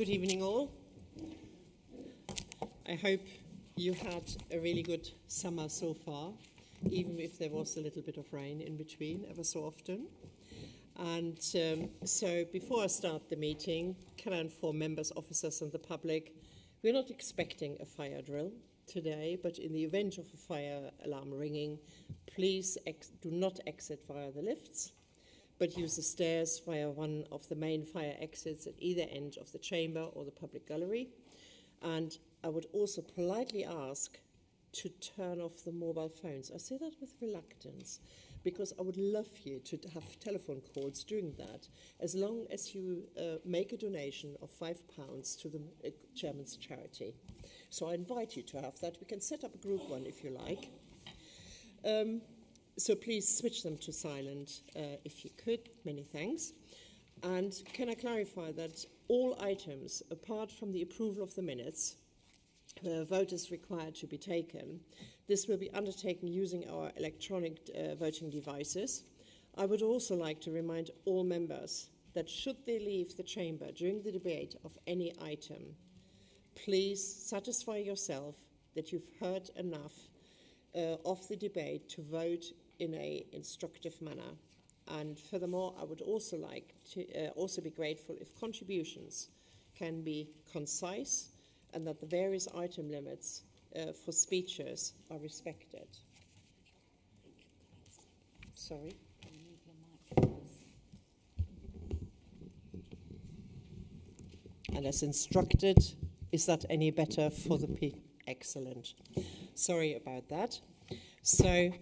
Good evening all. I hope you had a really good summer so far, even if there was a little bit of rain in between ever so often. And so before I start the meeting, can I inform members, officers and the public, we're not expecting a fire drill today, but in the event of a fire alarm ringing, please do not exit via the lifts, but use the stairs via one of the main fire exits at either end of the chamber or the public gallery. And I would also politely ask to turn off the mobile phones. I say that with reluctance, because I would love you to have telephone calls during that, as long as you make a donation of £5 to the chairman's charity. So I invite you to have that. We can set up a group one if you like. So please switch them to silent if you could. Many thanks. And can I clarify that all items, apart from the approval of the minutes, where a vote is required to be taken, this will be undertaken using our electronic voting devices. I would also like to remind all members that should they leave the chamber during the debate of any item, please satisfy yourself that you've heard enough of the debate to vote in an instructive manner. And furthermore, I would also like to also be grateful if contributions can be concise and that the various item limits for speeches are respected. Sorry. And as instructed, is that any better for the people? Excellent. Sorry about that. So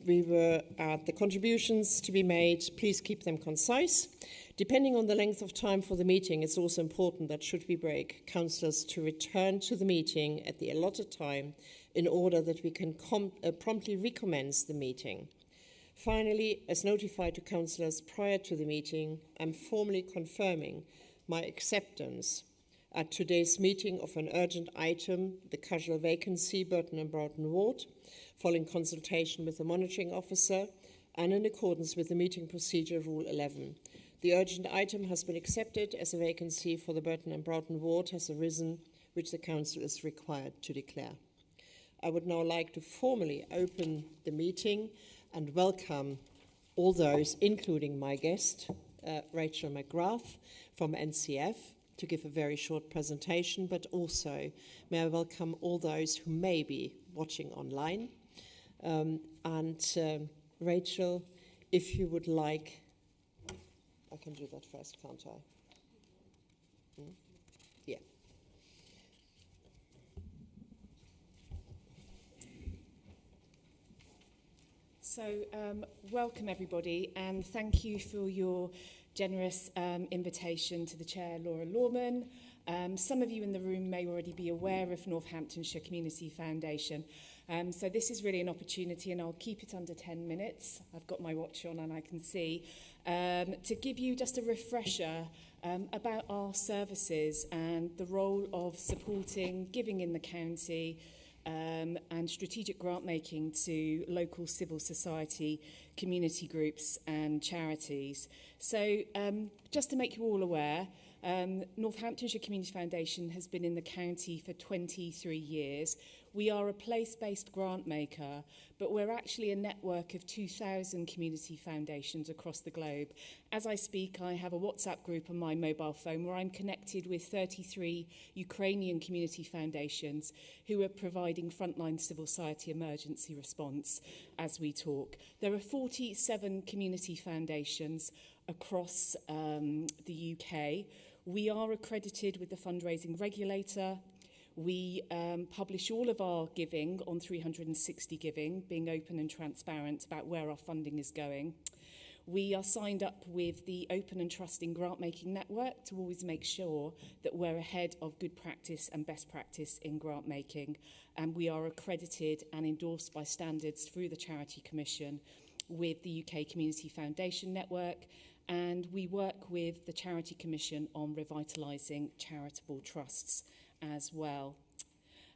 we were at the contributions to be made. Please keep them concise. Depending on the length of time for the meeting, it's also important that should we break, councillors to return to the meeting at the allotted time in order that we can promptly recommence the meeting. Finally, as notified to councillors prior to the meeting, I'm formally confirming my acceptance at today's meeting of an urgent item, the casual vacancy, Burton and Broughton Ward, following consultation with the monitoring officer and in accordance with the meeting procedure rule 11. The urgent item has been accepted as a vacancy for the Burton and Broughton Ward has arisen, which the council is required to declare. I would now like to formally open the meeting and welcome all those, including my guest, Rachel McGrath from NCF, to give a very short presentation, but also may I welcome all those who may be watching online. Rachel, if you would like, I can do that first, can't I? Yeah. So, welcome everybody, and thank you for your generous invitation to the Chair, Laura Lorman. Some of you in the room may already be aware of Northamptonshire Community Foundation. So this is really an opportunity, and I'll keep it under 10 minutes. I've got my watch on and I can see. To give you just a refresher about our services and the role of supporting giving in the county, and strategic grant making to local civil society, community groups and charities. So just to make you all aware, Northamptonshire Community Foundation has been in the county for 23 years. We are a place-based grant maker, but we're actually a network of 2,000 community foundations across the globe. As I speak, I have a WhatsApp group on my mobile phone where I'm connected with 33 Ukrainian community foundations who are providing frontline civil society emergency response as we talk. There are 47 community foundations across the UK. We are accredited with the fundraising regulator. We publish all of our giving on 360 Giving, being open and transparent about where our funding is going. We are signed up with the Open and Trusting Grant Making Network to always make sure that we're ahead of good practice and best practice in grant making. And we are accredited and endorsed by standards through the Charity Commission with the UK Community Foundation Network. And we work with the Charity Commission on revitalising charitable trusts as well.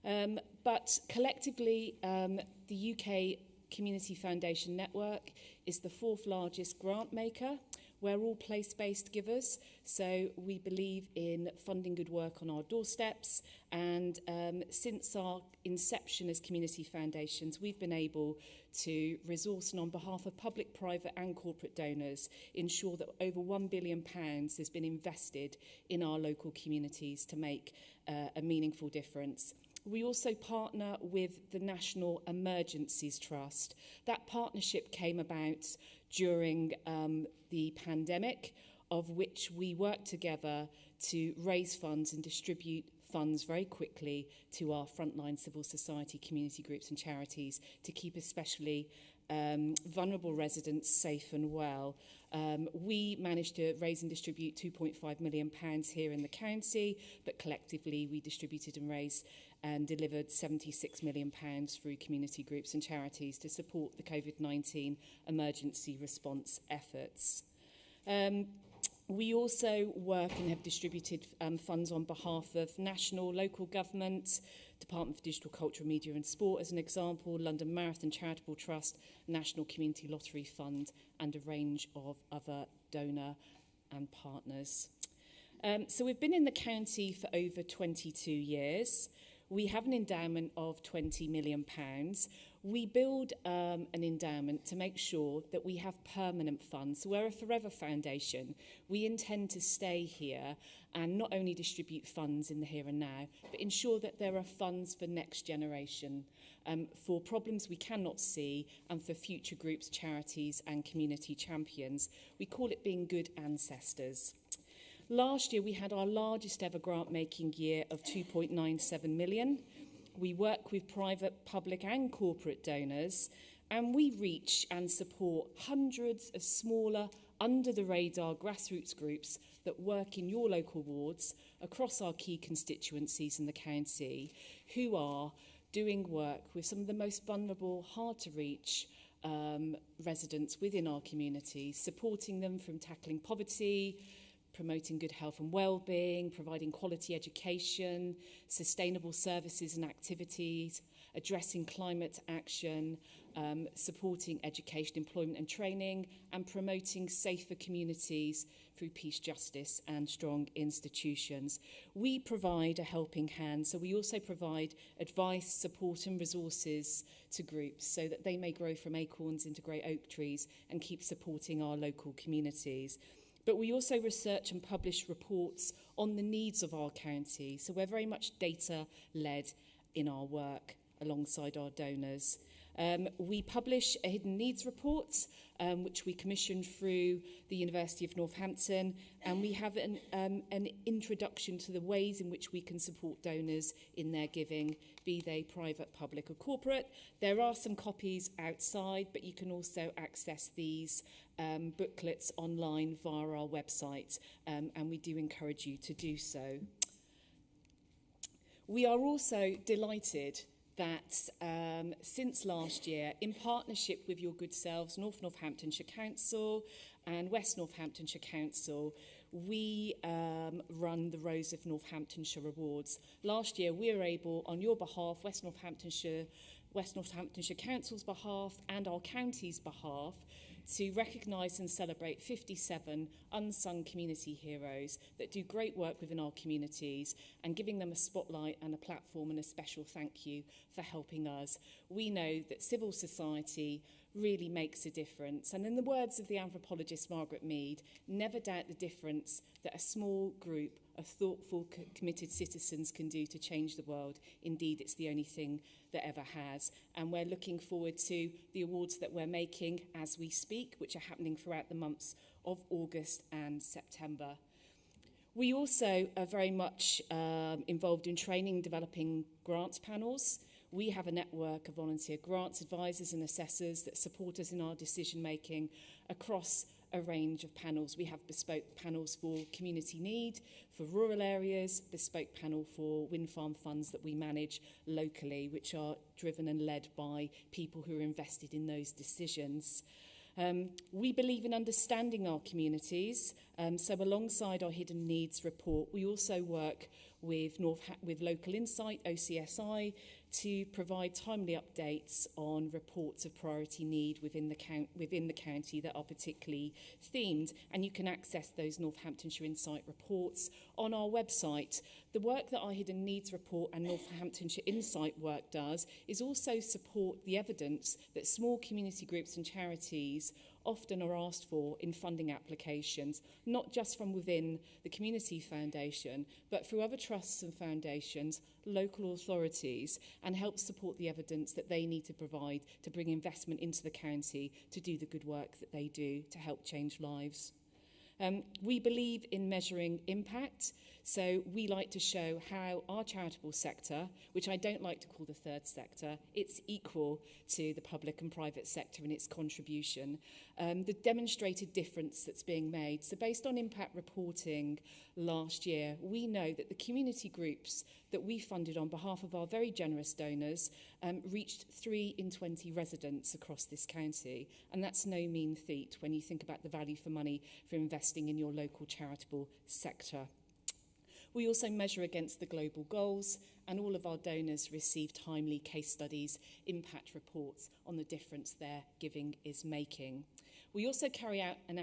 But collectively, the UK Community Foundation Network is the 4th largest grant maker We're all place-based givers, so we believe in funding good work on our doorsteps, and since our inception as community foundations, we've been able to resource and on behalf of public, private and corporate donors ensure that over £1 billion has been invested in our local communities to make a meaningful difference. We also partner with the National Emergencies Trust. That partnership came about during the pandemic, of which we worked together to raise funds and distribute funds very quickly to our frontline civil society community groups and charities to keep especially vulnerable residents safe and well. We managed to raise and distribute £2.5 million here in the county, but collectively we distributed and raised and delivered £76 million through community groups and charities to support the COVID-19 emergency response efforts. We also work and have distributed funds on behalf of national, local government, Department for Digital Culture, Media and Sport as an example, London Marathon Charitable Trust, National Community Lottery Fund and a range of other donor and partners. So we've been in the county for over 22 years. We have an endowment of £20 million. We build an endowment to make sure that we have permanent funds. So we're a forever foundation. We intend to stay here and not only distribute funds in the here and now, but ensure that there are funds for next generation, for problems we cannot see and for future groups, charities and community champions. We call it being good ancestors. Last year, we had our largest ever grant-making year of £2.97 million. We work with private, public and corporate donors, and we reach and support hundreds of smaller, under-the-radar grassroots groups that work in your local wards across our key constituencies in the county, who are doing work with some of the most vulnerable, hard-to-reach residents within our communities, supporting them from tackling poverty, promoting good health and well-being, providing quality education, sustainable services and activities, addressing climate action, supporting education, employment and training, and promoting safer communities through peace, justice and strong institutions. We provide a helping hand, so we also provide advice, support and resources to groups so that they may grow from acorns into great oak trees and keep supporting our local communities. But we also research and publish reports on the needs of our county. So we're very much data-led in our work alongside our donors. We publish a hidden needs report, which we commissioned through the University of Northampton, and we have an introduction to the ways in which we can support donors in their giving, be they private, public or corporate. There are some copies outside, but you can also access these booklets online via our website, and we do encourage you to do so. We are also delighted that since last year, in partnership with your good selves, North Northamptonshire Council and West Northamptonshire Council, we run the Rose of Northamptonshire Awards. Last year, we were able, on your behalf, West Northamptonshire Council's behalf and our county's behalf, to recognise and celebrate 57 unsung community heroes that do great work within our communities, and giving them a spotlight and a platform and a special thank you for helping us. We know that civil society really makes a difference, and in the words of the anthropologist Margaret Mead, never doubt the difference that a small group of thoughtful, committed citizens can do to change the world. Indeed, it's the only thing that ever has. And we're looking forward to the awards that we're making as we speak, which are happening throughout the months of August and September. We also are very much involved in training and developing grants panels. We have a network of volunteer grants advisors and assessors that support us in our decision making across a range of panels. We have bespoke panels for community need, for rural areas, bespoke panel for wind farm funds that we manage locally, which are driven and led by people who are invested in those decisions. We believe in understanding our communities, so alongside our hidden needs report, we also work with Local Insight, OCSI, to provide timely updates on reports of priority need within the county that are particularly themed. And you can access those Northamptonshire Insight reports on our website. The work that our Hidden Needs Report and Northamptonshire Insight work does is also support the evidence that small community groups and charities often are asked for in funding applications, not just from within the community foundation, but through other trusts and foundations, local authorities, and help support the evidence that they need to provide to bring investment into the county to do the good work that they do to help change lives. We believe in measuring impact, so we like to show how our charitable sector, which I don't like to call the third sector, it's equal to the public and private sector in its contribution, the demonstrated difference that's being made. So based on impact reporting last year, we know that the community groups that we funded on behalf of our very generous donors reached 3 in 20 residents across this county. And that's no mean feat when you think about the value for money for investing in your local charitable sector. We also measure against the global goals, and all of our donors receive timely case studies, impact reports on the difference their giving is making. We also carry out an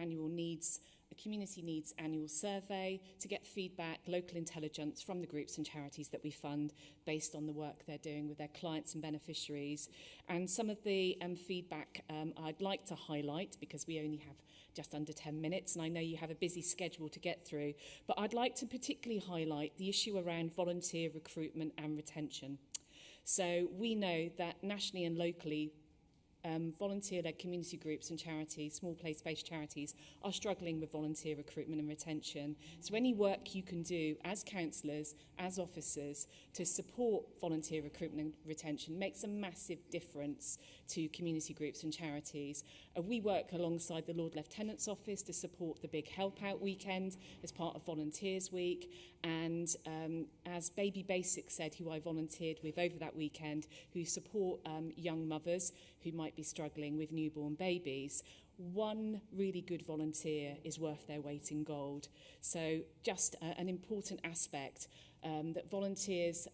community needs annual survey to get feedback, local intelligence from the groups and charities that we fund based on the work they're doing with their clients and beneficiaries. And some of the feedback I'd like to highlight, because we only have just under 10 minutes, and I know you have a busy schedule to get through, but I'd like to particularly highlight the issue around volunteer recruitment and retention. So we know that nationally and locally, volunteer-led community groups and charities, small place-based charities, are struggling with volunteer recruitment and retention. So any work you can do as councillors, as officers, to support volunteer recruitment and retention makes a massive difference to community groups and charities. We work alongside the Lord Lieutenant's Office to support the big Help Out weekend as part of Volunteers Week. And as Baby Basic said, who I volunteered with over that weekend, who support young mothers who might be struggling with newborn babies, one really good volunteer is worth their weight in gold. So just an important aspect that volunteers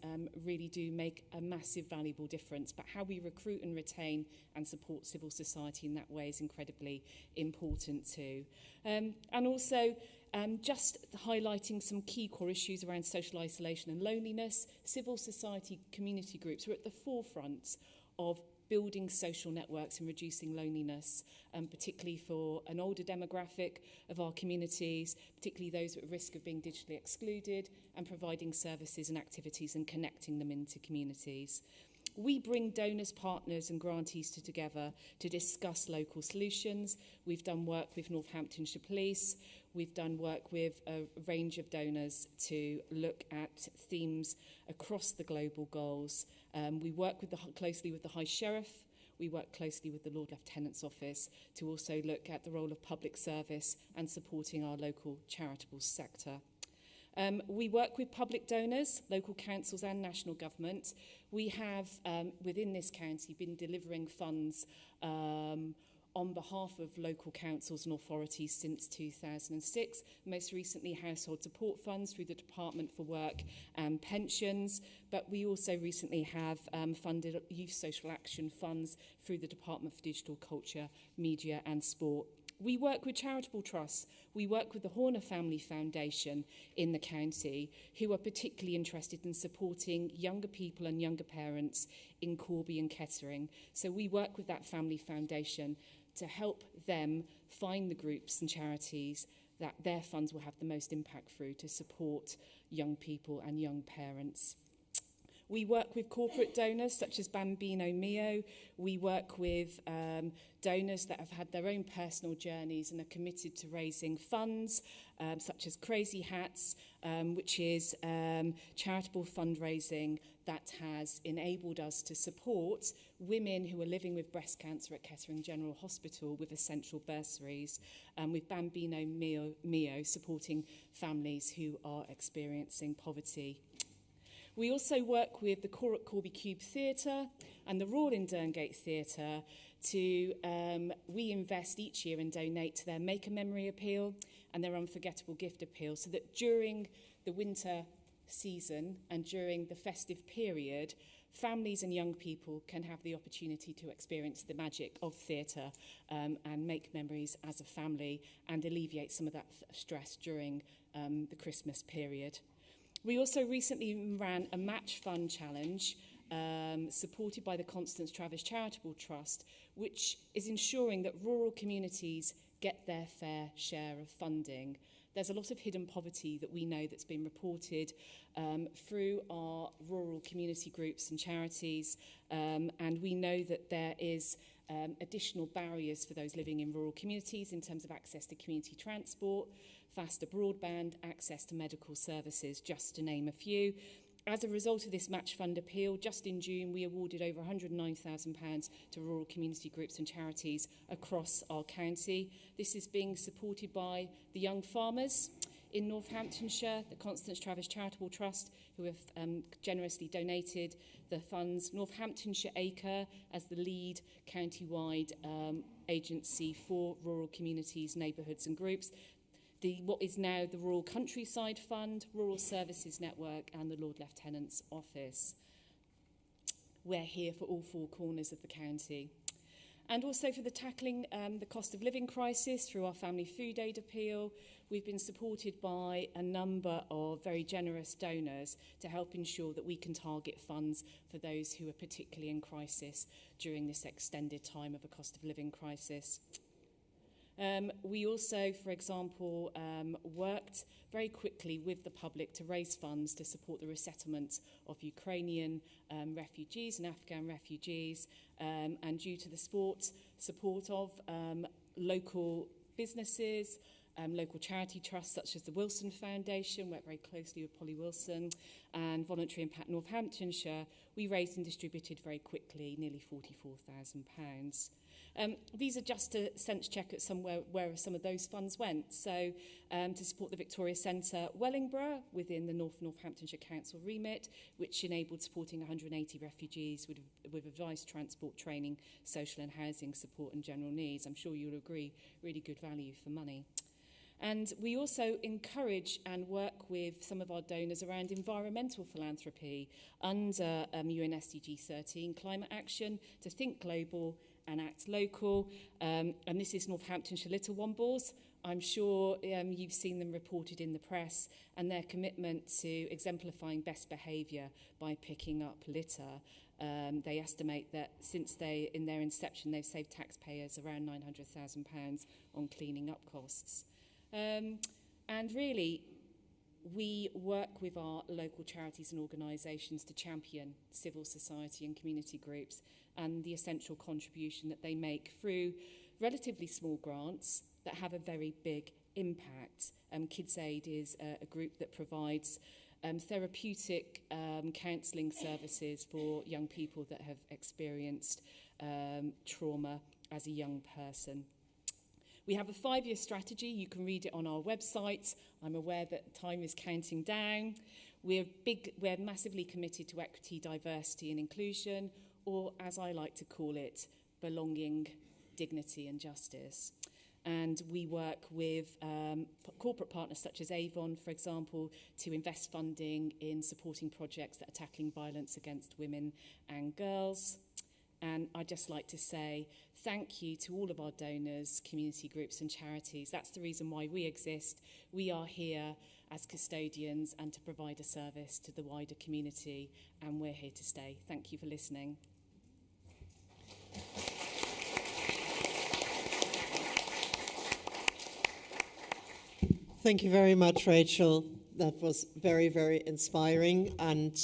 really do make a massive valuable difference, but how we recruit and retain and support civil society in that way is incredibly important too. And also just highlighting some key core issues around social isolation and loneliness. Civil society community groups are at the forefront of building social networks and reducing loneliness, particularly for an older demographic of our communities, particularly those at risk of being digitally excluded, and providing services and activities and connecting them into communities. We bring donors, partners and grantees together to discuss local solutions. We've done work with Northamptonshire Police. We've done work with a range of donors to look at themes across the global goals. We work closely with the High Sheriff. We work closely with the Lord Lieutenant's Office to also look at the role of public service and supporting our local charitable sector. We work with public donors, local councils and national government. We have, within this county, been delivering funds on behalf of local councils and authorities since 2006, most recently household support funds through the Department for Work and Pensions, but we also recently have funded youth social action funds through the Department for Digital Culture, Media and Sport. We work with charitable trusts. We work with the Horner Family Foundation in the county, who are particularly interested in supporting younger people and younger parents in Corby and Kettering. So we work with that family foundation to help them find the groups and charities that their funds will have the most impact through to support young people and young parents. We work with corporate donors such as Bambino Mio. We work with donors that have had their own personal journeys and are committed to raising funds, such as Crazy Hats, which is charitable fundraising that has enabled us to support women who are living with breast cancer at Kettering General Hospital with essential bursaries, with Bambino Mio supporting families who are experiencing poverty. We also work with the Corby Cube Theatre and the Royal in Derngate Theatre we invest each year and donate to their Make a Memory Appeal and their Unforgettable Gift Appeal, so that during the winter season and during the festive period, families and young people can have the opportunity to experience the magic of theatre and make memories as a family and alleviate some of that stress during the Christmas period. We also recently ran a match fund challenge supported by the Constance Travis Charitable Trust, which is ensuring that rural communities get their fair share of funding. There's a lot of hidden poverty that we know that's been reported through our rural community groups and charities, and we know that there is additional barriers for those living in rural communities in terms of access to community transport, faster broadband, access to medical services, just to name a few. As a result of this match fund appeal, just in June, we awarded over £109,000 to rural community groups and charities across our county. This is being supported by the Young Farmers in Northamptonshire, the Constance Travis Charitable Trust, who have generously donated the funds, Northamptonshire Acre as the lead county-wide agency for rural communities, neighbourhoods and groups, what is now the Rural Countryside Fund, Rural Services Network and the Lord Lieutenant's Office. We're here for all four corners of the county. And also for the tackling the cost of living crisis through our Family Food Aid appeal, we've been supported by a number of very generous donors to help ensure that we can target funds for those who are particularly in crisis during this extended time of a cost of living crisis. We also, for example, worked very quickly with the public to raise funds to support the resettlement of Ukrainian refugees and Afghan refugees, and due to the support of local businesses, local charity trusts such as the Wilson Foundation, worked very closely with Polly Wilson, and Voluntary Impact Northamptonshire, we raised and distributed very quickly nearly £44,000. These are just a sense check at where some of those funds went. So to support the Victoria Centre Wellingborough within the Northamptonshire Council remit, which enabled supporting 180 refugees with advice, transport, training, social and housing support and general needs. I'm sure you'll agree, really good value for money. And we also encourage and work with some of our donors around environmental philanthropy under UN SDG 13, climate action, to think global and act local. And this is Northamptonshire Litter Wombles. I'm sure you've seen them reported in the press, and their commitment to exemplifying best behaviour by picking up litter. They estimate that since in their inception, they've saved taxpayers around £900,000 on cleaning up costs. And really, we work with our local charities and organisations to champion civil society and community groups and the essential contribution that they make through relatively small grants that have a very big impact. Kids Aid is a group that provides therapeutic counselling services for young people that have experienced trauma as a young person. We have a 5-year strategy. You can read it on our website. I'm aware that time is counting down. We're massively committed to equity, diversity and inclusion, or as I like to call it, belonging, dignity and justice. And we work with corporate partners such as Avon, for example, to invest funding in supporting projects that are tackling violence against women and girls. And I'd just like to say thank you to all of our donors, community groups and charities. That's the reason why we exist. We are here as custodians and to provide a service to the wider community, and we're here to stay. Thank you for listening. Thank you very much, Rachel. That was very, very inspiring. And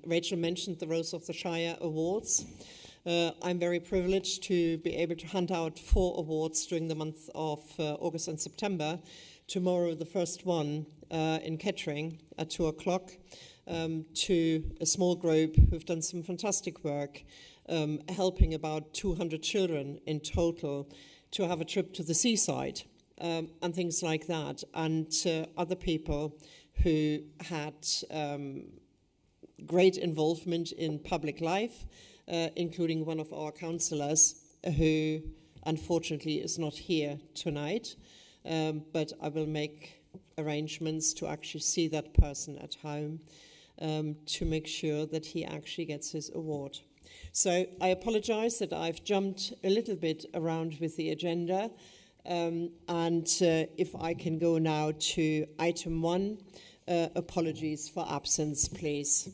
Rachel mentioned the Rose of the Shire Awards. I'm very privileged to be able to hand out 4 awards during the month of August and September. Tomorrow, the first one in Kettering at 2 o'clock to a small group who've done some fantastic work, helping about 200 children in total to have a trip to the seaside and things like that. And other people who had great involvement in public life, including one of our councillors who unfortunately is not here tonight, but I will make arrangements to actually see that person at home. to make sure that he actually gets his award. So I apologise that I've jumped a little bit around with the agenda, and if I can go now to item 1, apologies for absence, please.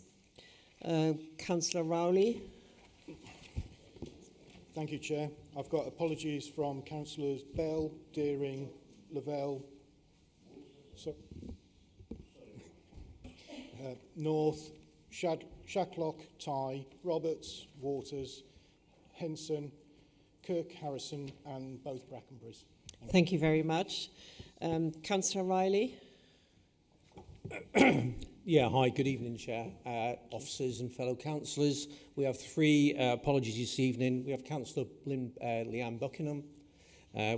Councillor Rowley. Thank you, Chair. I've got apologies from Councillors Bell, Deering, Lavelle, North, Shacklock, Tye, Roberts, Waters, Henson, Kirk, Harrison and both Brackenbury's. Thank you very much. Councillor Riley. Yeah, hi, good evening, Chair, officers and fellow councillors. We have 3 apologies this evening. We have Councillor Leanne Buckingham,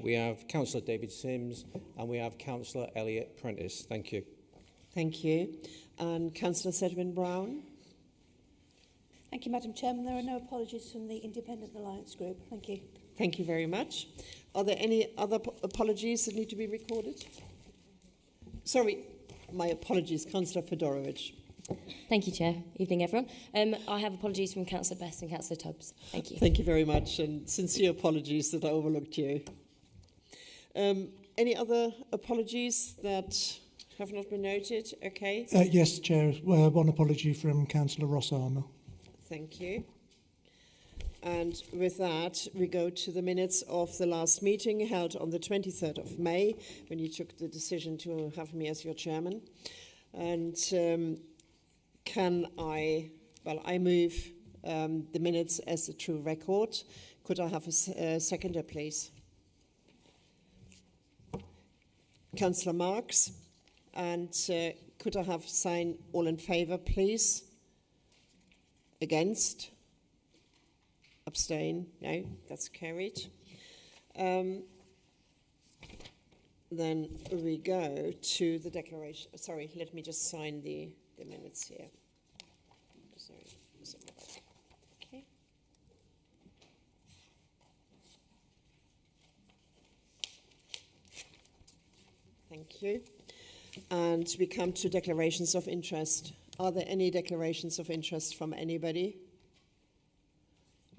we have Councillor David Sims, and we have Councillor Elliot Prentice. Thank you. Thank you. And Councillor Sedgwick Brown. Thank you, Madam Chairman. There are no apologies from the Independent Alliance Group. Thank you. Thank you very much. Are there any other apologies that need to be recorded? Sorry, my apologies, Councillor Fedorovich. Thank you, Chair. Evening, everyone. I have apologies from Councillor Best and Councillor Tubbs. Thank you. Thank you very much, and sincere apologies that I overlooked you. Any other apologies that have not been noted? Okay. Yes, Chair. One apology from Councillor Rossana. Thank you. And with that, we go to the minutes of the last meeting held on the 23rd of May, when you took the decision to have me as your chairman. And I move the minutes as a true record. Could I have a seconder, please? Councillor Marks. And could I have sign all in favour, please? Against? Abstain? No, that's carried. Then we go to the declaration. Sorry, let me just sign the minutes here. Sorry. Okay. Thank you. And we come to declarations of interest. Are there any declarations of interest from anybody?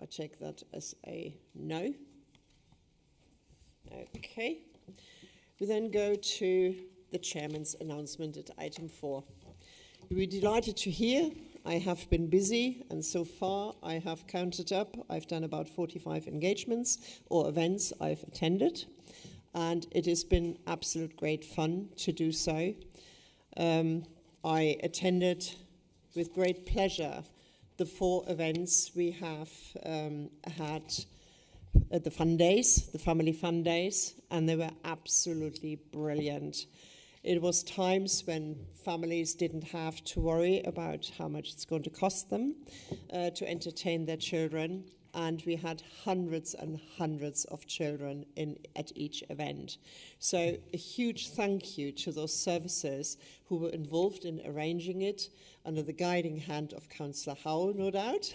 I take that as a no. Okay. We then go to the chairman's announcement at item 4. We're delighted to hear. I have been busy, and so far I have counted up. I've done about 45 engagements or events I've attended, and it has been absolute great fun to do so. I attended with great pleasure the 4 events we have had at the fun days, the family fun days, and they were absolutely brilliant. It was times when families didn't have to worry about how much it's going to cost them to entertain their children, and we had hundreds and hundreds of children at each event. So a huge thank you to those services who were involved in arranging it, under the guiding hand of Councillor Howell, no doubt.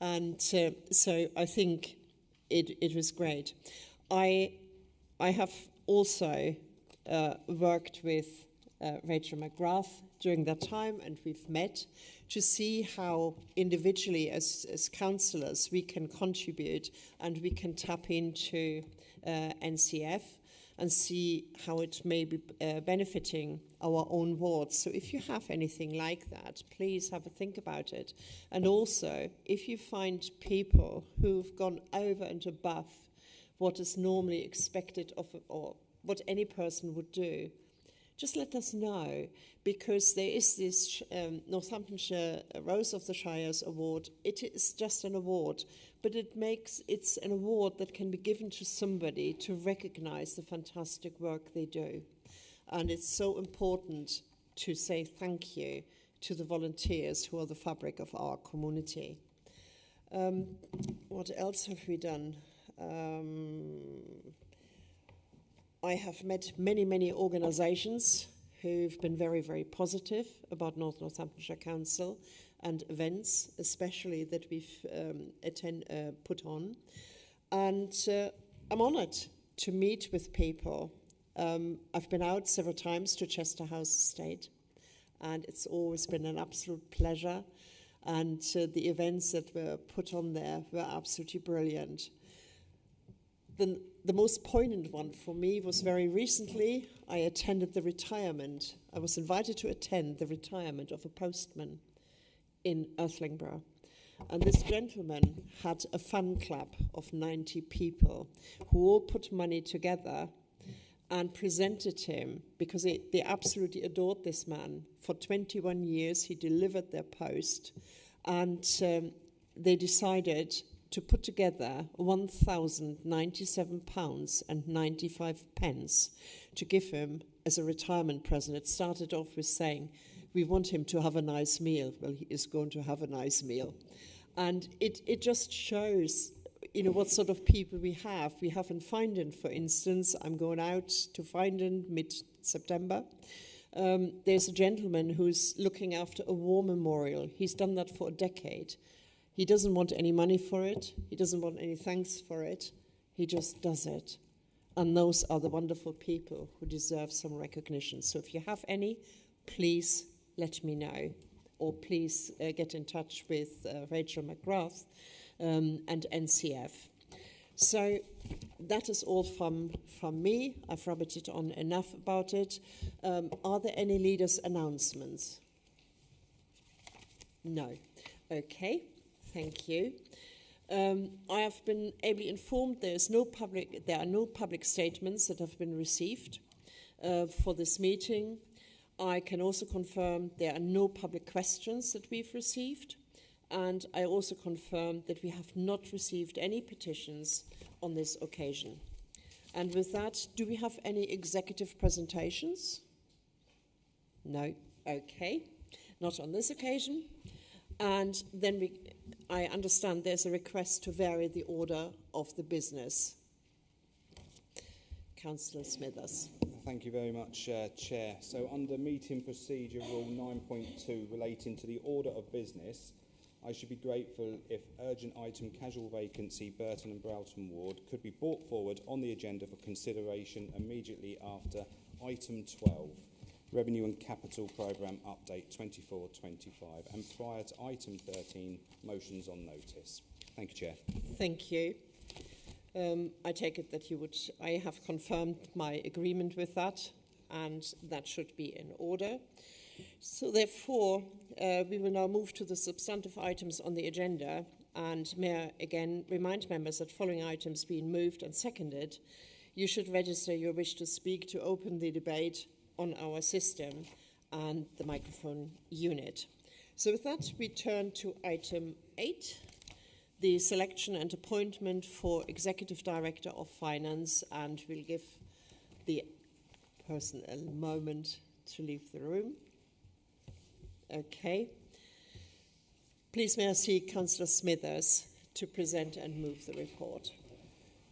And so I think it was great. I have also worked with Rachel McGrath during that time, and we've met to see how individually as councillors we can contribute and we can tap into NCF and see how it may be benefiting our own wards. So if you have anything like that, please have a think about it. And also, if you find people who've gone over and above what is normally expected of, or what any person would do, just let us know, because there is this Northamptonshire Rose of the Shires award. It is just an award, but it's an award that can be given to somebody to recognise the fantastic work they do. And it's so important to say thank you to the volunteers who are the fabric of our community. What else have we done? I have met many, many organisations who've been very, very positive about North Northamptonshire Council and events, especially that we've put on. And I'm honoured to meet with people. I've been out several times to Chester House Estate, and it's always been an absolute pleasure. And the events that were put on there were absolutely brilliant. The most poignant one for me was very recently. I attended the retirement. I was invited to attend the retirement of a postman in Earthlingborough. And this gentleman had a fun club of 90 people who all put money together and presented him, because they absolutely adored this man. For 21 years, he delivered their post, and they decided to put together £1,097.95 to give him as a retirement present. It started off with saying, we want him to have a nice meal. Well, he is going to have a nice meal. And it just shows, what sort of people we have. We have in Findon, for instance. I'm going out to Findon mid-September. There's a gentleman who's looking after a war memorial. He's done that for a decade. He doesn't want any money for it. He doesn't want any thanks for it. He just does it. And those are the wonderful people who deserve some recognition. So if you have any, please let me know. Or please get in touch with Rachel McGrath and NCF. So that is all from me. I've rabbited on enough about it. Are there any leaders' announcements? No. Okay, thank you. I have been ably informed there are no public statements that have been received for this meeting. I can also confirm there are no public questions that we've received, and I also confirm that we have not received any petitions on this occasion. And with that, do we have any executive presentations? No. Okay. Not on this occasion. And then I understand there's a request to vary the order of the business. Councillor Smithers. Thank you very much, Chair. So under Meeting Procedure Rule 9.2 relating to the order of business, I should be grateful if urgent item casual vacancy Burton and Broughton Ward could be brought forward on the agenda for consideration immediately after item 12, Revenue and Capital Programme Update 24-25, and prior to item 13, motions on notice. Thank you, Chair. Thank you. I take it that I have confirmed my agreement with that, and that should be in order. So therefore, we will now move to the substantive items on the agenda, and may I again remind members that following items being moved and seconded, you should register your wish to speak to open the debate on our system and the microphone unit. So with that, we turn to item 8. The selection and appointment for Executive Director of Finance, and we'll give the person a moment to leave the room. Okay. Please may I see Councillor Smithers to present and move the report.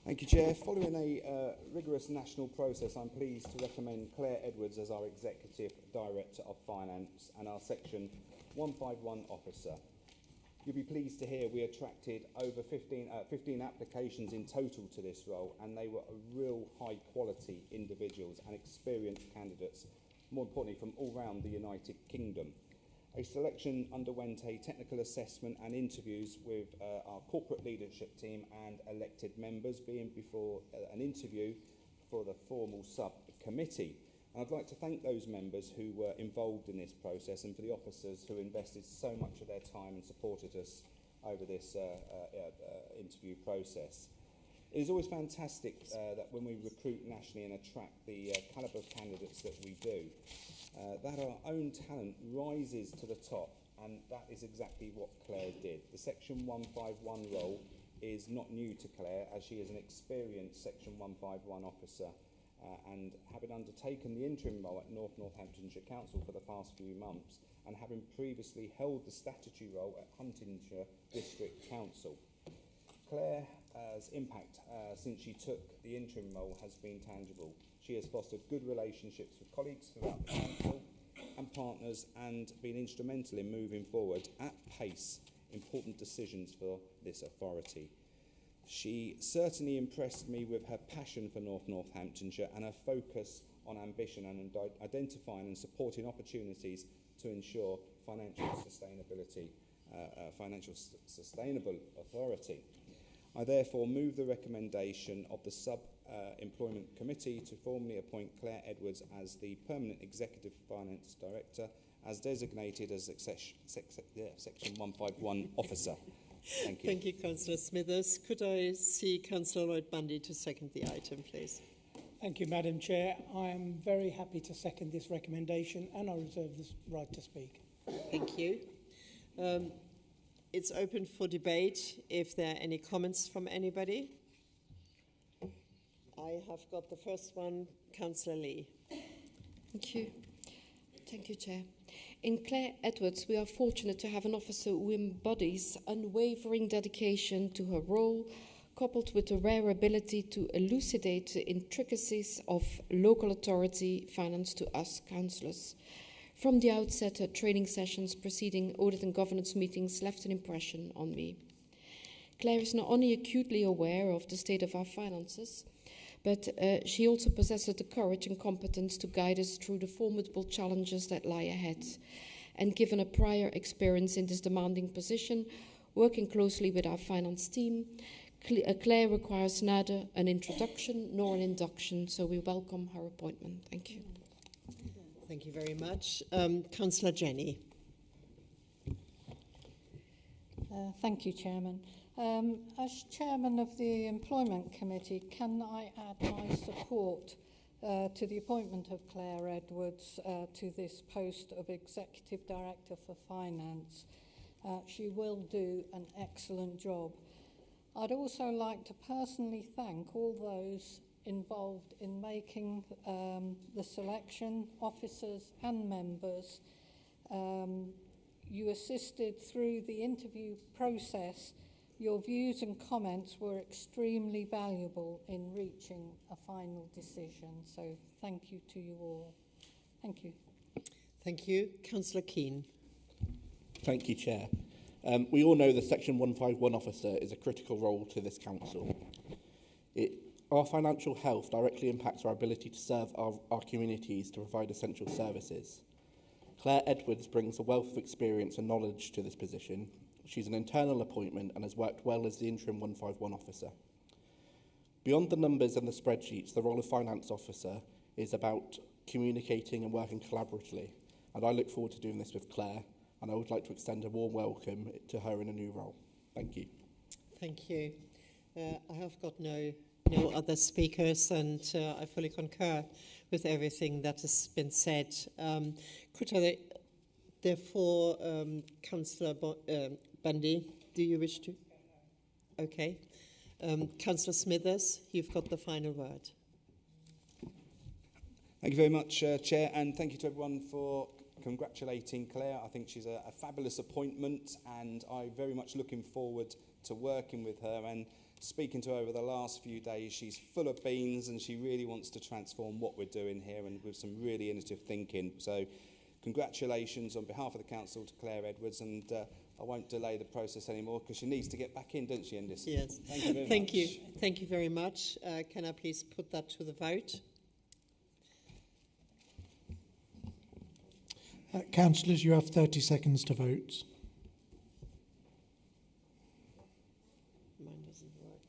Thank you, Chair. Following a rigorous national process, I'm pleased to recommend Claire Edwards as our Executive Director of Finance and our Section 151 Officer. You'll be pleased to hear we attracted over 15 applications in total to this role, and they were real high-quality individuals and experienced candidates, more importantly from all around the United Kingdom. A selection underwent a technical assessment and interviews with our corporate leadership team and elected members, being before an interview for the formal subcommittee. And I'd like to thank those members who were involved in this process and for the officers who invested so much of their time and supported us over this interview process. It is always fantastic that when we recruit nationally and attract the calibre of candidates that we do, that our own talent rises to the top, and that is exactly what Claire did. The Section 151 role is not new to Claire, as she is an experienced Section 151 officer, and having undertaken the interim role at Northamptonshire Council for the past few months, and having previously held the statutory role at Huntingdonshire District Council. Claire's impact since she took the interim role has been tangible. She has fostered good relationships with colleagues throughout the council and partners, and been instrumental in moving forward at pace important decisions for this authority. She certainly impressed me with her passion for Northamptonshire and her focus on ambition and identifying and supporting opportunities to ensure sustainable authority. I therefore move the recommendation of the Sub-Employment Committee to formally appoint Claire Edwards as the Permanent Executive Finance Director as designated as Section 151 Officer. Thank you. Thank you, Councillor Smithers. Could I see Councillor Lloyd-Bundy to second the item, please? Thank you, Madam Chair. I am very happy to second this recommendation and I reserve the right to speak. Thank you. It's open for debate. If there are any comments from anybody. I have got the first one, Councillor Lee. Thank you. Thank you, Chair. In Claire Edwards, we are fortunate to have an officer who embodies unwavering dedication to her role, coupled with a rare ability to elucidate the intricacies of local authority finance to us councillors. From the outset, her training sessions preceding audit and governance meetings left an impression on me. Claire is not only acutely aware of the state of our finances, but she also possesses the courage and competence to guide us through the formidable challenges that lie ahead. And given a prior experience in this demanding position, working closely with our finance team, Claire requires neither an introduction nor an induction, so we welcome her appointment. Thank you. Thank you very much. Councillor Jenny. Thank you, Chairman. As Chairman of the Employment Committee, can I add my support to the appointment of Claire Edwards to this post of Executive Director for Finance? She will do an excellent job. I'd also like to personally thank all those involved in making the selection, officers and members. You assisted through the interview process. Your views and comments were extremely valuable in reaching a final decision. So thank you to you all. Thank you. Thank you. Councillor Keane. Thank you, Chair. We all know the Section 151 officer is a critical role to this council. Our financial health directly impacts our ability to serve our communities to provide essential services. Claire Edwards brings a wealth of experience and knowledge to this position. She's an internal appointment and has worked well as the interim 151 officer. Beyond the numbers and the spreadsheets, the role of finance officer is about communicating and working collaboratively. And I look forward to doing this with Claire, and I would like to extend a warm welcome to her in a new role. Thank you. Thank you. I have got no other speakers, and I fully concur with everything that has been said. Could I therefore, Councillor Bundy, do you wish to? Okay. Councillor Smithers, you've got the final word. Thank you very much, Chair, and thank you to everyone for congratulating Claire. I think she's a fabulous appointment, and I'm very much looking forward to working with her and speaking to her over the last few days. She's full of beans and she really wants to transform what we're doing here, and with some really innovative thinking. So congratulations on behalf of the council to Claire Edwards, and I won't delay the process anymore because she needs to get back in, doesn't she, Endis? Yes. Thank you very Thank much. you. Thank you very much. Can I please put that to the vote? Councillors, you have 30 seconds to vote. Mine doesn't work.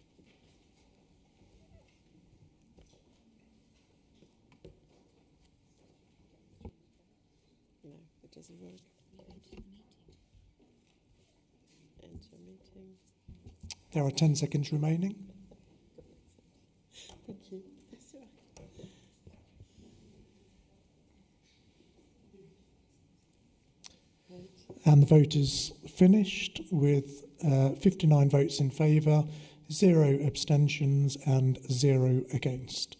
No, it doesn't work. Enter meeting. There are 10 seconds remaining. Thank you. And the vote is finished with 59 votes in favour, 0 abstentions and 0 against.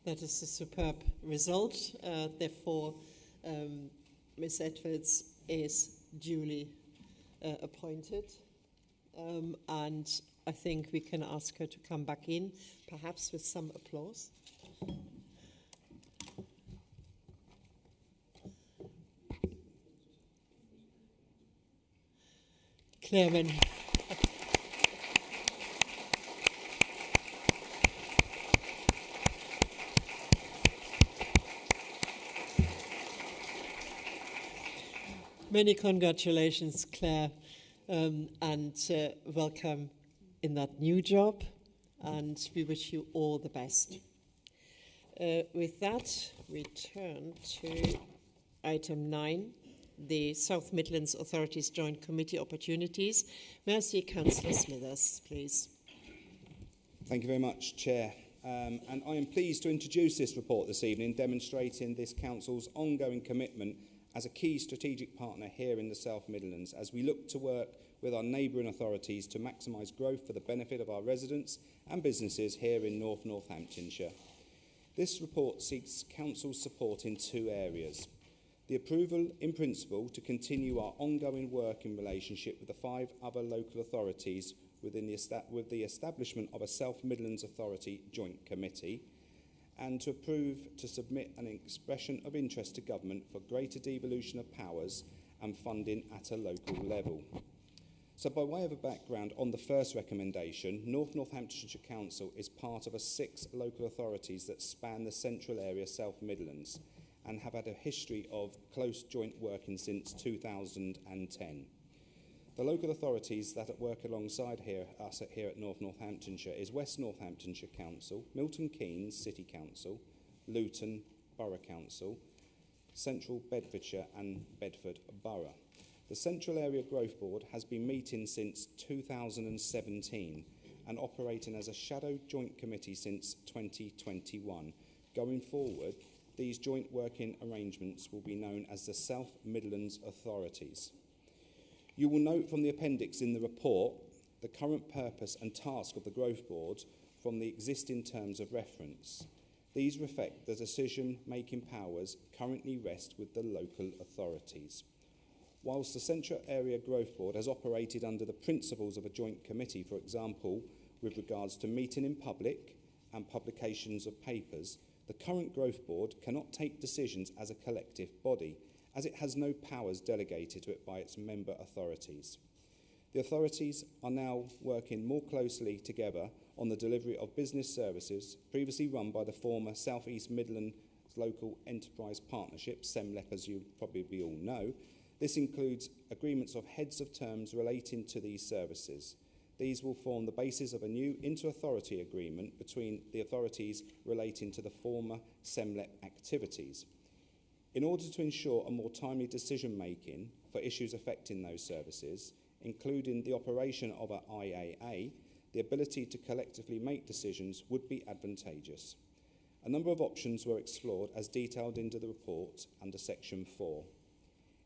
That is a superb result. Therefore, Ms. Edwards is duly appointed. And I think we can ask her to come back in, perhaps with some applause. Claire, Many congratulations, Claire, and welcome in that new job, and we wish you all the best. With that, we turn to item 9, the South Midlands Authorities Joint Committee opportunities. May I see Councillor Smithers, please? Thank you very much, Chair. And I am pleased to introduce this report this evening, demonstrating this Council's ongoing commitment as a key strategic partner here in the South Midlands as we look to work with our neighbouring authorities to maximise growth for the benefit of our residents and businesses here in Northamptonshire. This report seeks Council's support in 2 areas. The approval in principle to continue our ongoing work in relationship with the 5 other local authorities with the establishment of a South Midlands Authority Joint Committee, and to approve to submit an expression of interest to Government for greater devolution of powers and funding at a local level. So by way of a background on the first recommendation, Northamptonshire Council is part of 6 local authorities that span the central area South Midlands and have had a history of close joint working since 2010. The local authorities that work alongside us here at Northamptonshire is West Northamptonshire Council, Milton Keynes City Council, Luton Borough Council, Central Bedfordshire and Bedford Borough. The Central Area Growth Board has been meeting since 2017 and operating as a shadow joint committee since 2021. Going forward, these joint working arrangements will be known as the South Midlands Authorities. You will note from the appendix in the report the current purpose and task of the Growth Board from the existing terms of reference. These reflect the decision-making powers currently rest with the local authorities. Whilst the Central Area Growth Board has operated under the principles of a joint committee, for example, with regards to meeting in public and publications of papers, the current Growth Board cannot take decisions as a collective body, as it has no powers delegated to it by its member authorities. The authorities are now working more closely together on the delivery of business services previously run by the former South East Midlands Local Enterprise Partnership, SEMLEP, as you probably all know. This includes agreements of heads of terms relating to these services. These will form the basis of a new inter-authority agreement between the authorities relating to the former SEMLEP activities. In order to ensure a more timely decision-making for issues affecting those services, including the operation of an IAA, the ability to collectively make decisions would be advantageous. A number of options were explored as detailed into the report under Section 4.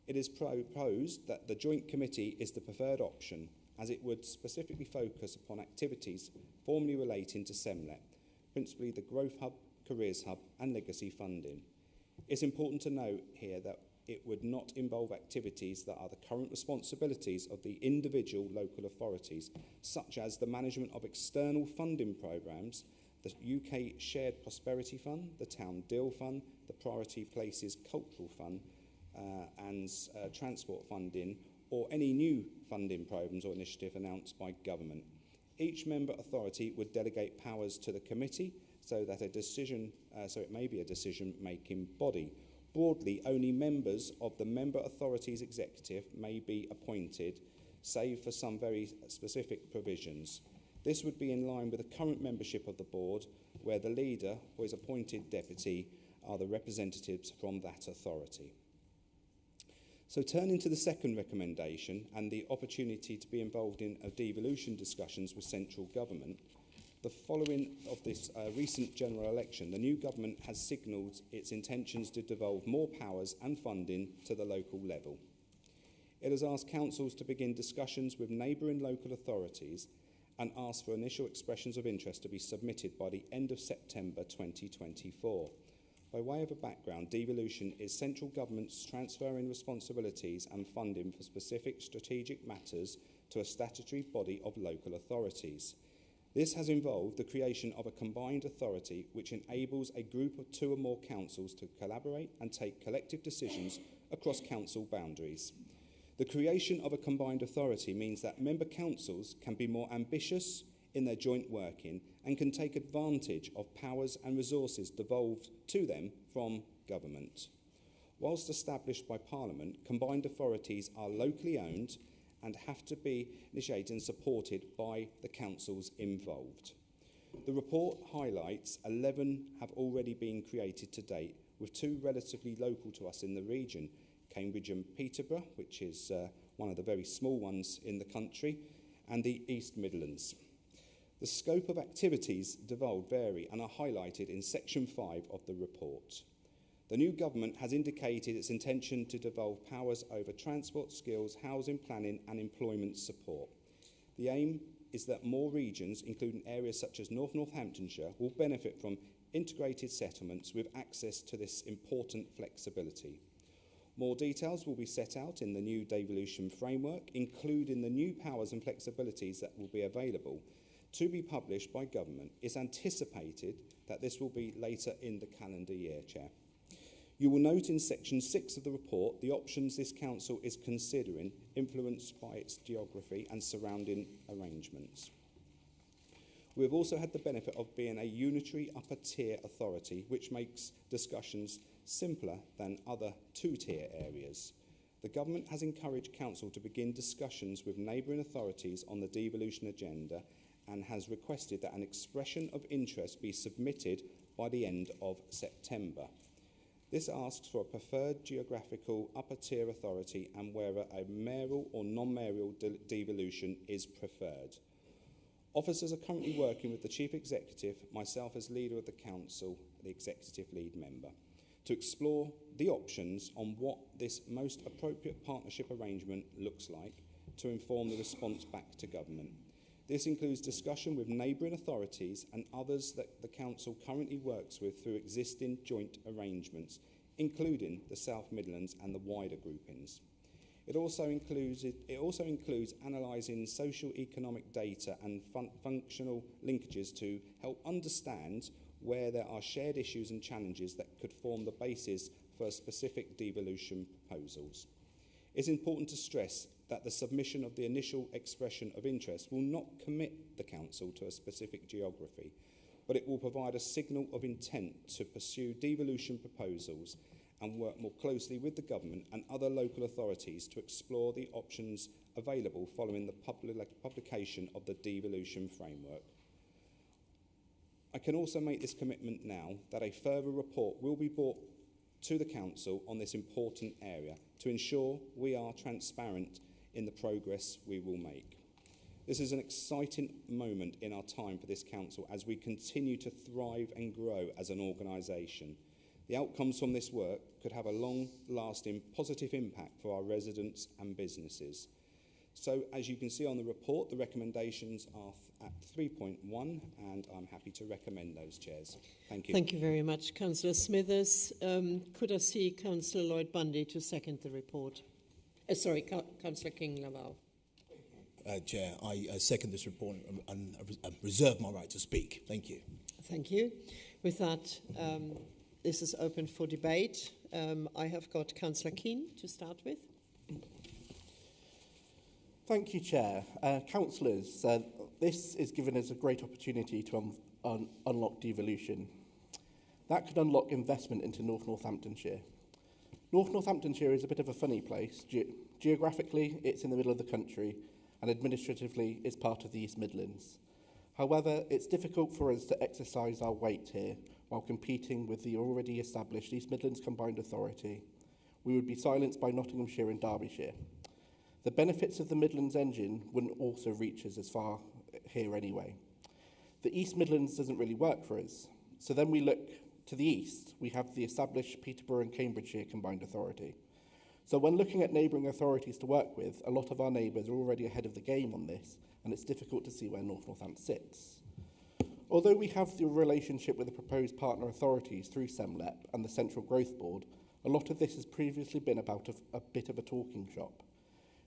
It is proposed that the Joint Committee is the preferred option, as it would specifically focus upon activities formally relating to SEMLEP, principally the Growth Hub, Careers Hub and Legacy Funding. It's important to note here that it would not involve activities that are the current responsibilities of the individual local authorities, such as the management of external funding programmes, the UK Shared Prosperity Fund, the Town Deal Fund, the Priority Places Cultural Fund, and transport funding, or any new funding programmes or initiative announced by government. Each member authority would delegate powers to the committee so that it may be a decision-making body. Broadly, only members of the member authority's executive may be appointed, save for some very specific provisions. This would be in line with the current membership of the board, where the leader or his appointed deputy are the representatives from that authority. So turning to the second recommendation and the opportunity to be involved in devolution discussions with central government, the following of this recent general election, the new government has signalled its intentions to devolve more powers and funding to the local level. It has asked councils to begin discussions with neighbouring local authorities and asked for initial expressions of interest to be submitted by the end of September 2024. By way of a background, devolution is central government's transferring responsibilities and funding for specific strategic matters to a statutory body of local authorities. This has involved the creation of a combined authority which enables a group of 2 or more councils to collaborate and take collective decisions across council boundaries. The creation of a combined authority means that member councils can be more ambitious in their joint working and can take advantage of powers and resources devolved to them from government. Whilst established by Parliament, combined authorities are locally owned and have to be initiated and supported by the councils involved. The report highlights 11 have already been created to date, with 2 relatively local to us in the region, Cambridge and Peterborough, which is one of the very small ones in the country, and the East Midlands. The scope of activities devolved vary and are highlighted in section 5 of the report. The new government has indicated its intention to devolve powers over transport, skills, housing, planning and employment support. The aim is that more regions, including areas such as Northamptonshire, will benefit from integrated settlements with access to this important flexibility. More details will be set out in the new devolution framework, including the new powers and flexibilities that will be available to be published by government. It's anticipated that this will be later in the calendar year, Chair. You will note in section 6 of the report the options this council is considering, influenced by its geography and surrounding arrangements. We have also had the benefit of being a unitary upper tier authority, which makes discussions simpler than other 2-tier areas. The government has encouraged council to begin discussions with neighbouring authorities on the devolution agenda and has requested that an expression of interest be submitted by the end of September. This asks for a preferred geographical upper tier authority and whether a mayoral or non-mayoral devolution is preferred. Officers are currently working with the Chief Executive, myself as leader of the Council, the Executive Lead Member, to explore the options on what this most appropriate partnership arrangement looks like to inform the response back to government. This includes discussion with neighbouring authorities and others that the Council currently works with through existing joint arrangements, including the South Midlands and the wider groupings. It also includes analysing socio-economic data and functional linkages to help understand where there are shared issues and challenges that could form the basis for specific devolution proposals. It's important to stress that the submission of the initial expression of interest will not commit the Council to a specific geography, but it will provide a signal of intent to pursue devolution proposals and work more closely with the government and other local authorities to explore the options available following the publication of the devolution framework. I can also make this commitment now that a further report will be brought to the Council on this important area to ensure we are transparent in the progress we will make. This is an exciting moment in our time for this Council as we continue to thrive and grow as an organisation. The outcomes from this work could have a long-lasting positive impact for our residents and businesses. So, as you can see on the report, the recommendations are at 3.1, and I'm happy to recommend those, Chairs. Thank you. Thank you very much, Councillor Smithers. Could I see Councillor Lloyd-Bundy to second the report? Councillor King-Laval. Chair, I second this report and reserve my right to speak. Thank you. Thank you. With that, this is open for debate. I have got Councillor Keane to start with. Thank you, Chair. Councillors, this is given us a great opportunity to unlock devolution. That could unlock investment into Northamptonshire. Northamptonshire is a bit of a funny place. Geographically, it's in the middle of the country, and administratively, it's part of the East Midlands. However, it's difficult for us to exercise our weight here while competing with the already established East Midlands Combined Authority. We would be silenced by Nottinghamshire and Derbyshire. The benefits of the Midlands engine wouldn't also reach us as far here anyway. The East Midlands doesn't really work for us. So then we look to the east. We have the established Peterborough and Cambridgeshire Combined Authority. So when looking at neighbouring authorities to work with, a lot of our neighbours are already ahead of the game on this, and it's difficult to see where Northampton sits. Although we have the relationship with the proposed partner authorities through SEMLEP and the Central Growth Board, a lot of this has previously been about a bit of a talking shop.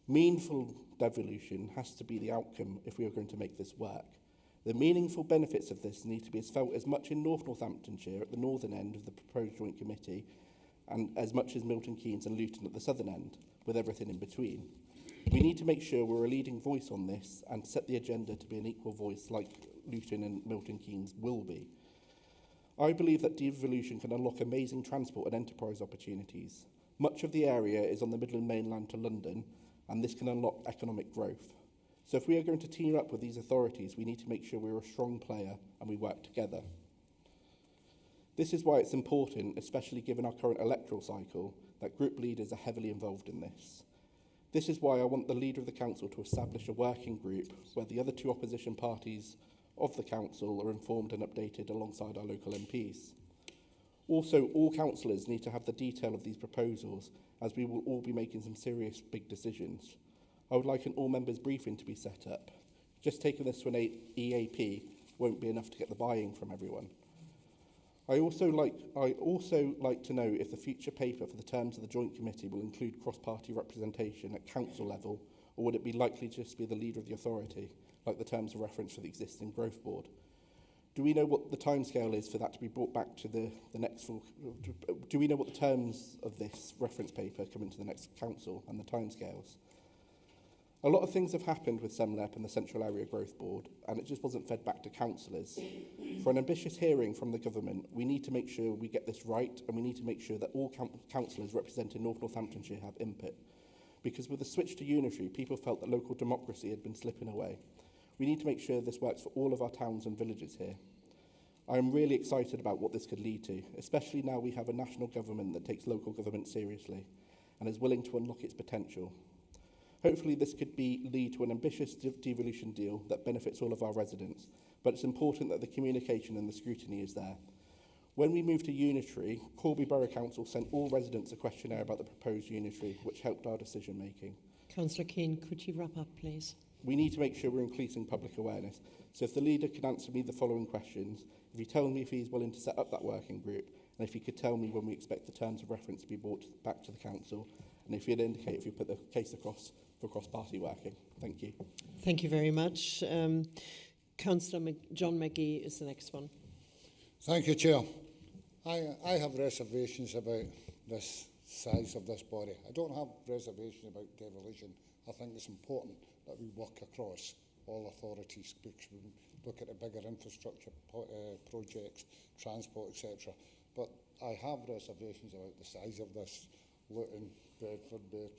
Meaningful devolution has to be the outcome if we are going to make this work. The meaningful benefits of this need to be felt as much in Northamptonshire at the northern end of the proposed joint committee and as much as Milton Keynes and Luton at the southern end, with everything in between. We need to make sure we're a leading voice on this and set the agenda to be an equal voice like Luton and Milton Keynes will be. I believe that devolution can unlock amazing transport and enterprise opportunities. Much of the area is on the Midland mainland to London, and this can unlock economic growth. So if we are going to team up with these authorities, we need to make sure we're a strong player and we work together. This is why it's important, especially given our current electoral cycle, that group leaders are heavily involved in this. This is why I want the leader of the council to establish a working group where the other two opposition parties of the council are informed and updated alongside our local MPs. Also, all councillors need to have the detail of these proposals, as we will all be making some serious big decisions. I would like an all-members briefing to be set up. Just taking this to an EAP won't be enough to get the buy-in from everyone. I also like to know if the future paper for the terms of the Joint Committee will include cross-party representation at council level, or would it be likely to just be the leader of the authority, like the terms of reference for the existing growth board? Do we know what the timescale is for that to be brought back to the next full... Do we know what the terms of this reference paper come into the next council and the timescales? A lot of things have happened with SEMLEP and the Central Area Growth Board, and it just wasn't fed back to councillors. For an ambitious hearing from the government, we need to make sure we get this right, and we need to make sure that all councillors representing North Northamptonshire have input. Because with the switch to unitary, people felt that local democracy had been slipping away. We need to make sure this works for all of our towns and villages here. I am really excited about what this could lead to, especially now we have a national government that takes local government seriously and is willing to unlock its potential. Hopefully this could lead to an ambitious devolution deal that benefits all of our residents, but it's important that the communication and the scrutiny is there. When we moved to unitary, Corby Borough Council sent all residents a questionnaire about the proposed unitary, which helped our decision making. Councillor Keane, could you wrap up, please? We need to make sure we're increasing public awareness. So if the leader could answer me the following questions, if he tells me if he's willing to set up that working group, and if he could tell me when we expect the terms of reference to be brought back to the council, and if he'd indicate if we put the case across for cross-party working. Thank you. Thank you very much. Councillor John McGee is the next one. Thank you, Chair. I have reservations about this size of this body. I don't have reservations about devolution. I think it's important that we work across all authorities, because we look at the bigger infrastructure projects, transport, etc. But I have reservations about the size of this Luton, Bedford,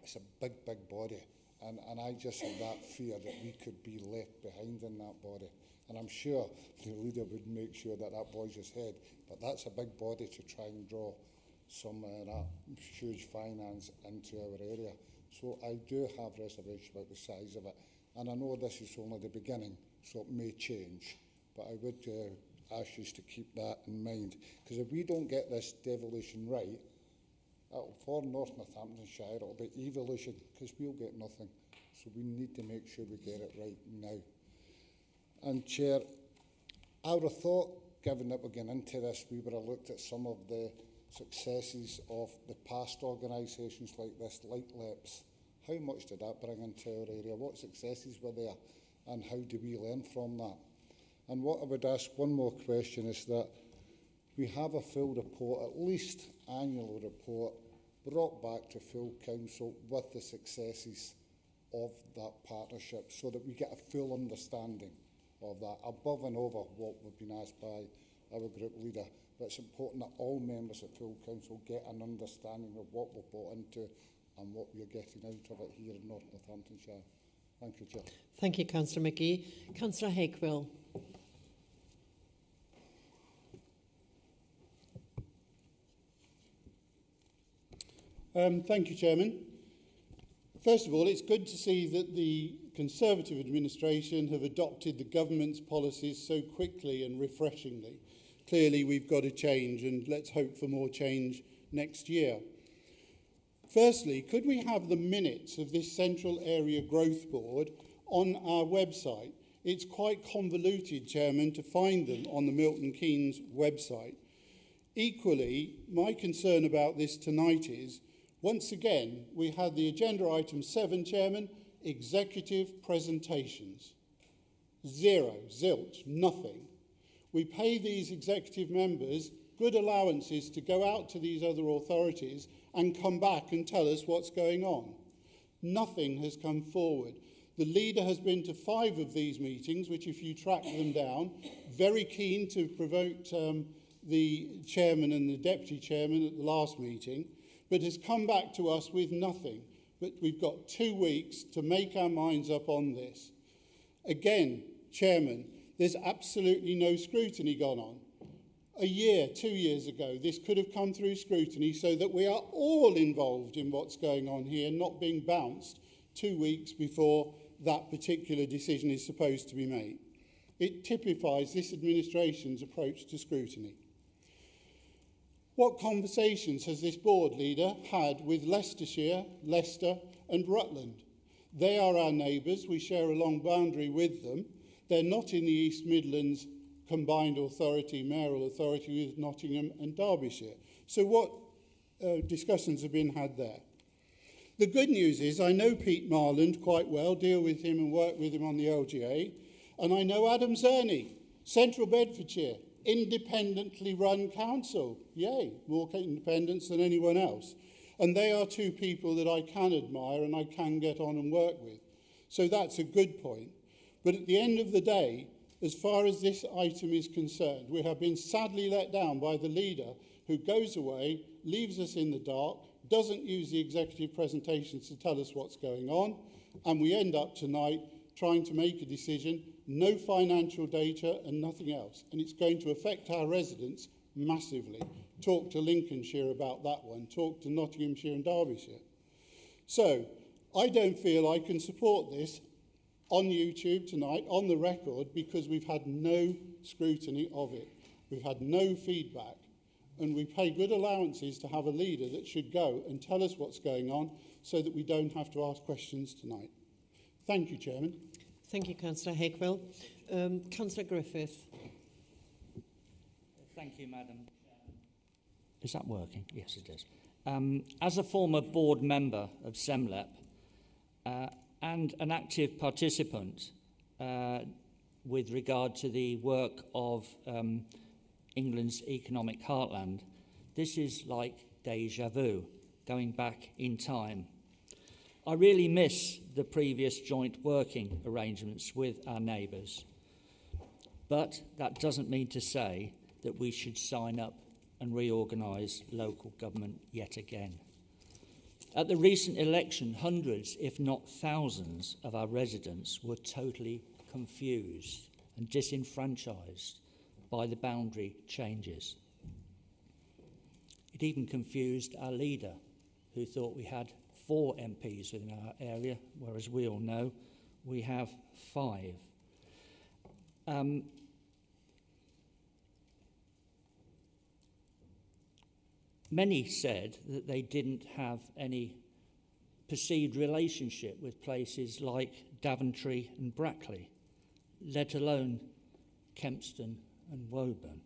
it's a big, big body. And I just have that fear that we could be left behind in that body. And I'm sure the leader would make sure that that boys his head. But that's a big body to try and draw some that huge finance into our area. So I do have reservations about the size of it. And I know this is only the beginning, so it may change. But I would ask you to keep that in mind. Because if we don't get this devolution right, for North Northamptonshire, it'll be evolution, because we'll get nothing. So we need to make sure we get it right now. And Chair, I would have thought, given that we're getting into this, we would have looked at some of the successes of the past organisations like this, like LEPS. How much did that bring into our area? What successes were there? And how do we learn from that? And what I would ask, one more question, is that we have a full report, at least annual report, brought back to full council with the successes of that partnership, so that we get a full understanding of that, above and over what we've been asked by our group leader. But it's important that all members of full council get an understanding of what we're brought into and what we're getting out of it here in North Northamptonshire. Thank you, Chair. Thank you, Councillor McGee. Councillor Hakewill. Thank you, Chairman. First of all, it's good to see that the Conservative administration have adopted the government's policies so quickly and refreshingly. Clearly, we've got to change, and let's hope for more change next year. Firstly, could we have the minutes of this Central Area Growth Board on our website? It's quite convoluted, Chairman, to find them on the Milton Keynes website. Equally, my concern about this tonight is, once again, we had the agenda item 7, Chairman, executive presentations. Zero, zilch, nothing. We pay these executive members good allowances to go out to these other authorities and come back and tell us what's going on. Nothing has come forward. The leader has been to 5 of these meetings, which, if you track them down, very keen to provoke the chairman and the deputy chairman at the last meeting. but has come back to us with nothing. But we've got 2 weeks to make our minds up on this. Again, Chairman, there's absolutely no scrutiny gone on. A year, 2 years ago, this could have come through scrutiny so that we are all involved in what's going on here, not being bounced 2 weeks before that particular decision is supposed to be made. It typifies this administration's approach to scrutiny. What conversations has this board leader had with Leicestershire, Leicester and Rutland? They are our neighbours. We share a long boundary with them. They're not in the East Midlands combined authority, mayoral authority with Nottingham and Derbyshire. So what discussions have been had there? The good news is I know Pete Marland quite well, deal with him and work with him on the LGA, and I know Adam Zerny, Central Bedfordshire, independently run council. Yay, more independence than anyone else. And they are two people that I can admire and I can get on and work with. So that's a good point. But at the end of the day, as far as this item is concerned, we have been sadly let down by the leader who goes away, leaves us in the dark, doesn't use the executive presentations to tell us what's going on, and we end up tonight trying to make a decision, no financial data and nothing else. And it's going to affect our residents massively. Talk to Lincolnshire about that one. Talk to Nottinghamshire and Derbyshire. So I don't feel I can support this on YouTube tonight, on the record, because we've had no scrutiny of it. We've had no feedback. And we pay good allowances to have a leader that should go and tell us what's going on so that we don't have to ask questions tonight. Thank you, Chairman. Thank you, Councillor Hakewell. Councillor Griffith. Thank you, Madam. Is that working? Yes, it is. As a former board member of SEMLEP and an active participant with regard to the work of England's economic heartland, this is like deja vu, going back in time. I really miss the previous joint working arrangements with our neighbours, but that doesn't mean to say that we should sign up and reorganise local government yet again. At the recent election, hundreds, if not thousands, of our residents were totally confused and disenfranchised by the boundary changes. It even confused our leader, who thought we had 4 MPs within our area, whereas we all know we have 5. Many said that they didn't have any perceived relationship with places like Daventry and Brackley, let alone Kempston and Woburn.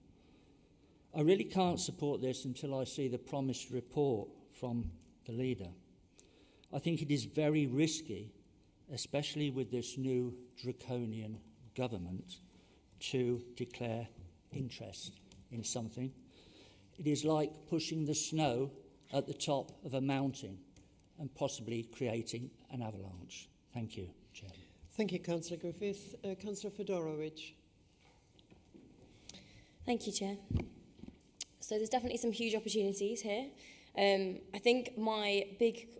I really can't support this until I see the promised report from the leader. I think it is very risky, especially with this new draconian government, to declare interest in something. It is like pushing the snow at the top of a mountain and possibly creating an avalanche. Thank you, Chair. Thank you, Councillor Griffith. Councillor Fedorowicz. Thank you, Chair. So there's definitely some huge opportunities here. I think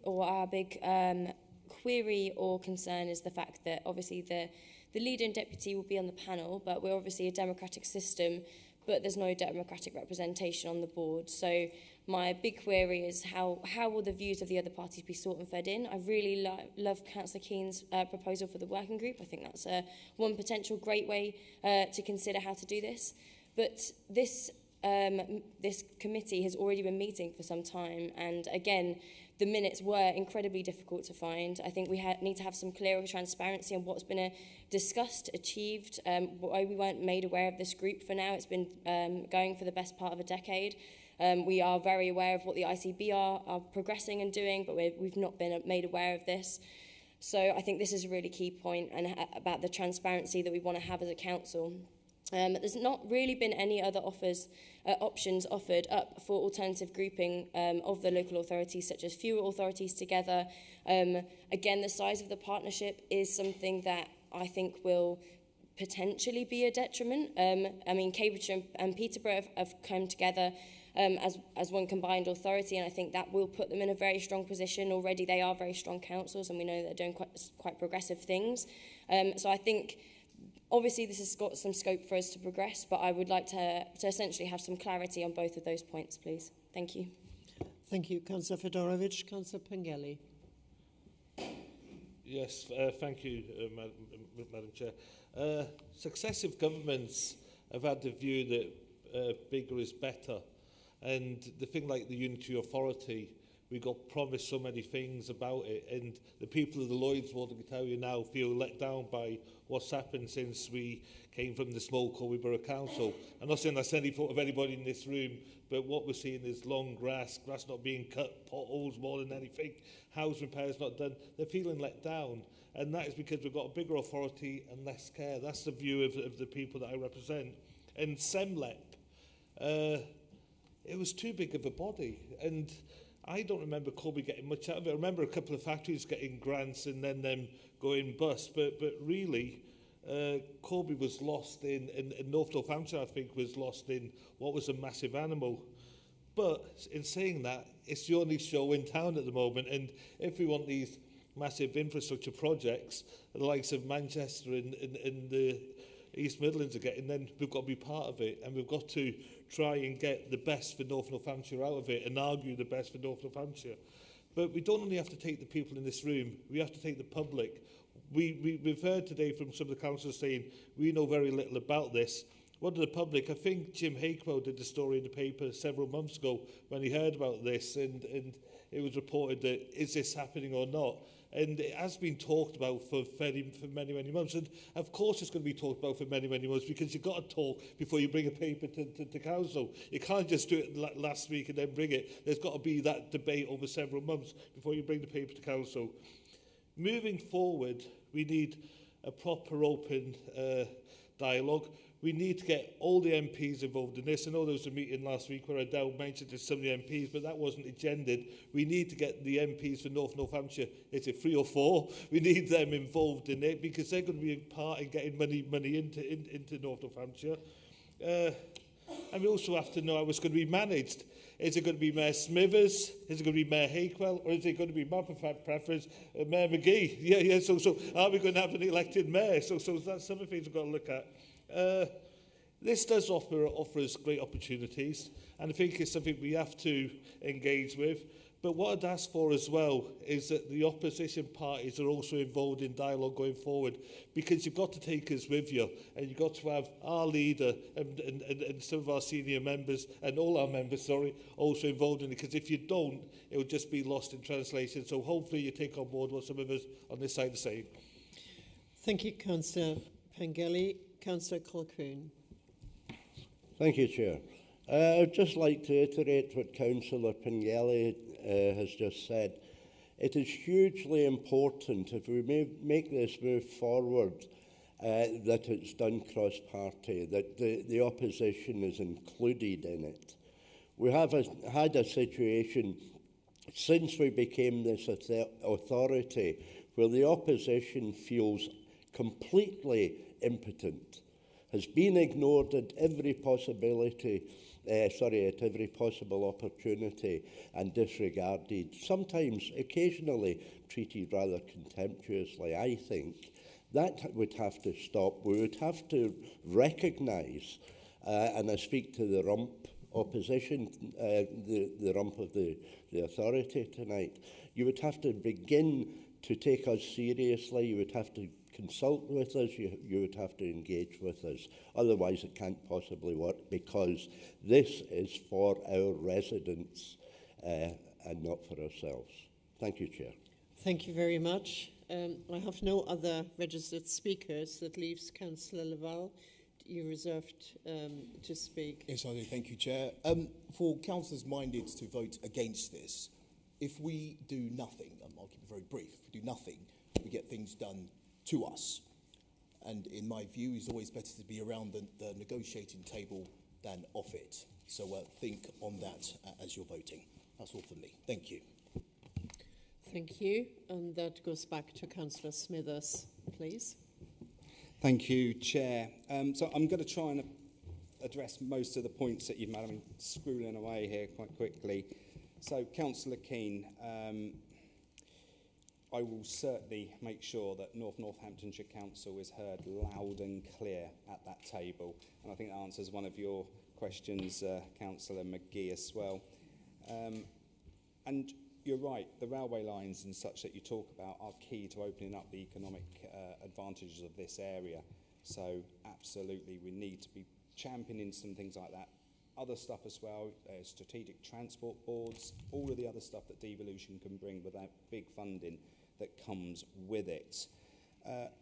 our big query or concern is the fact that obviously the leader and deputy will be on the panel, but we're obviously a democratic system, but there's no democratic representation on the board. So my big query is how will the views of the other parties be sought and fed in? I really love Councillor Keane's proposal for the working group. I think that's one potential great way to consider how to do this. But this committee has already been meeting for some time, and again, the minutes were incredibly difficult to find. I think we need to have some clearer transparency on what's been discussed, achieved, why we weren't made aware of this group for now. It's been going for the best part of a decade. We are very aware of what the ICB are progressing and doing, but we've not been made aware of this. So I think this is a really key point and about the transparency that we want to have as a council. There's not really been any other options offered up for alternative grouping of the local authorities, such as fewer authorities together. Again, the size of the partnership is something that I think will potentially be a detriment. I mean, Cambridgeshire and Peterborough have come together as one combined authority, and I think that will put them in a very strong position. Already they are very strong councils, and we know they're doing quite progressive things. So I think obviously this has got some scope for us to progress, but I would like to essentially have some clarity on both of those points, please. Thank you. Thank you, Councillor Fedorovic. Councillor Pengelly. Yes, thank you, Madam Chair. Successive governments have had the view that bigger is better. And the thing like the unitary authority, we got promised so many things about it, and the people of the Lloyds Ward, I can tell you now, feel let down by what's happened since we came from the small Corby Borough Council. I'm not saying that's any fault of anybody in this room, but what we're seeing is long grass not being cut, potholes more than anything, house repairs not done. They're feeling let down, and that is because we've got a bigger authority and less care. That's the view of the people that I represent. And SEMLEP, it was too big of a body, and I don't remember Corby getting much out of it. I remember a couple of factories getting grants and then them going bust, but really, Corby was lost in Northamptonshire, I think, was lost in what was a massive animal. But in saying that, it's the only show in town at the moment, and if we want these massive infrastructure projects, the likes of Manchester and the East Midlands are getting, then we've got to be part of it, and we've got to try and get the best for Northamptonshire out of it and argue the best for Northamptonshire. But we don't only have to take the people in this room, we have to take the public. We've heard today from some of the councillors saying we know very little about this. What do the public? I think Jim Hakewell did the story in the paper several months ago when he heard about this, and it was reported that is this happening or not? And it has been talked about for many, many months. And of course it's going to be talked about for many, many months, because you've got to talk before you bring a paper to council. You can't just do it last week and then bring it. There's got to be that debate over several months before you bring the paper to council. Moving forward, we need a proper open dialogue. We need to get all the MPs involved in this. I know there was a meeting last week where Adele mentioned to some of the MPs, but that wasn't agendaed. We need to get the MPs for Northamptonshire, is it 3 or 4? We need them involved in it, because they're going to be a part in getting money into Northamptonshire. And we also have to know how it's going to be managed. Is it going to be Mayor Smithers? Is it going to be Mayor Hakewell? Or is it going to be my preference, Mayor McGee? Yeah. So are we going to have an elected mayor? So that's some of the things we've got to look at. This does offer us great opportunities, and I think it's something we have to engage with. But what I'd ask for as well is that the opposition parties are also involved in dialogue going forward, because you've got to take us with you, and you've got to have our leader and some of our senior members, and all our members, also involved in it, because if you don't, it will just be lost in translation. So hopefully you take on board what some of us on this side are saying. Thank you, Councillor Pengelly. Councillor Colquhoun. Thank you, Chair. I'd just like to iterate what Councillor Pengelly has just said. It is hugely important, if we make this move forward, that it's done cross-party, that the opposition is included in it. We have had a situation since we became this authority where the opposition feels completely impotent, has been ignored at every possibility, at every possible opportunity, and disregarded, sometimes, occasionally, treated rather contemptuously. I think that would have to stop. We would have to recognise, and I speak to the rump opposition, the rump of the authority tonight, you would have to begin to take us seriously. You would have to consult with us, you would have to engage with us. Otherwise, it can't possibly work, because this is for our residents and not for ourselves. Thank you, Chair. Thank you very much. I have no other registered speakers. That leaves Councillor Laval. You're reserved to speak. Yes, I do. Thank you, Chair. For councillors minded to vote against this, if we do nothing, I'll keep it very brief, if we do nothing, we get things done to us. And in my view, it's always better to be around the negotiating table than off it. So think on that as you're voting. That's all for me. Thank you. Thank you. And that goes back to Councillor Smithers, please. Thank you, Chair. So I'm going to try and address most of the points that you've made. I mean, scrolling away here quite quickly. So, Councillor Keane, I will certainly make sure that Northamptonshire Council is heard loud and clear at that table. And I think that answers one of your questions, Councillor McGee, as well. And you're right, the railway lines and such that you talk about are key to opening up the economic advantages of this area. So absolutely, we need to be championing some things like that. Other stuff as well, strategic transport boards, all of the other stuff that devolution can bring without big funding that comes with it.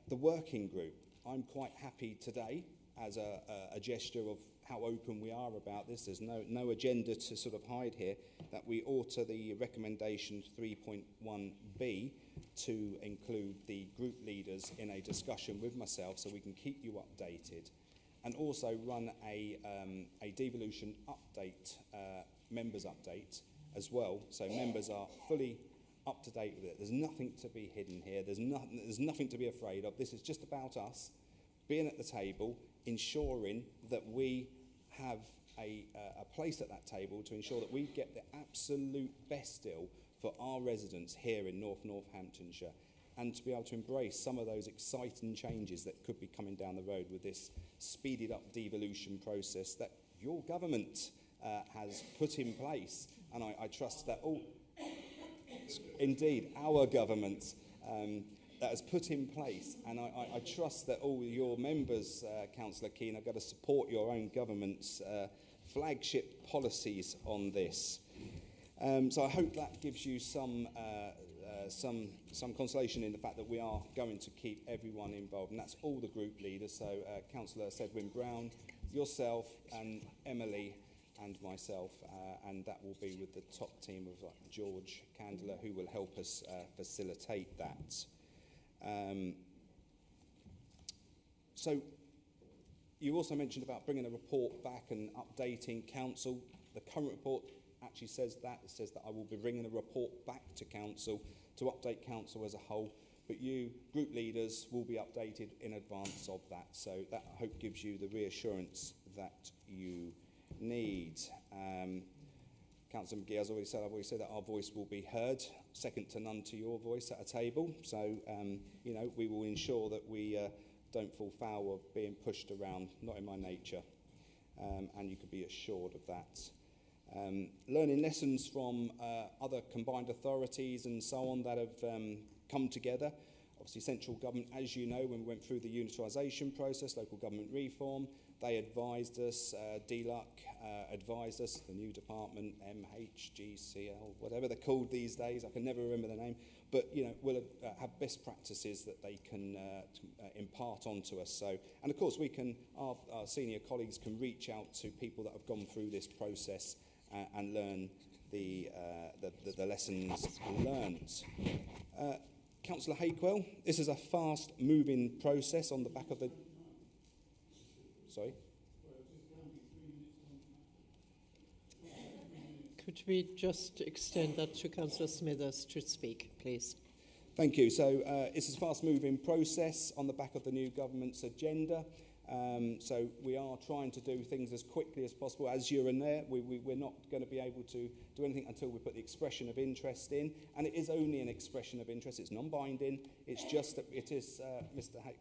The working group, I'm quite happy today as a gesture of how open we are about this. There's no agenda to sort of hide here, that we alter the recommendation 3.1b to include the group leaders in a discussion with myself so we can keep you updated, and also run a devolution update, members update as well, so members are fully up to date with it. There's nothing to be hidden here. There's nothing to be afraid of. This is just about us being at the table, ensuring that we have a place at that table to ensure that we get the absolute best deal for our residents here in Northamptonshire, and to be able to embrace some of those exciting changes that could be coming down the road with this speeded up devolution process that your government has put in place. And I trust that indeed our government that has put in place, and I trust that all your members, Councillor Keane, are going to support your own government's flagship policies on this. So I hope that gives you some consolation in the fact that we are going to keep everyone involved, and that's all the group leaders. So Councillor Sedwin Brown, yourself, and Emily, and myself, and that will be with the top team of George Candler, who will help us facilitate that. So you also mentioned about bringing a report back and updating council. The current report actually says that. It says that I will be bringing a report back to council to update council as a whole, but you, group leaders, will be updated in advance of that. So that, I hope, gives you the reassurance that you need. Councillor McGee, as I've already said that our voice will be heard, second to none to your voice at a table. So, you know, we will ensure that we don't fall foul of being pushed around, not in my nature, and you can be assured of that. Learning lessons from other combined authorities and so on that have come together. Obviously, central government, as you know, when we went through the unitisation process, local government reform, they advised us, DLUC advised us, the new department, MHGCL, whatever they're called these days, I can never remember the name, but, you know, we'll have best practices that they can impart onto us. So, and of course, we can, our senior colleagues can reach out to people that have gone through this process and learn the lessons learned. Councillor Hakewell, this is a fast-moving process on the back of the... Sorry? Could we just extend that to Councillor Smithers to speak, please? Thank you. So it's a fast-moving process on the back of the new government's agenda. So we are trying to do things as quickly as possible. As you're in there, we're not going to be able to do anything until we put the expression of interest in. And it is only an expression of interest. It's non-binding. It's just that it is,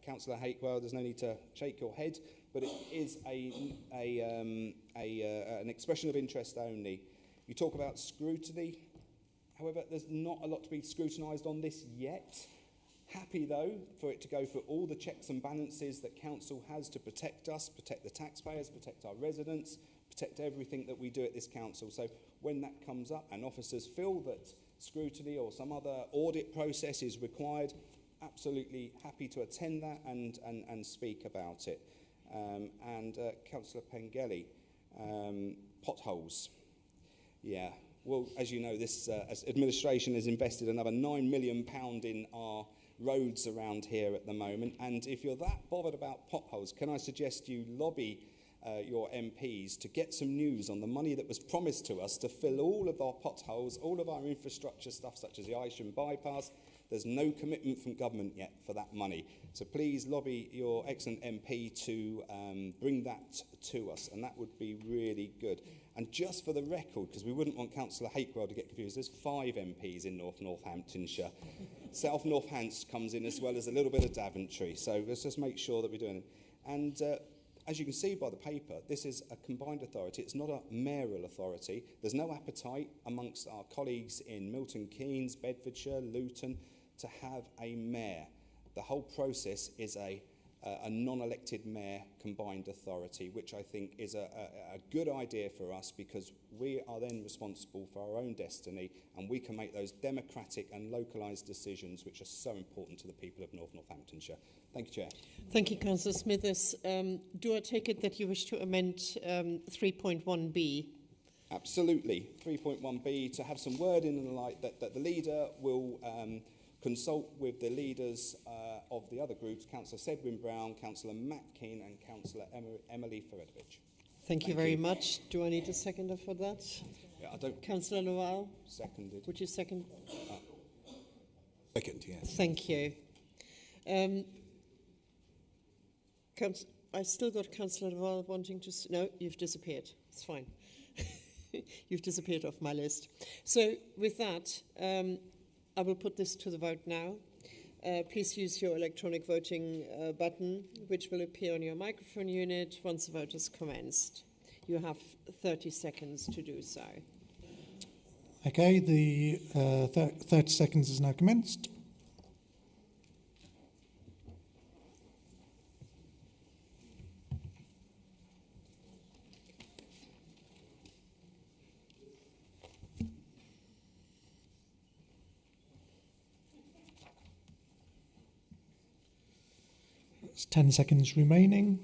Councillor Hakewell, there's no need to shake your head, but it is an expression of interest only. You talk about scrutiny. However, there's not a lot to be scrutinised on this yet. Happy, though, for it to go for all the checks and balances that council has to protect us, protect the taxpayers, protect our residents, protect everything that we do at this council. So when that comes up and officers feel that scrutiny or some other audit process is required, absolutely happy to attend that and speak about it. Councillor Pengelly, potholes. Yeah, well, as you know, this administration has invested another £9 million in our roads around here at the moment, and if you're that bothered about potholes, can I suggest you lobby your MPs to get some news on the money that was promised to us to fill all of our potholes, all of our infrastructure stuff such as the Isham bypass, There's no commitment from government yet for that money. So please lobby your excellent MP to bring that to us, and that would be really good. And just for the record, because we wouldn't want Councillor Hakewell to get confused, there's 5 MPs in Northamptonshire. South Northants comes in as well as a little bit of Daventry. So let's just make sure that we're doing it. And as you can see by the paper, this is a combined authority. It's not a mayoral authority. There's no appetite amongst our colleagues in Milton Keynes, Bedfordshire, Luton, to have a mayor. The whole process is a non-elected mayor combined authority, which I think is a good idea for us, because we are then responsible for our own destiny, and we can make those democratic and localised decisions which are so important to the people of Northamptonshire. Thank you, Chair. Thank you, Councillor Smithers. Do I take it that you wish to amend 3.1b? Absolutely. 3.1b, to have some wording and the like, that the leader will consult with the leaders of the other groups, Councillor Sedwin Brown, Councillor Matt Keane and Councillor Emily Feredovich. Thank you very much. Do I need a seconder for that? Yeah, I don't. Councillor Noel? Seconded. Would you second? Second, yes. Thank you. I still got Councillor Noel wanting to... No, you've disappeared. It's fine. You've disappeared off my list. So with that, I will put this to the vote now. Please use your electronic voting button, which will appear on your microphone unit once the vote is commenced. You have 30 seconds to do so. Okay, the 30 seconds is now commenced. It's 10 seconds remaining.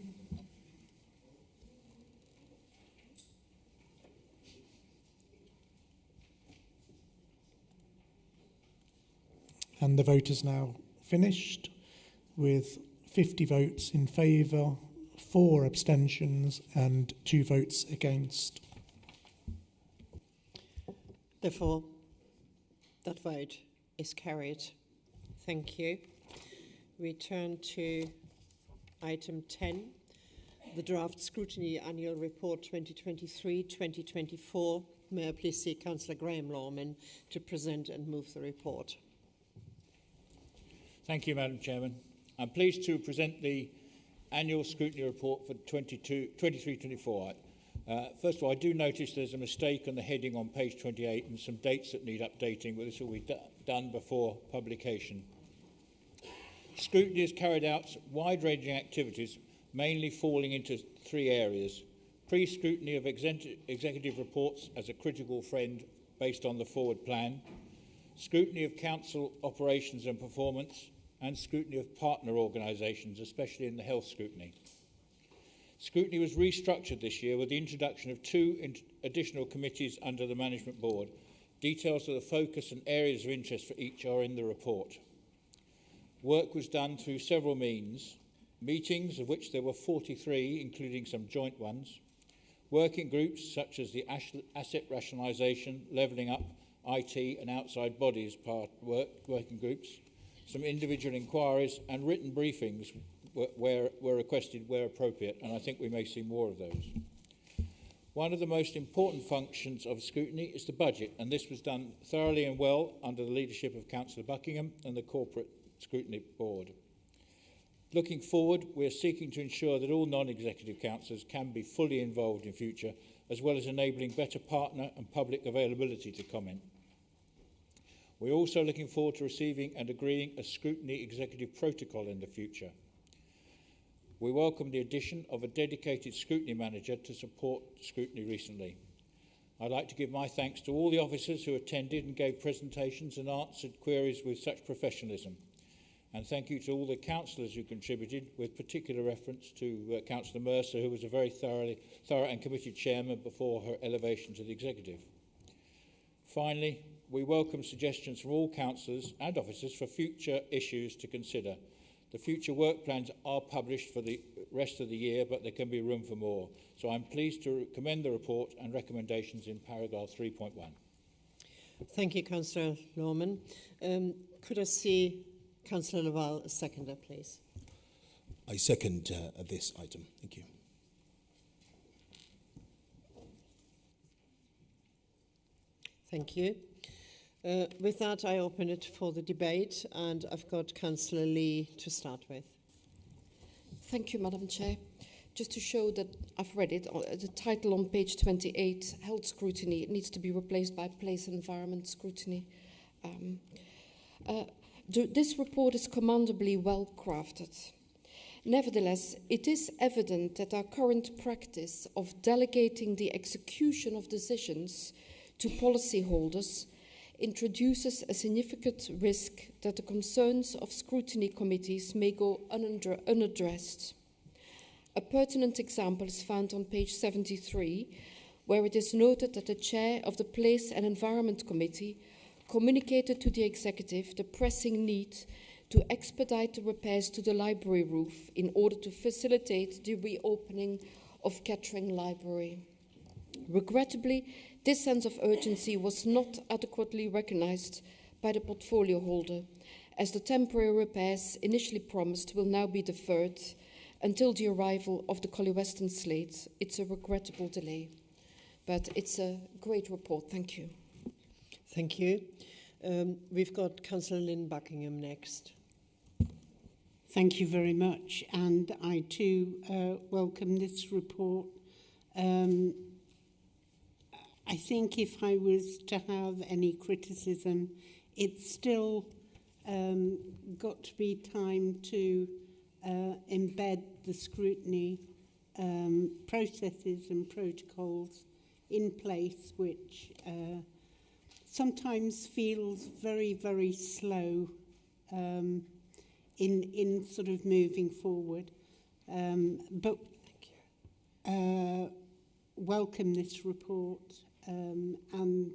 And the vote is now finished with 50 votes in favour, 4 abstentions and 2 votes against. Therefore, that vote is carried. Thank you. We turn to item 10, the draft Scrutiny Annual Report 2023-2024. May I please see Councillor Graham Lawman to present and move the report. Thank you, Madam Chairman. I'm pleased to present the Annual Scrutiny Report for 23-24. First of all, I do notice there's a mistake on the heading on page 28 and some dates that need updating, but this will be done before publication. Scrutiny has carried out wide-ranging activities, mainly falling into 3 areas. Pre-scrutiny of executive reports as a critical friend based on the forward plan, scrutiny of council operations and performance, and scrutiny of partner organisations, especially in the health scrutiny. Scrutiny was restructured this year with the introduction of 2 additional committees under the Management Board. Details of the focus and areas of interest for each are in the report. Work was done through several means: meetings, of which there were 43, including some joint ones, working groups such as the asset rationalisation, levelling up, IT and outside bodies working groups, some individual inquiries and written briefings were requested where appropriate, and I think we may see more of those. One of the most important functions of scrutiny is the budget, and this was done thoroughly and well under the leadership of Councillor Buckingham and the Corporate Scrutiny Board. Looking forward, we are seeking to ensure that all non-executive councillors can be fully involved in future, as well as enabling better partner and public availability to comment. We're also looking forward to receiving and agreeing a scrutiny executive protocol in the future. We welcome the addition of a dedicated scrutiny manager to support scrutiny recently. I'd like to give my thanks to all the officers who attended and gave presentations and answered queries with such professionalism. And thank you to all the councillors who contributed, with particular reference to Councillor Mercer, who was a very thorough and committed chairman before her elevation to the executive. Finally, we welcome suggestions from all councillors and officers for future issues to consider. The future work plans are published for the rest of the year, but there can be room for more. So I'm pleased to commend the report and recommendations in paragraph 3.1. Thank you, Councillor Lawman. could I see Councillor Laval, a seconder, please? I second this item. Thank you. Thank you. With that, I open it for the debate, and I've got Councillor Lee to start with. Thank you, Madam Chair. Just to show that I've read it, the title on page 28, Health Scrutiny, it needs to be replaced by Place and Environment Scrutiny. This report is commendably well crafted. Nevertheless, it is evident that our current practice of delegating the execution of decisions to policyholders introduces a significant risk that the concerns of scrutiny committees may go unaddressed. A pertinent example is found on page 73, where it is noted that the chair of the Place and Environment Committee communicated to the executive the pressing need to expedite the repairs to the library roof in order to facilitate the reopening of Kettering Library. Regrettably, this sense of urgency was not adequately recognised by the portfolio holder, as the temporary repairs initially promised will now be deferred until the arrival of the Collie Weston slate. It's a regrettable delay, but it's a great report. Thank you. Thank you. We've got Councillor Lynn Buckingham next. Thank you very much, and I too welcome this report. I think if I was to have any criticism, it's still got to be time to embed the scrutiny processes and protocols in place, which sometimes feels very, very slow in sort of moving forward. But welcome this report and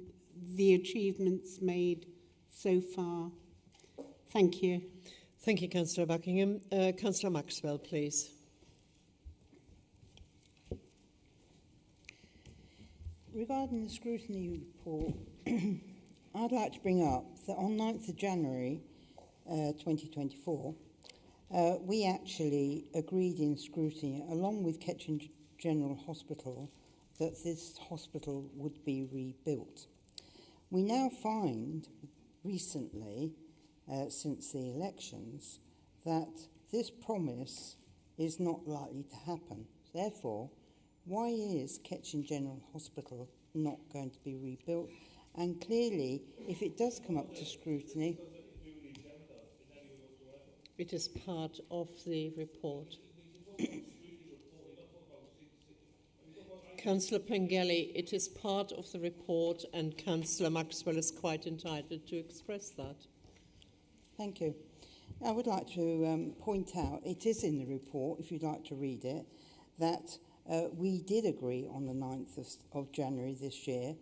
the achievements made so far. Thank you. Thank you, Councillor Buckingham. Councillor Maxwell, please. Regarding the scrutiny report, I'd like to bring up that on 9th of January 2024, we actually agreed in scrutiny, along with Kettering General Hospital, that this hospital would be rebuilt. We now find recently, since the elections, that this promise is not likely to happen. Therefore, why is Kettering General Hospital not going to be rebuilt? And clearly, if it does come up to scrutiny... It is part of the report. Councillor Pengelly, it is part of the report, and Councillor Maxwell is quite entitled to express that. Thank you. I would like to point out, it is in the report, if you'd like to read it, that we did agree on the 9th of January this year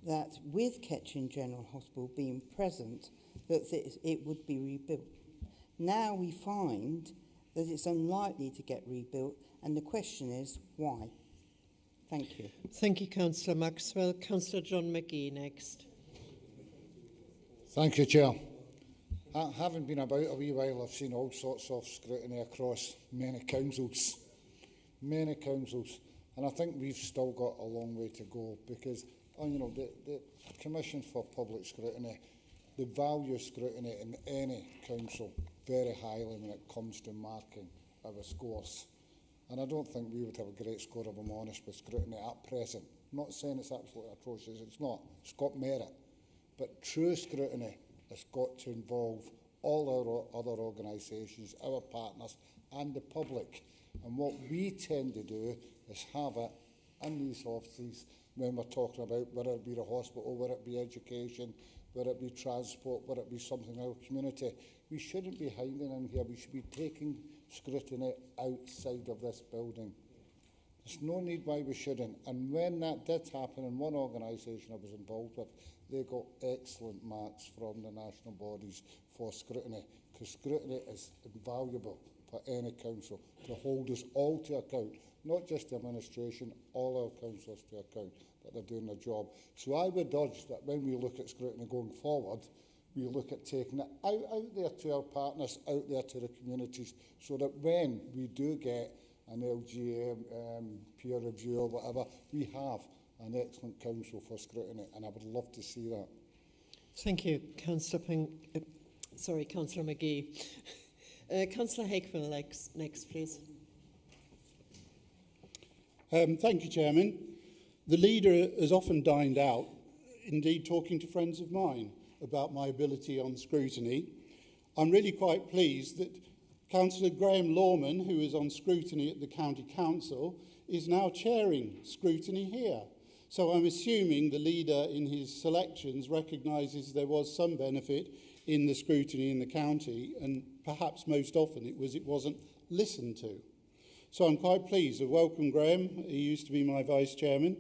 that with Kettering General Hospital being present, that it would be rebuilt. Now we find that it's unlikely to get rebuilt, and the question is, why? Thank you. Thank you, Councillor Maxwell. Councillor John McGee next. Thank you, Chair. Having been about a wee while, I've seen all sorts of scrutiny across many councils, and I think we've still got a long way to go because, you know, the Commission for Public Scrutiny, they value scrutiny in any council very highly when it comes to marking our scores. And I don't think we would have a great score, if I'm honest, with scrutiny at present. I'm not saying it's absolutely atrocious, it's not. It's got merit. But true scrutiny has got to involve all our other organisations, our partners and the public. And what we tend to do is have it in these offices when we're talking about whether it be the hospital, whether it be education, whether it be transport, whether it be something in our community. We shouldn't be hiding in here. We should be taking scrutiny outside of this building. There's no need why we shouldn't. And when that did happen in one organisation I was involved with, they got excellent marks from the national bodies for scrutiny, because scrutiny is invaluable for any council to hold us all to account, not just the administration, all our councillors to account that they're doing their job. So I would urge that when we look at scrutiny going forward, we look at taking it out there to our partners, out there to the communities, so that when we do get an LGA peer review or whatever, we have an excellent council for scrutiny, and I would love to see that. Thank you, Councillor Councillor McGee. Councillor Hakewill next, please. Thank you, Chairman. The leader has often dined out, indeed talking to friends of mine about my ability on scrutiny. I'm really quite pleased that Councillor Graham Lawman, who is on scrutiny at the County Council, is now chairing scrutiny here. So I'm assuming the leader in his selections recognises there was some benefit in the scrutiny in the county, and perhaps most often it wasn't listened to. So I'm quite pleased to welcome Graham. He used to be my vice chairman.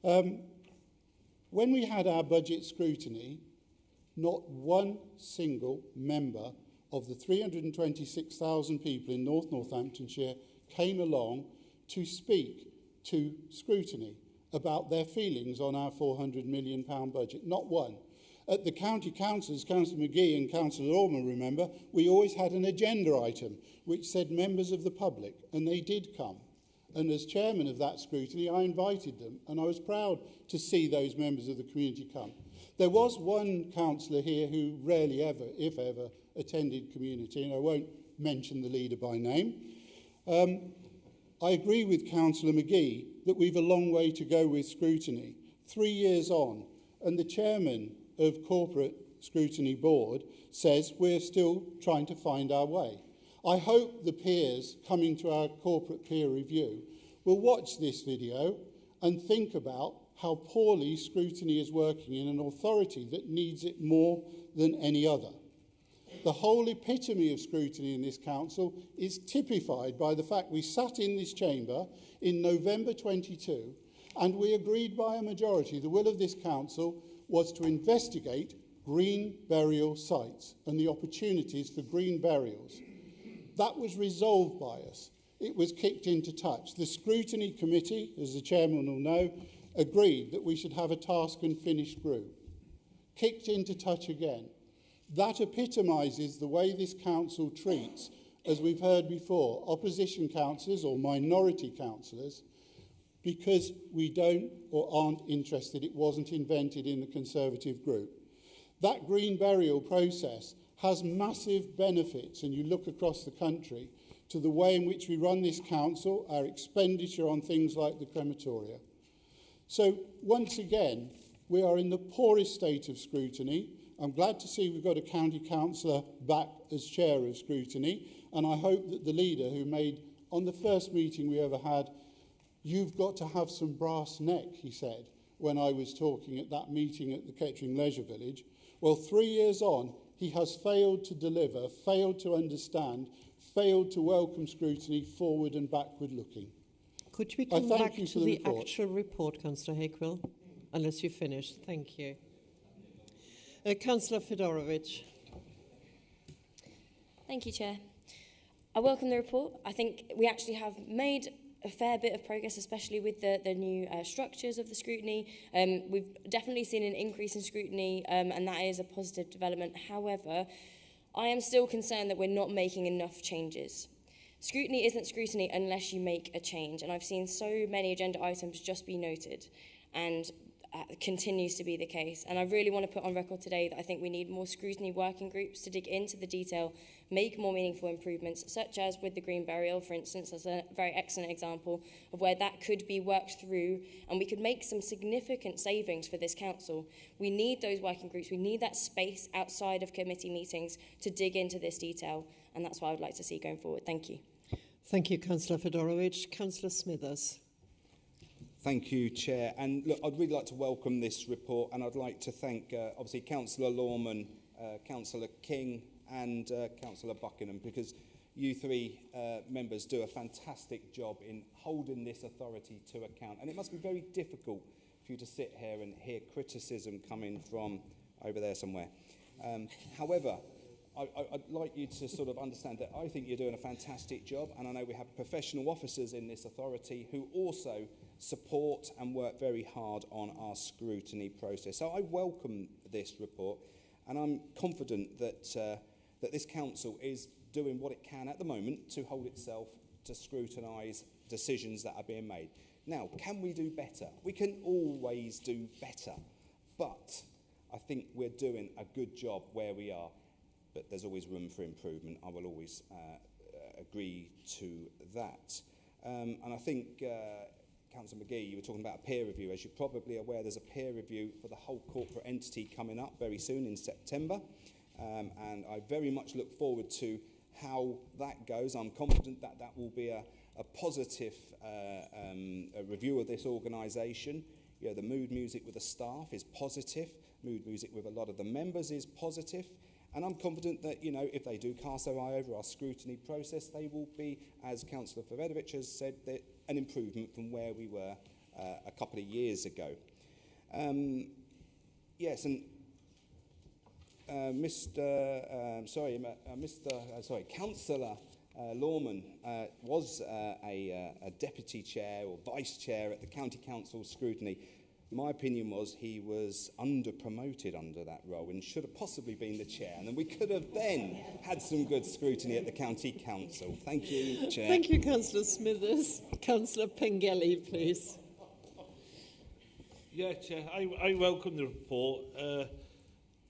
When we had our budget scrutiny, not one single member of the 326,000 people in Northamptonshire came along to speak to scrutiny about their feelings on our £400 million budget. Not one. At the county councils, Councillor McGee and Councillor Orman, remember, we always had an agenda item which said members of the public, and they did come. And as chairman of that scrutiny, I invited them, and I was proud to see those members of the community come. There was one councillor here who rarely ever, if ever, attended community, and I won't mention the leader by name. I agree with Councillor McGee that we've a long way to go with scrutiny. 3 years on, and the chairman of Corporate Scrutiny Board says we're still trying to find our way. I hope the peers coming to our corporate peer review will watch this video and think about how poorly scrutiny is working in an authority that needs it more than any other. The whole epitome of scrutiny in this council is typified by the fact we sat in this chamber in November 22 and we agreed by a majority the will of this council was to investigate green burial sites and the opportunities for green burials. That was resolved by us. It was kicked into touch. The Scrutiny Committee, as the chairman will know, agreed that we should have a task and finish group. Kicked into touch again. That epitomises the way this council treats, as we've heard before, opposition councillors or minority councillors, because we don't or aren't interested. It wasn't invented in the Conservative group. That green burial process has massive benefits, and you look across the country to the way in which we run this council, our expenditure on things like the crematoria. So once again, we are in the poorest state of scrutiny. I'm glad to see we've got a county councillor back as chair of scrutiny, and I hope that the leader who made, on the first meeting we ever had, "You've got to have some brass neck," he said, when I was talking at that meeting at the Kettering Leisure Village. Well, 3 years on, he has failed to deliver, failed to understand, failed to welcome scrutiny forward and backward looking. Could we come back to the actual report, Councillor Hakewill, unless you finished? Thank you. Councillor Fedorovic. Thank you, Chair. I welcome the report. I think we actually have made a fair bit of progress, especially with the new structures of the scrutiny. We've definitely seen an increase in scrutiny, and that is a positive development. However, I am still concerned that we're not making enough changes. Scrutiny isn't scrutiny unless you make a change, and I've seen so many agenda items just be noted, and continues to be the case. And I really want to put on record today that I think we need more scrutiny working groups to dig into the detail, make more meaningful improvements, such as with the green burial, for instance, as a very excellent example of where that could be worked through, and we could make some significant savings for this council. We need those working groups. We need that space outside of committee meetings to dig into this detail, and that's what I would like to see going forward. Thank you. Thank you, Councillor Fedorovic. Councillor Smithers. Thank you, Chair. And look, I'd really like to welcome this report, and I'd like to thank, obviously, Councillor Lawman, Councillor King and Councillor Buckingham, because you three members do a fantastic job in holding this authority to account. And it must be very difficult for you to sit here and hear criticism coming from over there somewhere. However, I'd like you to sort of understand that I think you're doing a fantastic job, and I know we have professional officers in this authority who also support and work very hard on our scrutiny process. So I welcome this report, And I'm confident that, that this council is doing what it can at the moment to hold itself to scrutinise decisions that are being made. Now, can we do better? We can always do better, but I think we're doing a good job where we are, but there's always room for improvement. I will always agree to that. And I think, Councillor McGee, you were talking about a peer review. As you're probably aware, there's a peer review for the whole corporate entity coming up very soon in September. And I very much look forward to how that goes. I'm confident that that will be a positive a review of this organisation. You know, the mood music with the staff is positive. Mood music with a lot of the members is positive. And I'm confident that, you know, if they do cast their eye over our scrutiny process, they will be, as Councillor Favedovich has said, an improvement from where we were a couple of years ago. Yes, and Councillor Lorman was a deputy chair or vice chair at the County Council Scrutiny. My opinion was he was under-promoted under that role and should have possibly been the chair. And then we could have then had some good scrutiny at the County Council. Thank you, Chair. Thank you, Councillor Smithers. Councillor Pengelly, please. Yeah, Chair, I welcome the report.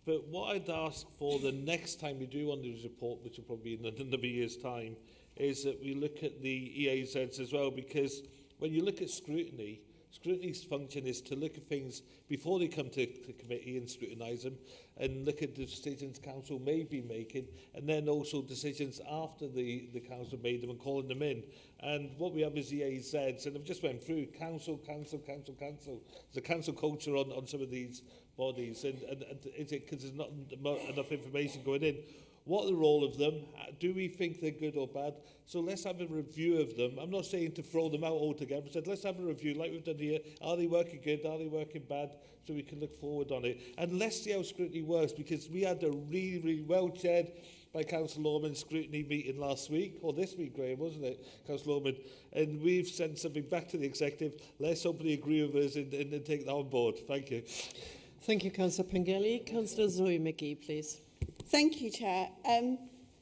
But what I'd ask for the next time we do one of this report, which will probably be in another year's time, is that we look at the EAZs as well, because when you look at scrutiny, scrutiny's function is to look at things before they come to the committee and scrutinise them, and look at the decisions council may be making, and then also decisions after the council made them and calling them in. And what we have is the EAZs, and I've just went through council. There's a council culture on some of these bodies, and is it because there's not enough information going in? What are the role of them? Do we think they're good or bad? So let's have a review of them. I'm not saying to throw them out altogether. I said let's have a review like we've done here. Are they working good? Are they working bad? So we can look forward on it. And let's see how scrutiny works, because we had a really, really well-chaired by Councillor Lorman scrutiny meeting last week, or this week, Graham, wasn't it, Councillor Lorman? And we've sent something back to the executive. Let's hope they agree with us and take that on board. Thank you. Thank you, Councillor Pengelly. Councillor Zoe McGee, please. Thank you, Chair.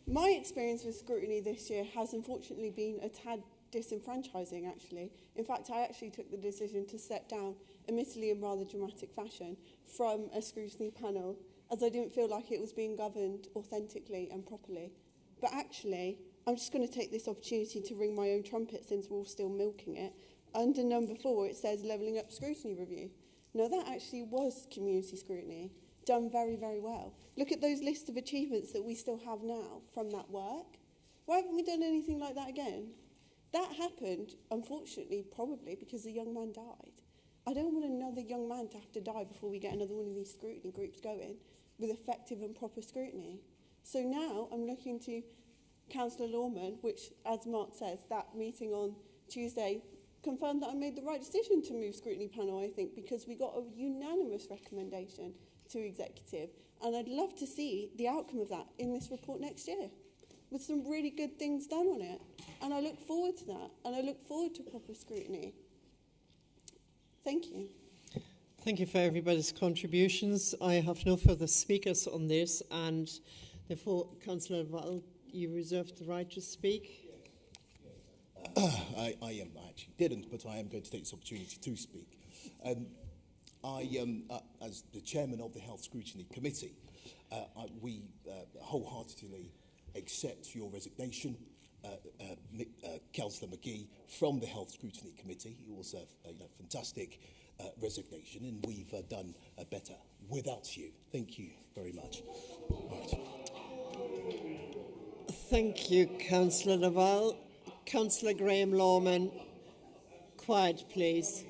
My experience with scrutiny this year has unfortunately been a tad disenfranchising, actually. In fact, I actually took the decision to step down, admittedly in rather dramatic fashion, from a scrutiny panel, as I didn't feel like it was being governed authentically and properly. But actually, I'm just going to take this opportunity to ring my own trumpet, since we're all still milking it. Under number 4, it says levelling up scrutiny review. Now, that actually was community scrutiny, done very, very well. Look at those lists of achievements that we still have now from that work. Why haven't we done anything like that again? That happened, unfortunately, probably because a young man died. I don't want another young man to have to die before we get another one of these scrutiny groups going with effective and proper scrutiny. So now I'm looking to Councillor Lorman, which, as Mark says, that meeting on Tuesday confirmed that I made the right decision to move scrutiny panel, I think, because we got a unanimous recommendation to executive, and I'd love to see the outcome of that in this report next year with some really good things done on it, and I look forward to that, and I look forward to proper scrutiny. Thank you. Thank you for everybody's contributions. I have no further speakers on this, and therefore, Councillor Val, you reserve the right to speak. I actually didn't, but I am going to take this opportunity to speak. As the chairman of the Health Scrutiny Committee, we wholeheartedly accept your resignation, Councillor McGee, from the Health Scrutiny Committee. It was a fantastic resignation, and we've done better without you. Thank you very much. Right. Thank you, Councillor Laval. Councillor Graham Lorman, quiet, please.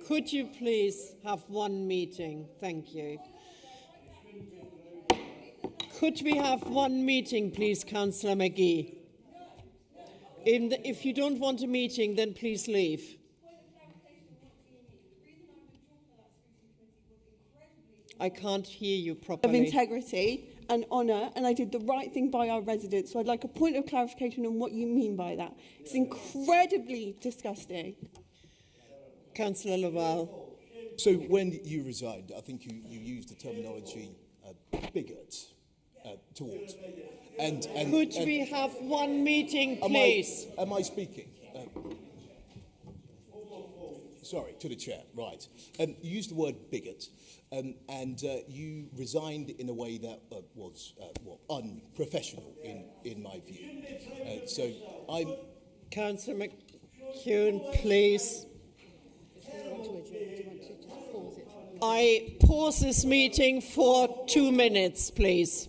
Could you please have one meeting? Thank you. Could we have one meeting, please, Councillor McGee? If you don't want a meeting, then please leave. I can't hear you properly. Of integrity and honour, and I did the right thing by our residents. So I'd like a point of clarification on what you mean by that. It's incredibly disgusting. Councillor Laval. So when you resigned, I think you used the terminology bigot towards me. And Could we have one meeting, please? Am I speaking? Sorry, to the chair, right. You used the word bigot, and you resigned in a way that was unprofessional in my view. So I'm... Councillor McCune, please. I pause this meeting for 2 minutes, please.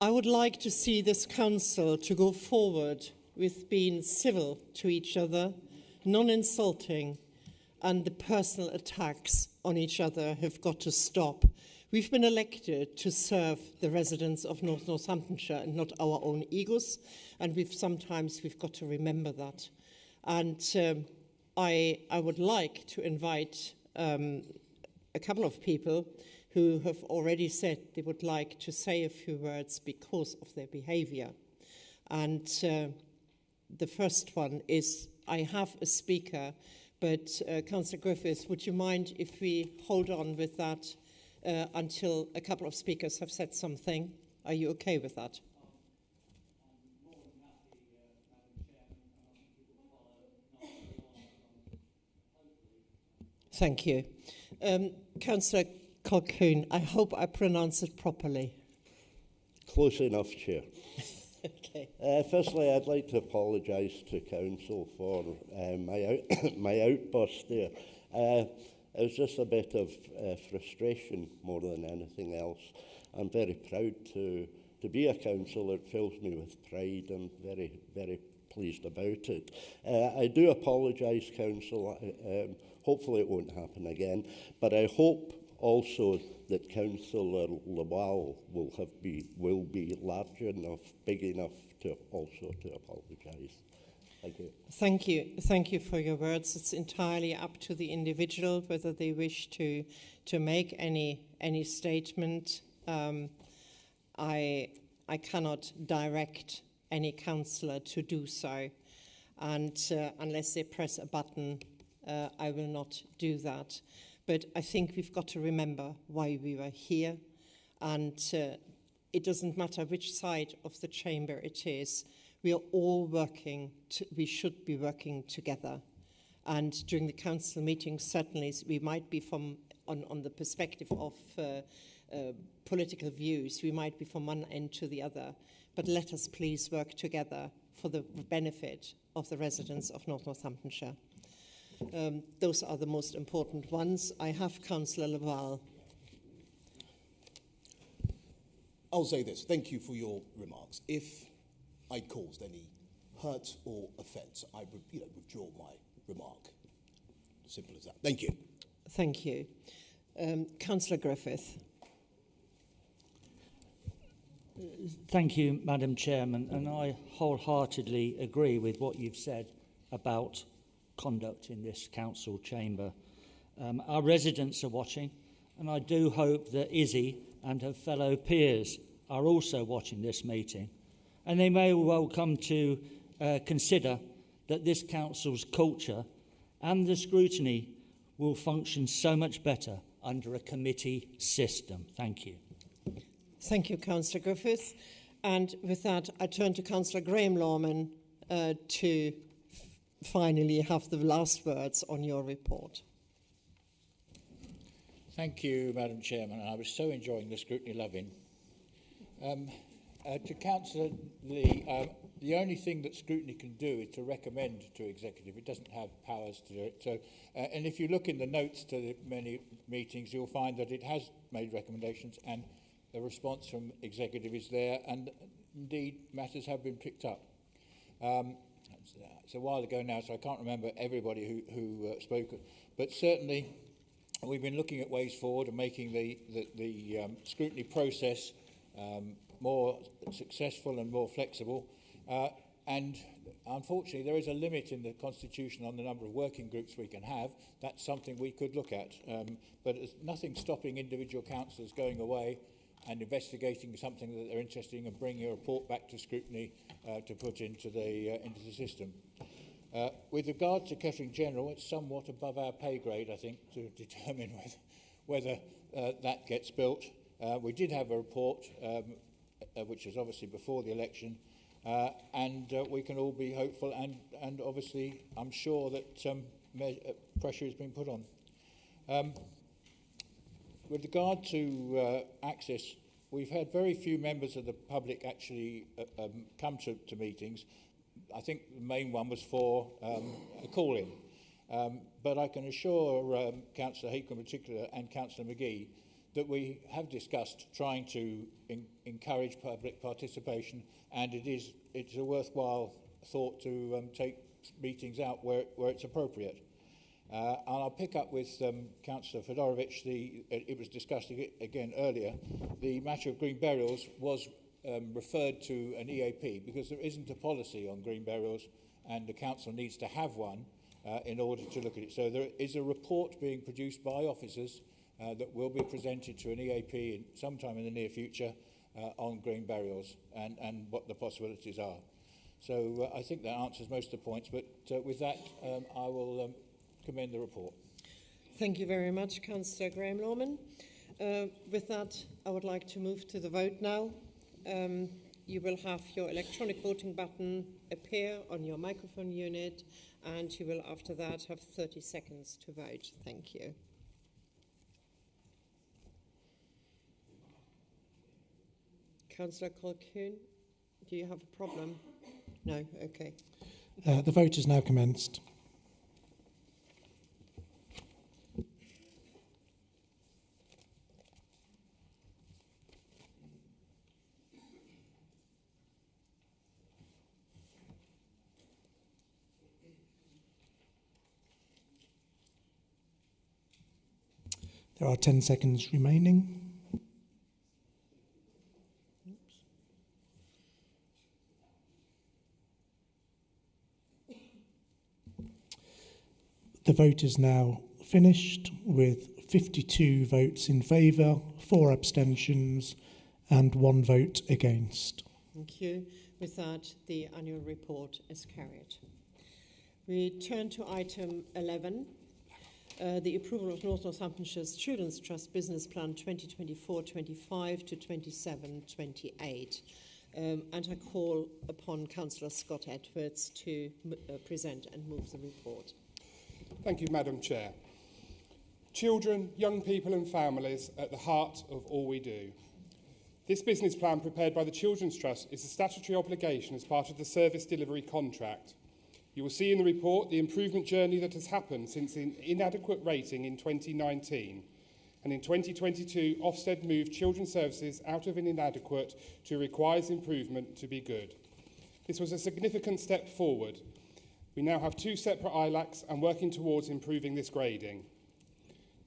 I would like to see this council to go forward with being civil to each other, non-insulting, and the personal attacks on each other have got to stop. We've been elected to serve the residents of Northamptonshire and not our own egos, and sometimes we've got to remember that. And I would like to invite a couple of people who have already said they would like to say a few words because of their behaviour. And the first one is, I have a speaker, but Councillor Griffiths, would you mind if we hold on with that until a couple of speakers have said something? Are you okay with that? Thank you. Councillor Colquhoun, I hope I pronounce it properly. Close enough, Chair. Okay. Firstly, I'd like to apologise to Council for my outburst there. It was just a bit of frustration more than anything else. I'm very proud to be a councillor. It fills me with pride. I'm very, very pleased about it. I do apologise, Council. Hopefully it won't happen again. But I hope also that Councillor Lawal will be large enough, big enough to also to apologise. Thank you. Thank you. Thank you for your words. It's entirely up to the individual whether they wish to make any statement. I cannot direct any councillor to do so, and unless they press a button, I will not do that. But I think we've got to remember why we were here, and it doesn't matter which side of the chamber it is. We are all working, we should be working together. And during the council meetings, certainly we might be on the perspective of political views, we might be from one end to the other, but let us please work together for the benefit of the residents of Northamptonshire. Those are the most important ones. I have Councillor Laval. I'll say this. Thank you for your remarks. If I caused any hurt or offence, I would withdraw my remark. Simple as that. Thank you. Thank you. Councillor Griffith. Thank you, Madam Chairman, and I wholeheartedly agree with what you've said about conduct in this council chamber. Our residents are watching, and I do hope that Izzy and her fellow peers are also watching this meeting, and they may well come to consider that this council's culture and the scrutiny will function so much better under a committee system. Thank you. Thank you, Councillor Griffith. And with that, I turn to Councillor Graham Lorman to finally have the last words on your report. Thank you, Madam Chairman. I was so enjoying the scrutiny loving. To Councillor Lee, the only thing that scrutiny can do is to recommend to executive. It doesn't have powers to do it. So, and if you look in the notes to the many meetings, you'll find that it has made recommendations and the response from executive is there, and indeed matters have been picked up. It's a while ago now, so I can't remember everybody who spoke, but certainly we've been looking at ways forward and making the scrutiny process more successful and more flexible. And unfortunately, there is a limit in the Constitution on the number of working groups we can have. That's something we could look at. But there's nothing stopping individual councillors going away and investigating something that they're interested in and bringing a report back to scrutiny to put into the system. With regard to Kettering General, it's somewhat above our pay grade, I think, to determine whether that gets built. We did have a report, which was obviously before the election, and we can all be hopeful, and obviously I'm sure that pressure has been put on. With regard to access, we've had very few members of the public actually come to meetings. I think the main one was for a call-in. But I can assure Councillor Heath in particular and Councillor McGee that we have discussed trying to encourage public participation, and it's a worthwhile thought to take meetings out where it's appropriate. And I'll pick up with Councillor Fedorovic. It was discussed again earlier. The matter of green burials was referred to an EAP because there isn't a policy on green burials, and the council needs to have one in order to look at it. So there is a report being produced by officers that will be presented to an EAP sometime in the near future on green burials and what the possibilities are. So I think that answers most of the points, but with that I will commend the report. Thank you very much, Councillor Graham Norman. With that, I would like to move to the vote now. You will have your electronic voting button appear on your microphone unit, and you will after that have 30 seconds to vote. Thank you. Councillor Colquhoun, do you have a problem? No? Okay. The vote is now commenced. There are 10 seconds remaining. The vote is now finished with 52 votes in favour, 4 abstentions and 1 vote against. Thank you. With that, the annual report is carried. We turn to item 11, the approval of Northamptonshire's Children's Trust Business Plan 2024-25 to 27-28. And I call upon Councillor Scott Edwards to present and move the report. Thank you, Madam Chair. Children, young people and families at the heart of all we do. This business plan prepared by the Children's Trust is a statutory obligation as part of the service delivery contract. You will see in the report the improvement journey that has happened since an inadequate rating in 2019. And in 2022, Ofsted moved children's services out of an inadequate to requires improvement to be good. This was a significant step forward. We now have 2 separate ILACs and working towards improving this grading.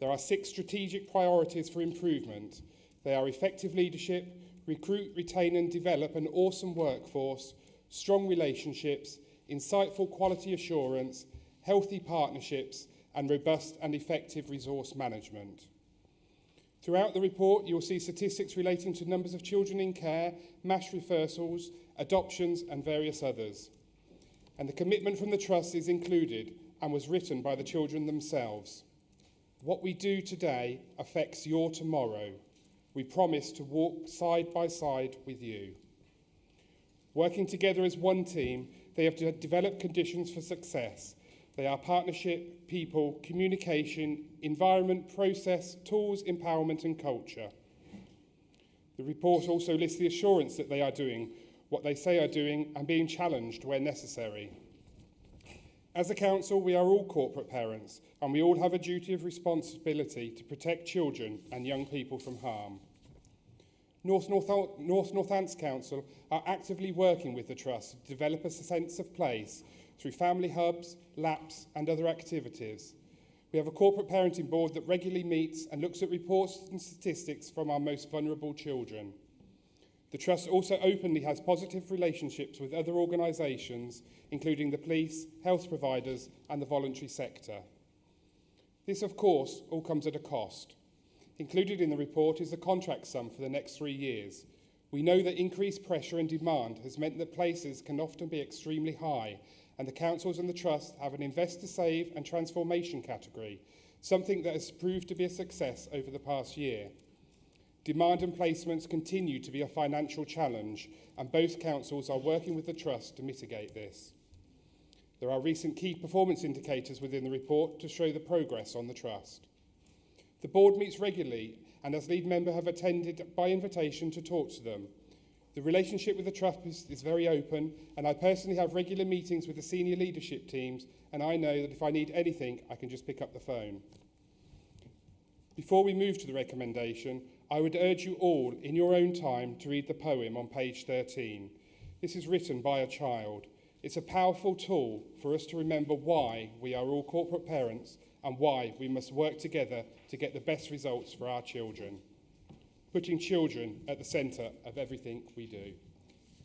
There are 6 strategic priorities for improvement. They are effective leadership, recruit, retain and develop an awesome workforce, strong relationships, insightful quality assurance, healthy partnerships and robust and effective resource management. Throughout the report, you will see statistics relating to numbers of children in care, mass reversals, adoptions and various others. And the commitment from the Trust is included and was written by the children themselves. What we do today affects your tomorrow. We promise to walk side by side with you. Working together as one team, they have developed conditions for success. They are partnership, people, communication, environment, process, tools, empowerment and culture. The report also lists the assurance that they are doing what they say are doing and being challenged where necessary. As a council, we are all corporate parents and we all have a duty of responsibility to protect children and young people from harm. North Northants Council are actively working with the Trust to develop a sense of place through family hubs, LAPs and other activities. We have a corporate parenting board that regularly meets and looks at reports and statistics from our most vulnerable children. The Trust also openly has positive relationships with other organisations, including the police, health providers and the voluntary sector. This, of course, all comes at a cost. Included in the report is the contract sum for the next 3 years. We know that increased pressure and demand has meant that places can often be extremely high, and the councils and the Trust have an invest to save and transformation category, something that has proved to be a success over the past year. Demand and placements continue to be a financial challenge, and both councils are working with the Trust to mitigate this. There are recent key performance indicators within the report to show the progress on the Trust. The board meets regularly, and as lead member have attended by invitation to talk to them. The relationship with the Trust is very open, and I personally have regular meetings with the senior leadership teams, and I know that if I need anything, I can just pick up the phone. Before we move to the recommendation, I would urge you all, in your own time, to read the poem on page 13. This is written by a child. It's a powerful tool for us to remember why we are all corporate parents and why we must work together to get the best results for our children. Putting children at the centre of everything we do.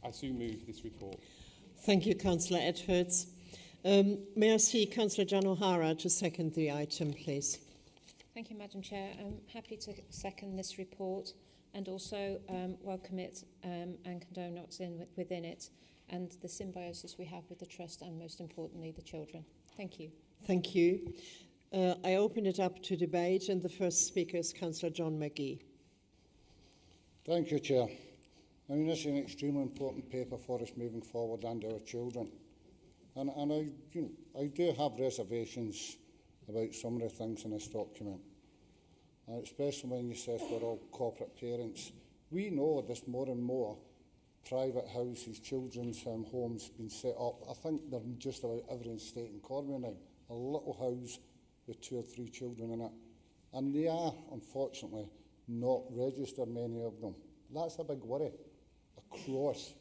I so move this report. Thank you, Councillor Edwards. May I see Councillor Jan O'Hara to second the item, please? Thank you, Madam Chair. I'm happy to second this report and also welcome it and condone what's within it and the symbiosis we have with the Trust and, most importantly, the children. Thank you. Thank you. I open it up to debate, and the first speaker is Councillor John McGee. Thank you, Chair. I mean, this is an extremely important paper for us moving forward and our children. And I do have reservations about some of the things in this document, especially when you say we're all corporate parents. We know there's more and more private houses, children's homes being set up. I think they're in just about every estate in Cornwall now. A little house with 2 or 3 children in it. And they are, unfortunately, not registered, many of them. That's a big worry across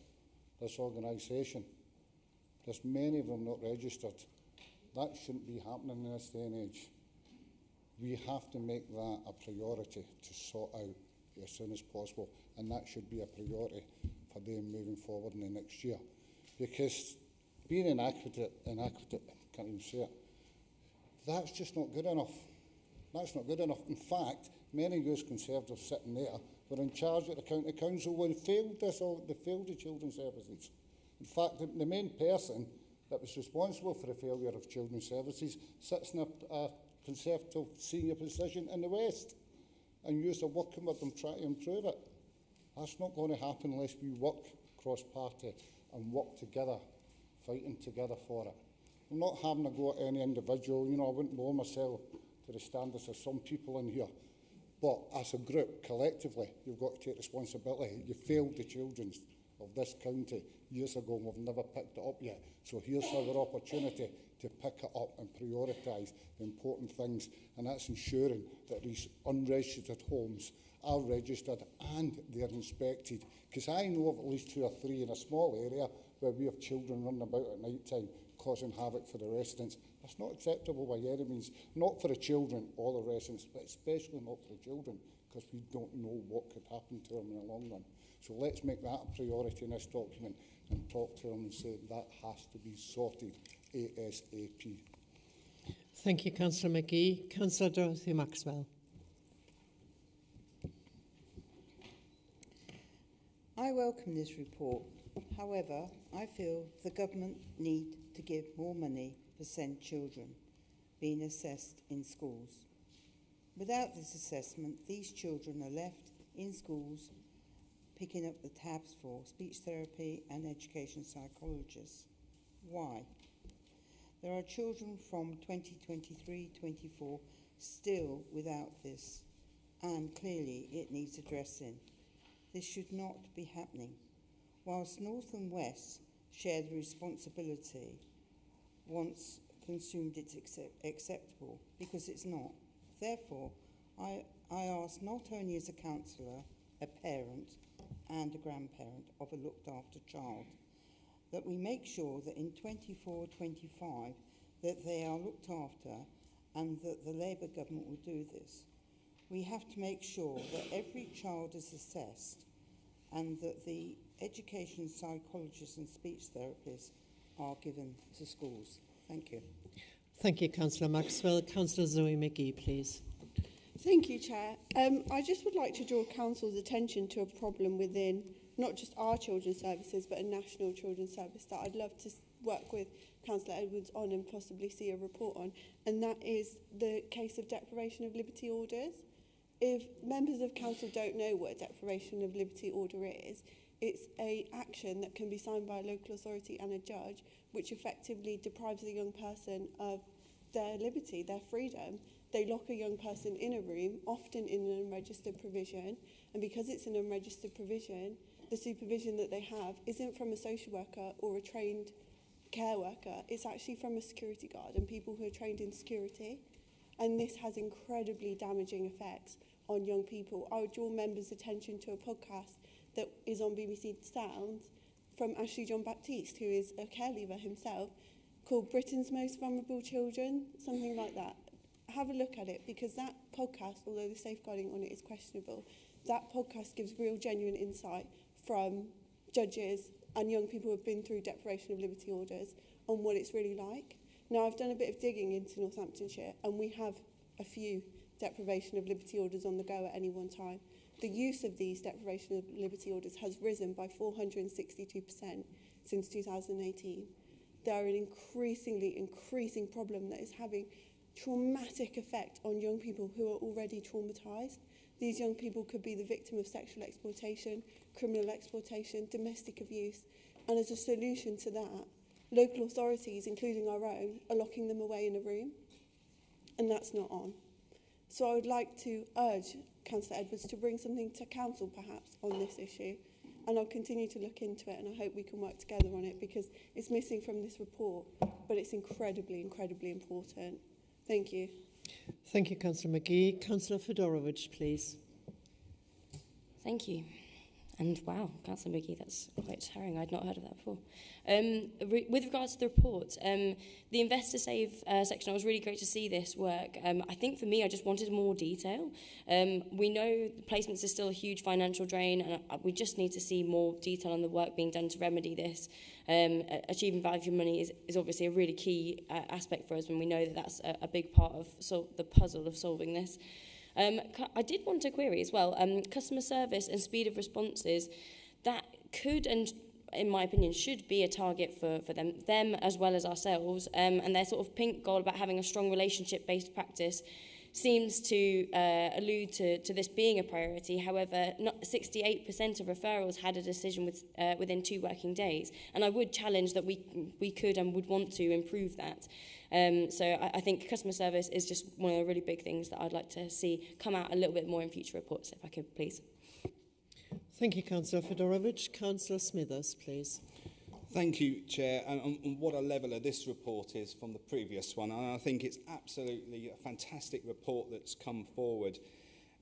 this organisation. There's many of them not registered. That shouldn't be happening in this day and age. We have to make that a priority to sort out as soon as possible, and that should be a priority for them moving forward in the next year. Because being inadequate, can't even say it, that's just not good enough. That's not good enough. In fact, many of those Conservatives sitting there were in charge at the county council when they failed the children's services. In fact, the main person that was responsible for the failure of children's services sits in a Conservative senior position in the West, and you're working with them trying to improve it. That's not going to happen unless we work cross-party and work together, fighting together for it. I'm not having a go at any individual. You know, I wouldn't lower myself to the standards of some people in here. But as a group, collectively, you've got to take responsibility. You failed the children of this county years ago, and we've never picked it up yet. So here's our opportunity to pick it up and prioritise the important things, and that's ensuring that these unregistered homes are registered and they're inspected. Because I know of at least 2 or 3 in a small area where we have children running about at night time causing havoc for the residents. That's not acceptable by any means, not for the children or the residents, but especially not for the children, because we don't know what could happen to them in the long run. So let's make that a priority in this document and talk to them and say that has to be sorted ASAP. Thank you, Councillor McGee. Councillor Dorothy Maxwell. I welcome this report. However, I feel the government need to give more money for send children being assessed in schools. Without this assessment, these children are left in schools picking up the tabs for speech therapy and education psychologists. Why? There are children from 2023-24 still without this, and clearly it needs addressing. This should not be happening. Whilst North and West share the responsibility, once consumed it's acceptable, because it's not. Therefore, I ask not only as a councillor, a parent and a grandparent of a looked after child, that we make sure that in 24-25 that they are looked after and that the Labour government will do this. We have to make sure that every child is assessed and that the education psychologists and speech therapists are given to schools. Thank you. Thank you, Councillor Maxwell. Councillor Zoe McGee, please. Thank you, Chair. I just would like to draw Council's attention to a problem within not just our children's services, but a national children's service that I'd love to work with Councillor Edwards on and possibly see a report on, and that is the case of deprivation of liberty orders. If members of Council don't know what a deprivation of liberty order is, it's an action that can be signed by a local authority and a judge, which effectively deprives a young person of their liberty, their freedom. They lock a young person in a room, often in an unregistered provision, and because it's an unregistered provision, the supervision that they have isn't from a social worker or a trained care worker, it's actually from a security guard and people who are trained in security. and this has incredibly damaging effects on young people. I would draw members' attention to a podcast that is on BBC Sounds from Ashley John Baptiste, who is a care leaver himself, called Britain's Most Vulnerable Children, something like that. Have a look at it, because that podcast, although the safeguarding on it is questionable, that podcast gives real genuine insight from judges and young people who have been through deprivation of liberty orders on what it's really like. Now, I've done a bit of digging into Northamptonshire, and we have a few deprivation of liberty orders on the go at any one time. The use of these deprivation of liberty orders has risen by 462% since 2018. They are an increasing problem that is having traumatic effect on young people who are already traumatised. These young people could be the victim of sexual exploitation, criminal exploitation, domestic abuse, and as a solution to that, local authorities, including our own, are locking them away in a room, and that's not on. So I would like to urge Councillor Edwards to bring something to council perhaps on this issue, and I'll continue to look into it, and I hope we can work together on it, because it's missing from this report, but it's incredibly important. Thank you. Thank you, Councillor McGee. Councillor Fedorovich, please. Thank you. And wow, Councillor McGee, that's quite harrowing. I'd not heard of that before. With regards to the report, the Investor Save section, it was really great to see this work. I think for me, I just wanted more detail. We know placements are still a huge financial drain, and we just need to see more detail on the work being done to remedy this. Achieving value for money is obviously a really key aspect for us, and we know that that's a big part of the puzzle of solving this. I did want to query as well, customer service and speed of responses, that could and, in my opinion, should be a target for them as well as ourselves, and their sort of pink goal about having a strong relationship-based practice seems to allude to this being a priority. However, 68% of referrals had a decision within 2 working days, and I would challenge that we could and would want to improve that. So I think customer service is just one of the really big things that I'd like to see come out a little bit more in future reports, if I could, please. Thank you, Councillor Fedorovich. Councillor Smithers, please. Thank you, Chair. And what a leveller this report is from the previous one. And I think it's absolutely a fantastic report that's come forward.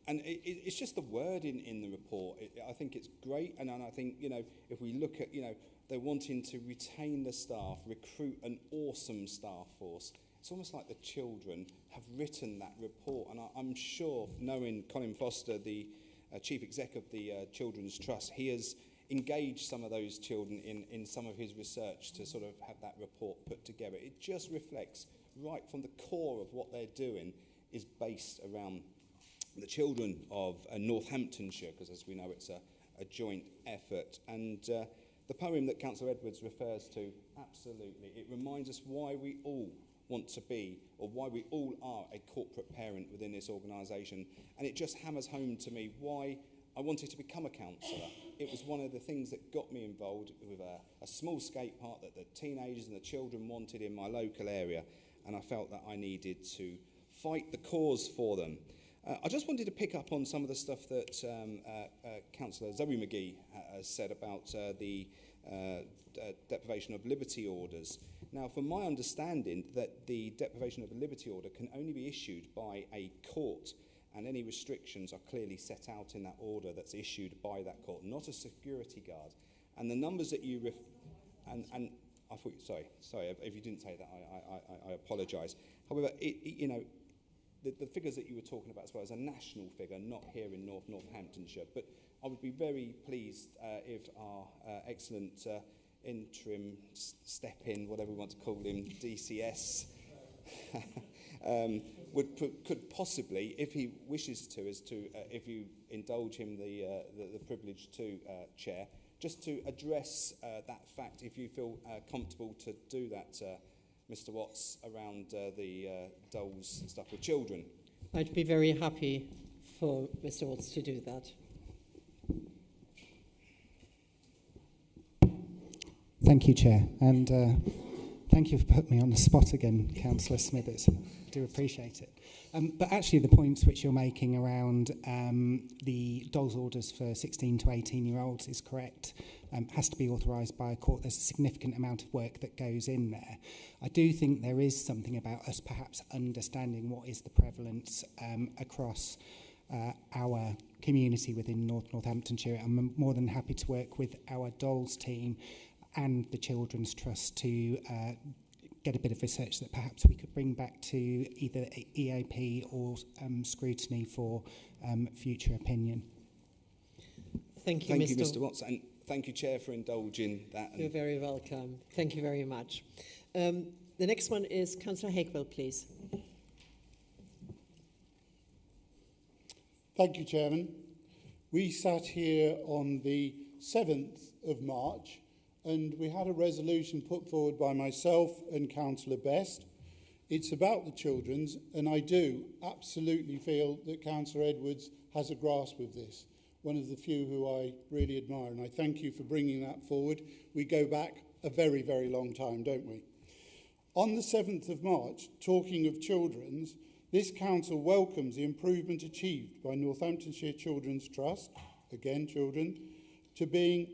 And it's just the word in the report. I think it's great. And I think, if we look at, they're wanting to retain the staff, recruit an awesome staff force. It's almost like the children have written that report. And I'm sure, knowing Colin Foster, the Chief Exec of the Children's Trust, he has engaged some of those children in some of his research to sort of have that report put together. It just reflects right from the core of what they're doing is based around the children of Northamptonshire, because as we know it's a joint effort. And the poem that Councillor Edwards refers to, absolutely, it reminds us why we all want to be, or why we all are a corporate parent within this organisation. And it just hammers home to me why I wanted to become a councillor. It was one of the things that got me involved with a small skate park that the teenagers and the children wanted in my local area, and I felt that I needed to fight the cause for them. I just wanted to pick up on some of the stuff that Councillor Zoe McGee has said about the deprivation of liberty orders. Now, from my understanding, that the deprivation of a liberty order can only be issued by a court, and any restrictions are clearly set out in that order that's issued by that court, not a security guard. And the numbers that you and I thought, sorry, if you didn't say that, I apologise. However, the figures that you were talking about as well as a national figure, not here in Northamptonshire. But I would be very pleased if our excellent interim step-in, whatever we want to call him, DCS, could possibly, if he wishes to, if you indulge him the privilege to, Chair, just to address that fact, if you feel comfortable to do that, Mr. Watts, around the dolls and stuff with children. I'd be very happy for Mr. Watts to do that. Thank you, Chair, and Thank you for putting me on the spot again, Councillor Smithers. I do appreciate it. But actually the points which you're making around the DOLS orders for 16 to 18-year-olds is correct. Has to be authorised by a court. There's a significant amount of work that goes in there. I do think there is something about us perhaps understanding what is the prevalence across our community within Northamptonshire. I'm more than happy to work with our DOLS team and the Children's Trust to get a bit of research that perhaps we could bring back to either EAP or Scrutiny for future opinion. Thank you, Mr. Watson. And thank you, Chair, for indulging that. You're very welcome. Thank you very much. The next one is Councillor Hakewell, please. Thank you, Chairman. We sat here on the 7th of March and we had a resolution put forward by myself and Councillor Best. It's about the children's, and I do absolutely feel that Councillor Edwards has a grasp of this, one of the few who I really admire, and I thank you for bringing that forward. We go back a very, very long time, don't we? On the 7th of March, talking of children's, this council welcomes the improvement achieved by Northamptonshire Children's Trust, again children, to being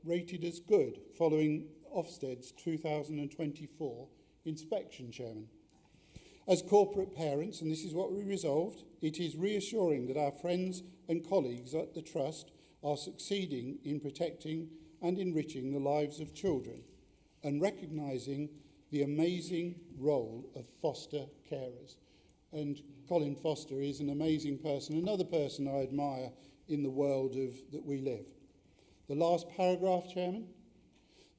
rated as good following Ofsted's 2024 inspection, Chairman. As corporate parents, and this is what we resolved, it is reassuring that our friends and colleagues at the Trust are succeeding in protecting and enriching the lives of children and recognising the amazing role of foster carers. And Colin Foster is an amazing person, another person I admire in the world that we live. The last paragraph, Chairman.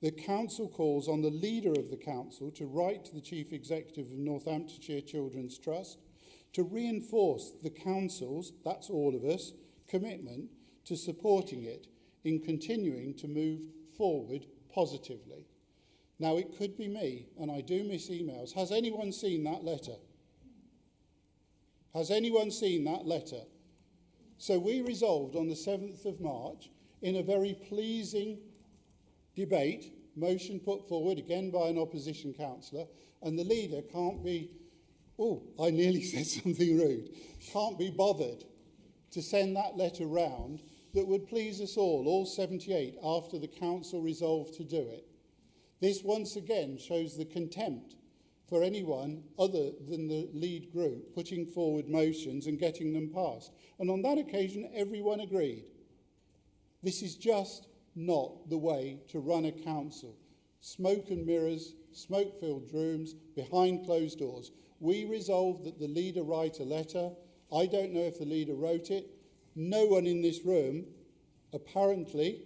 The Council calls on the leader of the Council to write to the Chief Executive of Northamptonshire Children's Trust to reinforce the Council's, that's all of us, commitment to supporting it in continuing to move forward positively. Now, it could be me, and I do miss emails. Has anyone seen that letter? Has anyone seen that letter? So we resolved on the 7th of March in a very pleasing debate, motion put forward again by an opposition councillor, and the leader can't be, oh, I nearly said something rude, can't be bothered to send that letter round that would please us all 78, after the council resolved to do it. This once again shows the contempt for anyone other than the lead group putting forward motions and getting them passed. And on that occasion, everyone agreed. This is just not the way to run a council. Smoke and mirrors, smoke-filled rooms, behind closed doors. We resolved that the leader write a letter. I don't know if the leader wrote it. No one in this room, apparently,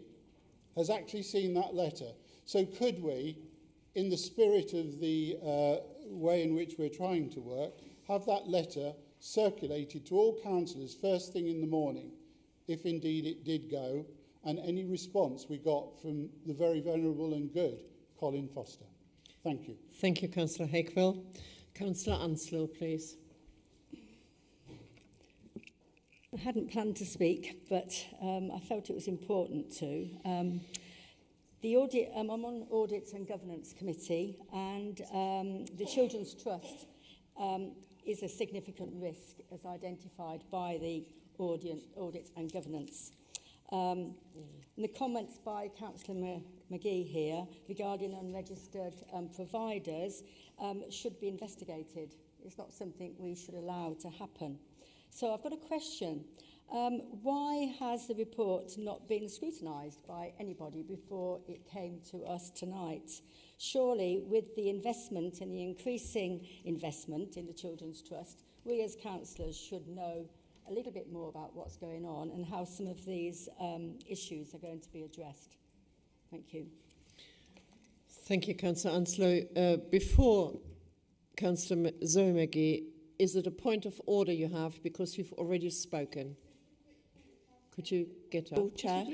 has actually seen that letter. So could we, in the spirit of the way in which we're trying to work, have that letter circulated to all councillors first thing in the morning, if indeed it did go, and any response we got from the very venerable and good Colin Foster. Thank you. Thank you, Councillor Hakewell. Councillor Anslow, please. I hadn't planned to speak, but I felt it was important to. The audit, I'm on Audit and Governance Committee, and the Children's Trust is a significant risk as identified by the Audit and Governance. And the comments by Councillor McGee here regarding unregistered providers should be investigated. It's not something we should allow to happen. So I've got a question. Why has the report not been scrutinised by anybody before it came to us tonight? Surely, with the investment and the increasing investment in the Children's Trust, we as councillors should know a little bit more about what's going on and how some of these issues are going to be addressed. Thank you. Thank you, Councillor Anslow. Before Councillor Zoe McGee, is it a point of order you have because you've already spoken? Could you get up? Oh, Chair.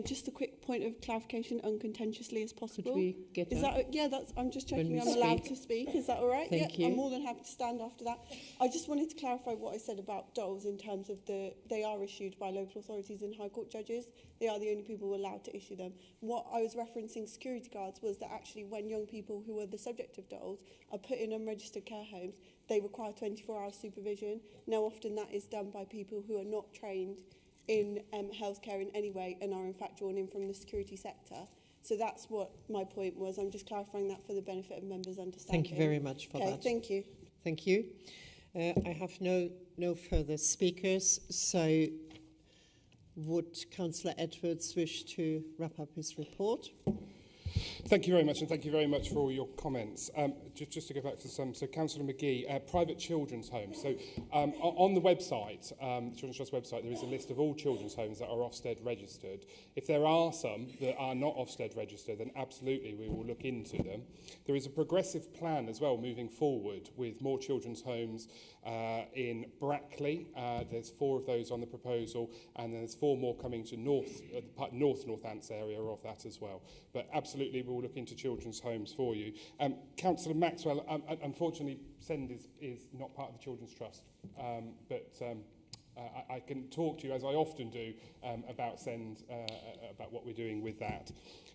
Just a quick point of clarification, uncontentiously as possible. Could we get Is up? that, yeah, that's, I'm just checking we I'm allowed speak? to speak. Is that all right? Thank you. I'm more than happy to stand after that. I just wanted to clarify what I said about dolls in terms of they are issued by local authorities and High Court judges. They are the only people allowed to issue them. What I was referencing security guards was that actually when young people who are the subject of dolls are put in unregistered care homes, they require 24-hour supervision. Now, often that is done by people who are not trained in healthcare in any way and are in fact drawn in from the security sector. So that's what my point was. I'm just clarifying that for the benefit of members' understanding. Thank you very much for that. Thank you. Thank you. I have no further speakers, so would Councillor Edwards wish to wrap up his report? Thank you very much, and thank you very much for all your comments. Just to go back to some, so Councillor McGee, private children's homes. So on the website, the Children's Trust website, there is a list of all children's homes that are Ofsted registered. If there are some that are not Ofsted registered, then absolutely we will look into them. There is a progressive plan as well moving forward with more children's homes in Brackley. There's 4 of those on the proposal, and there's 4 more coming to North Northants area of that as well. But absolutely, we'll look into children's homes for you. Councillor Maxwell, unfortunately, SEND is not part of the Children's Trust, but I can talk to you, as I often do, about SEND, about what we're doing with that.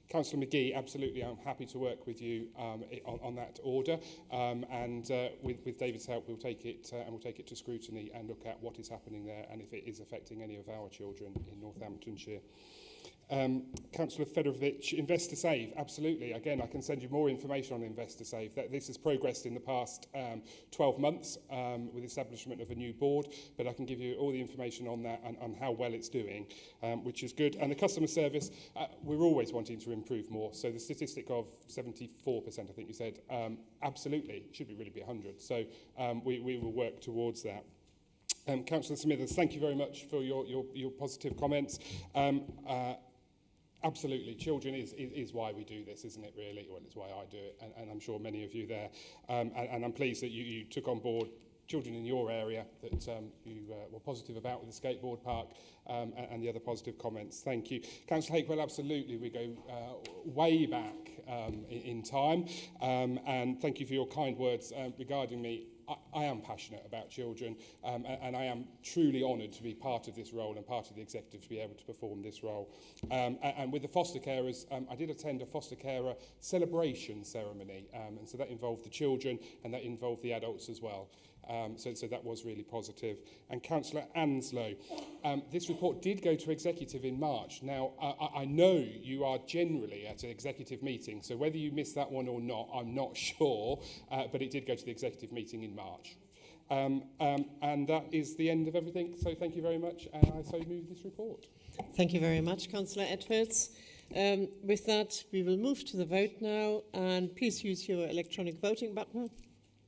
Councillor McGee, absolutely, I'm happy to work with you on that order, and with David's help, we'll take it and we'll take it to scrutiny and look at what is happening there and if it is affecting any of our children in Northamptonshire. Councillor Federovich, Investor Save, absolutely. Again, I can send you more information on Investor Save. This has progressed in the past 12 months with the establishment of a new board, but I can give you all the information on that and on how well it's doing, which is good. And the customer service, we're always wanting to improve more. So the statistic of 74%, I think you said, absolutely, it should really be 100. So we will work towards that. Councillor Smithers, thank you very much for your positive comments. Absolutely, children is why we do this, isn't it, really? Well, it's why I do it, and I'm sure many of you there. And I'm pleased that you took on board children in your area that you were positive about with the skateboard park and the other positive comments. Thank you. Councillor Hakewell, absolutely, we go way back in time, and thank you for your kind words regarding me. I am passionate about children, and I am truly honoured to be part of this role and part of the executive to be able to perform this role. And with the foster carers, I did attend a foster carer celebration ceremony, and so that involved the children and that involved the adults as well. So that was really positive. And Councillor Anslow, this report did go to executive in March. Now, I know you are generally at an executive meeting, so whether you missed that one or not, I'm not sure, but it did go to the executive meeting in March. And that is the end of everything. So thank you very much, and I so move this report. Thank you very much, Councillor Edwards. With that, we will move to the vote now, and please use your electronic voting button.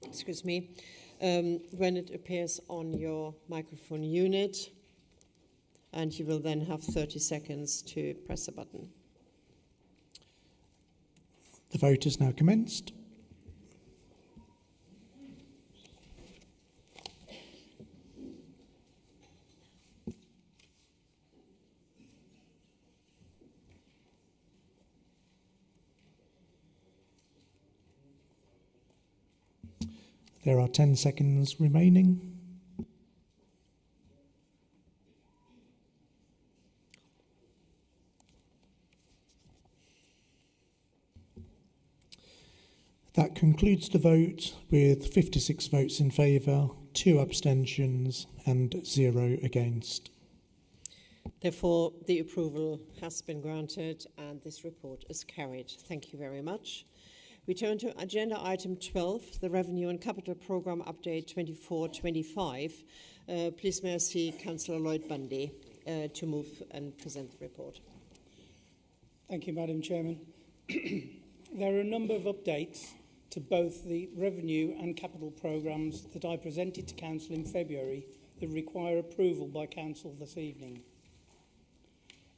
Excuse me. When it appears on your microphone unit, and you will then have 30 seconds to press a button. The vote is now commenced. There are 10 seconds remaining. That concludes the vote with 56 votes in favour, 2 abstentions and 0 against. Therefore, the approval has been granted and this report is carried. Thank you very much. We turn to agenda item 12, the Revenue and Capital Programme Update 24-25. Please may I see Councillor Lloyd Bundy to move and present the report. Thank you, Madam Chairman. There are a number of updates to both the revenue and capital programmes that I presented to Council in February that require approval by Council this evening.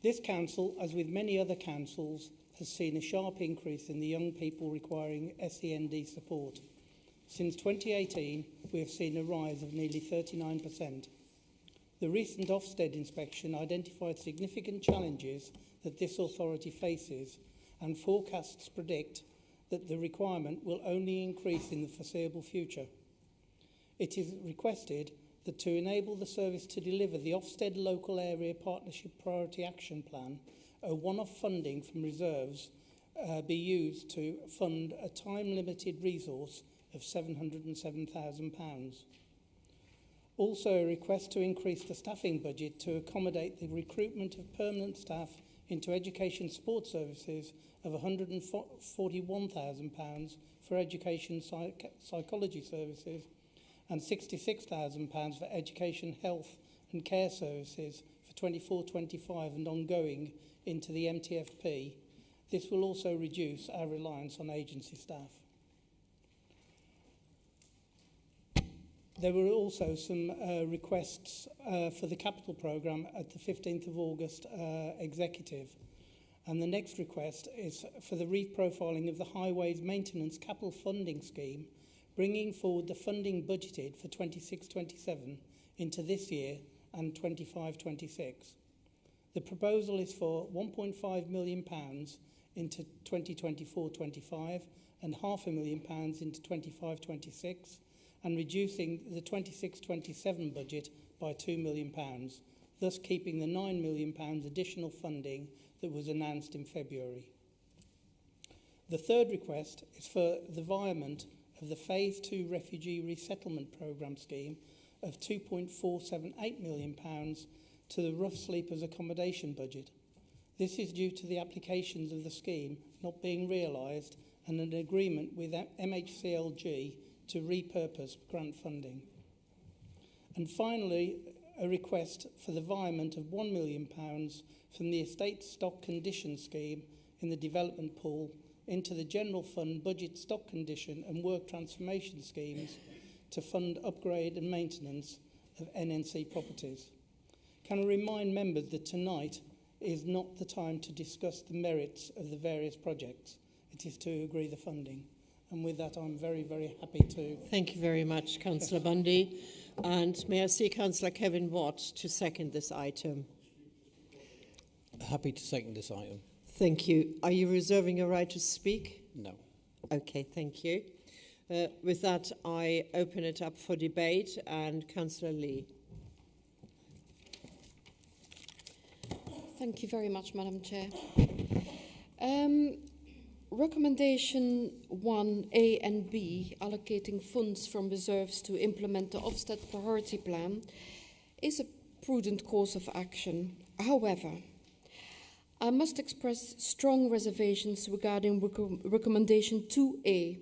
This Council, as with many other councils, has seen a sharp increase in the young people requiring SEND support. Since 2018, we have seen a rise of nearly 39%. The recent Ofsted inspection identified significant challenges that this authority faces, and forecasts predict that the requirement will only increase in the foreseeable future. It is requested that to enable the service to deliver the Ofsted Local Area Partnership Priority Action Plan, a one-off funding from reserves be used to fund a time-limited resource of £707,000. Also, a request to increase the staffing budget to accommodate the recruitment of permanent staff into education support services of £141,000 for education psychology services and £66,000 for education health and care services for 24-25 and ongoing into the MTFP. This will also reduce our reliance on agency staff. There were also some requests for the capital programme at the 15th of August executive. And the next request is for the reprofiling of the Highways Maintenance Capital Funding Scheme, bringing forward the funding budgeted for 26-27 into this year and 25-26. The proposal is for £1.5 million into 2024-25 and £500,000 into 25-26, and reducing the 26-27 budget by £2 million, thus keeping the £9 million additional funding that was announced in February. The third request is for the environment of the Phase 2 Refugee Resettlement Programme scheme of £2.478 million to the Rough Sleepers accommodation budget. This is due to the applications of the scheme not being realised and an agreement with MHCLG to repurpose grant funding. And finally, a request for the environment of £1 million from the Estate Stock Condition Scheme in the development pool into the General Fund Budget Stock Condition and Work Transformation Schemes to fund upgrade and maintenance of NNC properties. Can I remind members that tonight is not the time to discuss the merits of the various projects. It is to agree the funding. And with that, I'm very, very happy to... Thank you very much, Councillor Bundy. And may I see Councillor Kevin Watt to second this item? Happy to second this item. Thank you. Are you reserving your right to speak? No. Okay, thank you. With that, I open it up for debate, and Councillor Lee. Thank you very much, Madam Chair. Recommendation 1A and B, allocating funds from reserves to implement the Ofsted priority plan, is a prudent course of action. However, I must express strong reservations regarding recommendation 2A,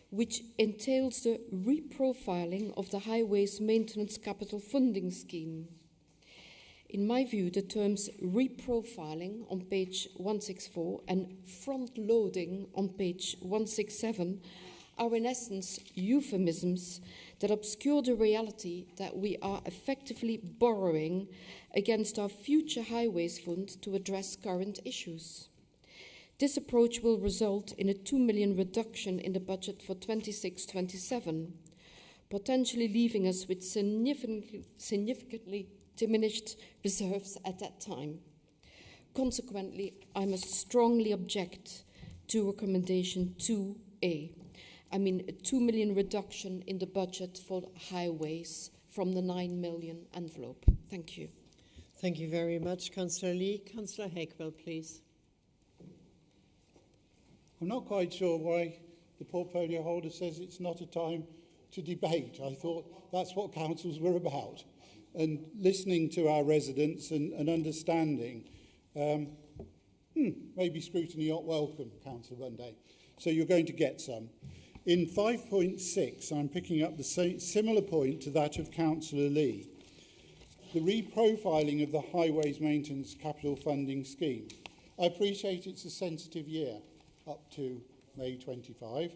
which entails the reprofiling of the Highways Maintenance Capital Funding Scheme. In my view, the terms reprofiling on page 164 and front-loading on page 167 are in essence euphemisms that obscure the reality that we are effectively borrowing against our future highways fund to address current issues. This approach will result in a £2 million reduction in the budget for 26-27, potentially leaving us with significantly diminished reserves at that time. Consequently, I must strongly object to recommendation 2A. I mean, a £2 million reduction in the budget for highways from the 9 million envelope. Thank you. Thank you very much, Councillor Lee. Councillor Hakewell, please. I'm not quite sure why the portfolio holder says it's not a time to debate. I thought that's what councils were about. And listening to our residents and understanding, maybe scrutiny not welcome, Councillor Bundy. So you're going to get some. In 5.6, I'm picking up the similar point to that of Councillor Lee. The reprofiling of the Highways Maintenance Capital Funding Scheme. I appreciate it's a sensitive year up to May 25,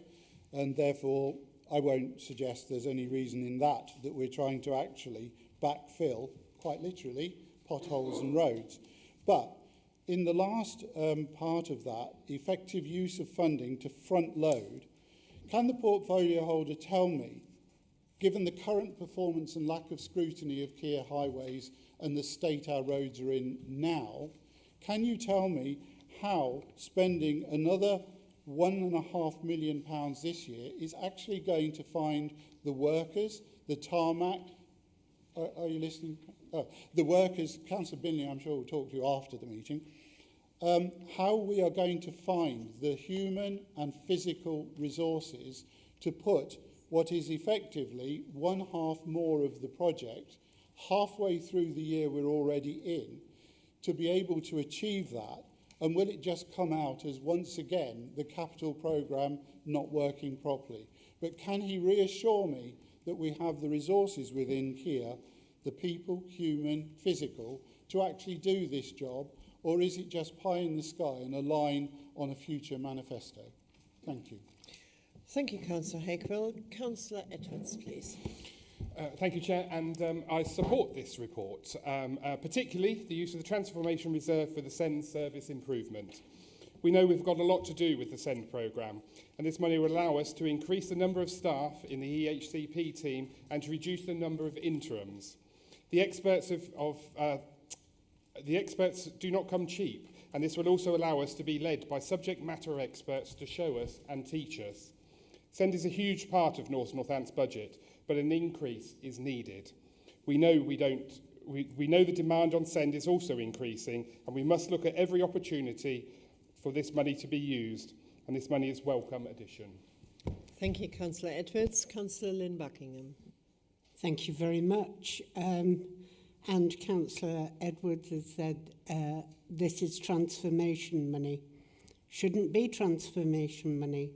and therefore I won't suggest there's any reason in that we're trying to actually backfill, quite literally, potholes and roads. But in the last part of that, effective use of funding to front load, can the portfolio holder tell me, given the current performance and lack of scrutiny of Kier highways and the state our roads are in now, can you tell me how spending another £1.5 million this year is actually going to find the workers, the tarmac, are you listening? The workers, Councillor Binley, I'm sure will talk to you after the meeting, how we are going to find the human and physical resources to put what is effectively one half more of the project halfway through the year we're already in to be able to achieve that. And will it just come out as, once again, the capital programme not working properly? But can he reassure me that we have the resources within Kier, the people, human, physical, to actually do this job? Or is it just pie in the sky and a line on a future manifesto? Thank you. Thank you, Councillor Hakewill. Councillor Edwards, please. Thank you, Chair, and I support this report, particularly the use of the Transformation Reserve for the SEND service improvement. We know we've got a lot to do with the SEND programme, and this money will allow us to increase the number of staff in the EHCP team and to reduce the number of interims. The experts do not come cheap, and this will also allow us to be led by subject matter experts to show us and teach us. SEND is a huge part of Northampton's budget, but an increase is needed. We know the demand on SEND is also increasing, and we must look at every opportunity for this money to be used, and this money is a welcome addition. Thank you, Councillor Edwards. Councillor Lynn Buckingham. Thank you very much. And Councillor Edwards has said this is transformation money. Shouldn't be transformation money.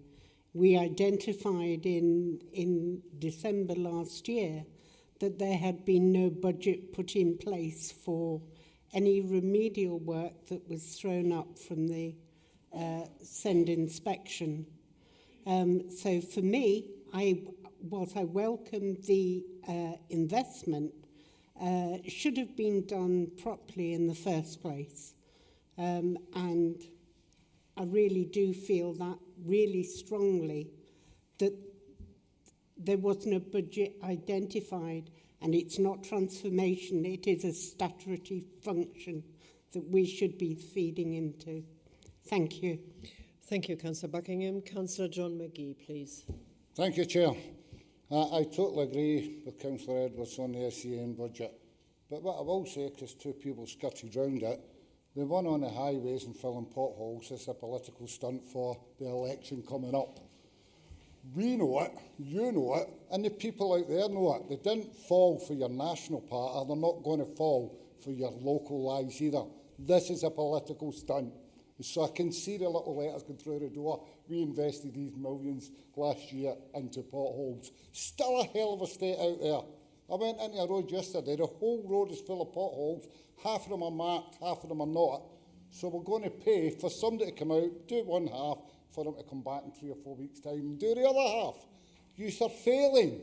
We identified in December last year that there had been no budget put in place for any remedial work that was thrown up from the SEND inspection. So for me, whilst I welcome the investment, should have been done properly in the first place. And I really do feel that really strongly that there wasn't a budget identified, and it's not transformation, it is a statutory function that we should be feeding into. Thank you. Thank you, Councillor Buckingham. Councillor John McGee, please. Thank you, Chair. I totally agree with Councillor Edwards on the SEN budget, but what I will say, because two people skirted round it, the one on the highways and filling potholes is a political stunt for the election coming up. We know it, you know it, and the people out there know it. They didn't fall for your national party, they're not going to fall for your local lies either. This is a political stunt. So I can see the little letters going through the door. We invested these millions last year into potholes. Still a hell of a state out there. I went into a road yesterday, the whole road is full of potholes. Half of them are marked, half of them are not. So we're going to pay for somebody to come out, do one half, for them to come back in 3 or 4 weeks' time and do the other half. You are failing.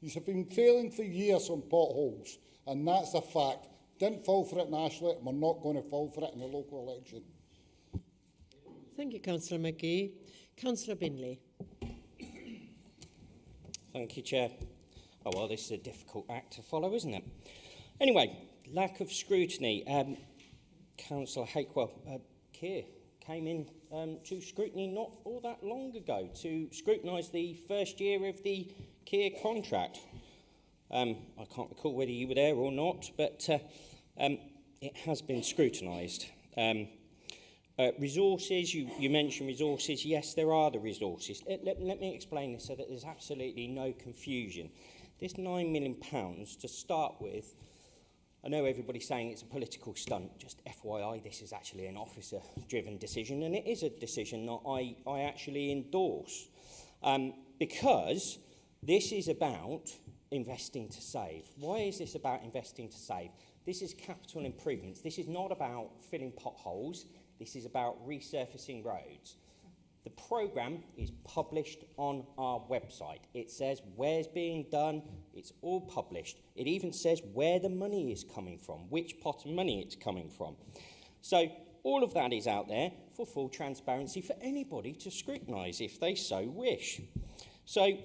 You have been failing for years on potholes, and that's a fact. Didn't fall for it nationally, and we're not going to fall for it in the local election. Thank you, Councillor McGee. Councillor Binley. Thank you, Chair. Oh, well, this is a difficult act to follow, isn't it? Anyway, lack of scrutiny. Councillor Hakewill, Keir came in to scrutiny not all that long ago to scrutinise the first year of the Keir contract. I can't recall whether you were there or not, but it has been scrutinised. Resources, you mentioned resources. Yes, there are the resources. Let me explain this so that there's absolutely no confusion. This £9 million, to start with, I know everybody's saying it's a political stunt. Just FYI, this is actually an officer-driven decision, and it is a decision that I actually endorse. Because this is about investing to save. Why is this about investing to save? This is capital improvements. This is not about filling potholes. This is about resurfacing roads. The programme is published on our website. It says where's being done. It's all published. It even says where the money is coming from, which pot of money it's coming from. So all of that is out there for full transparency for anybody to scrutinise if they so wish. So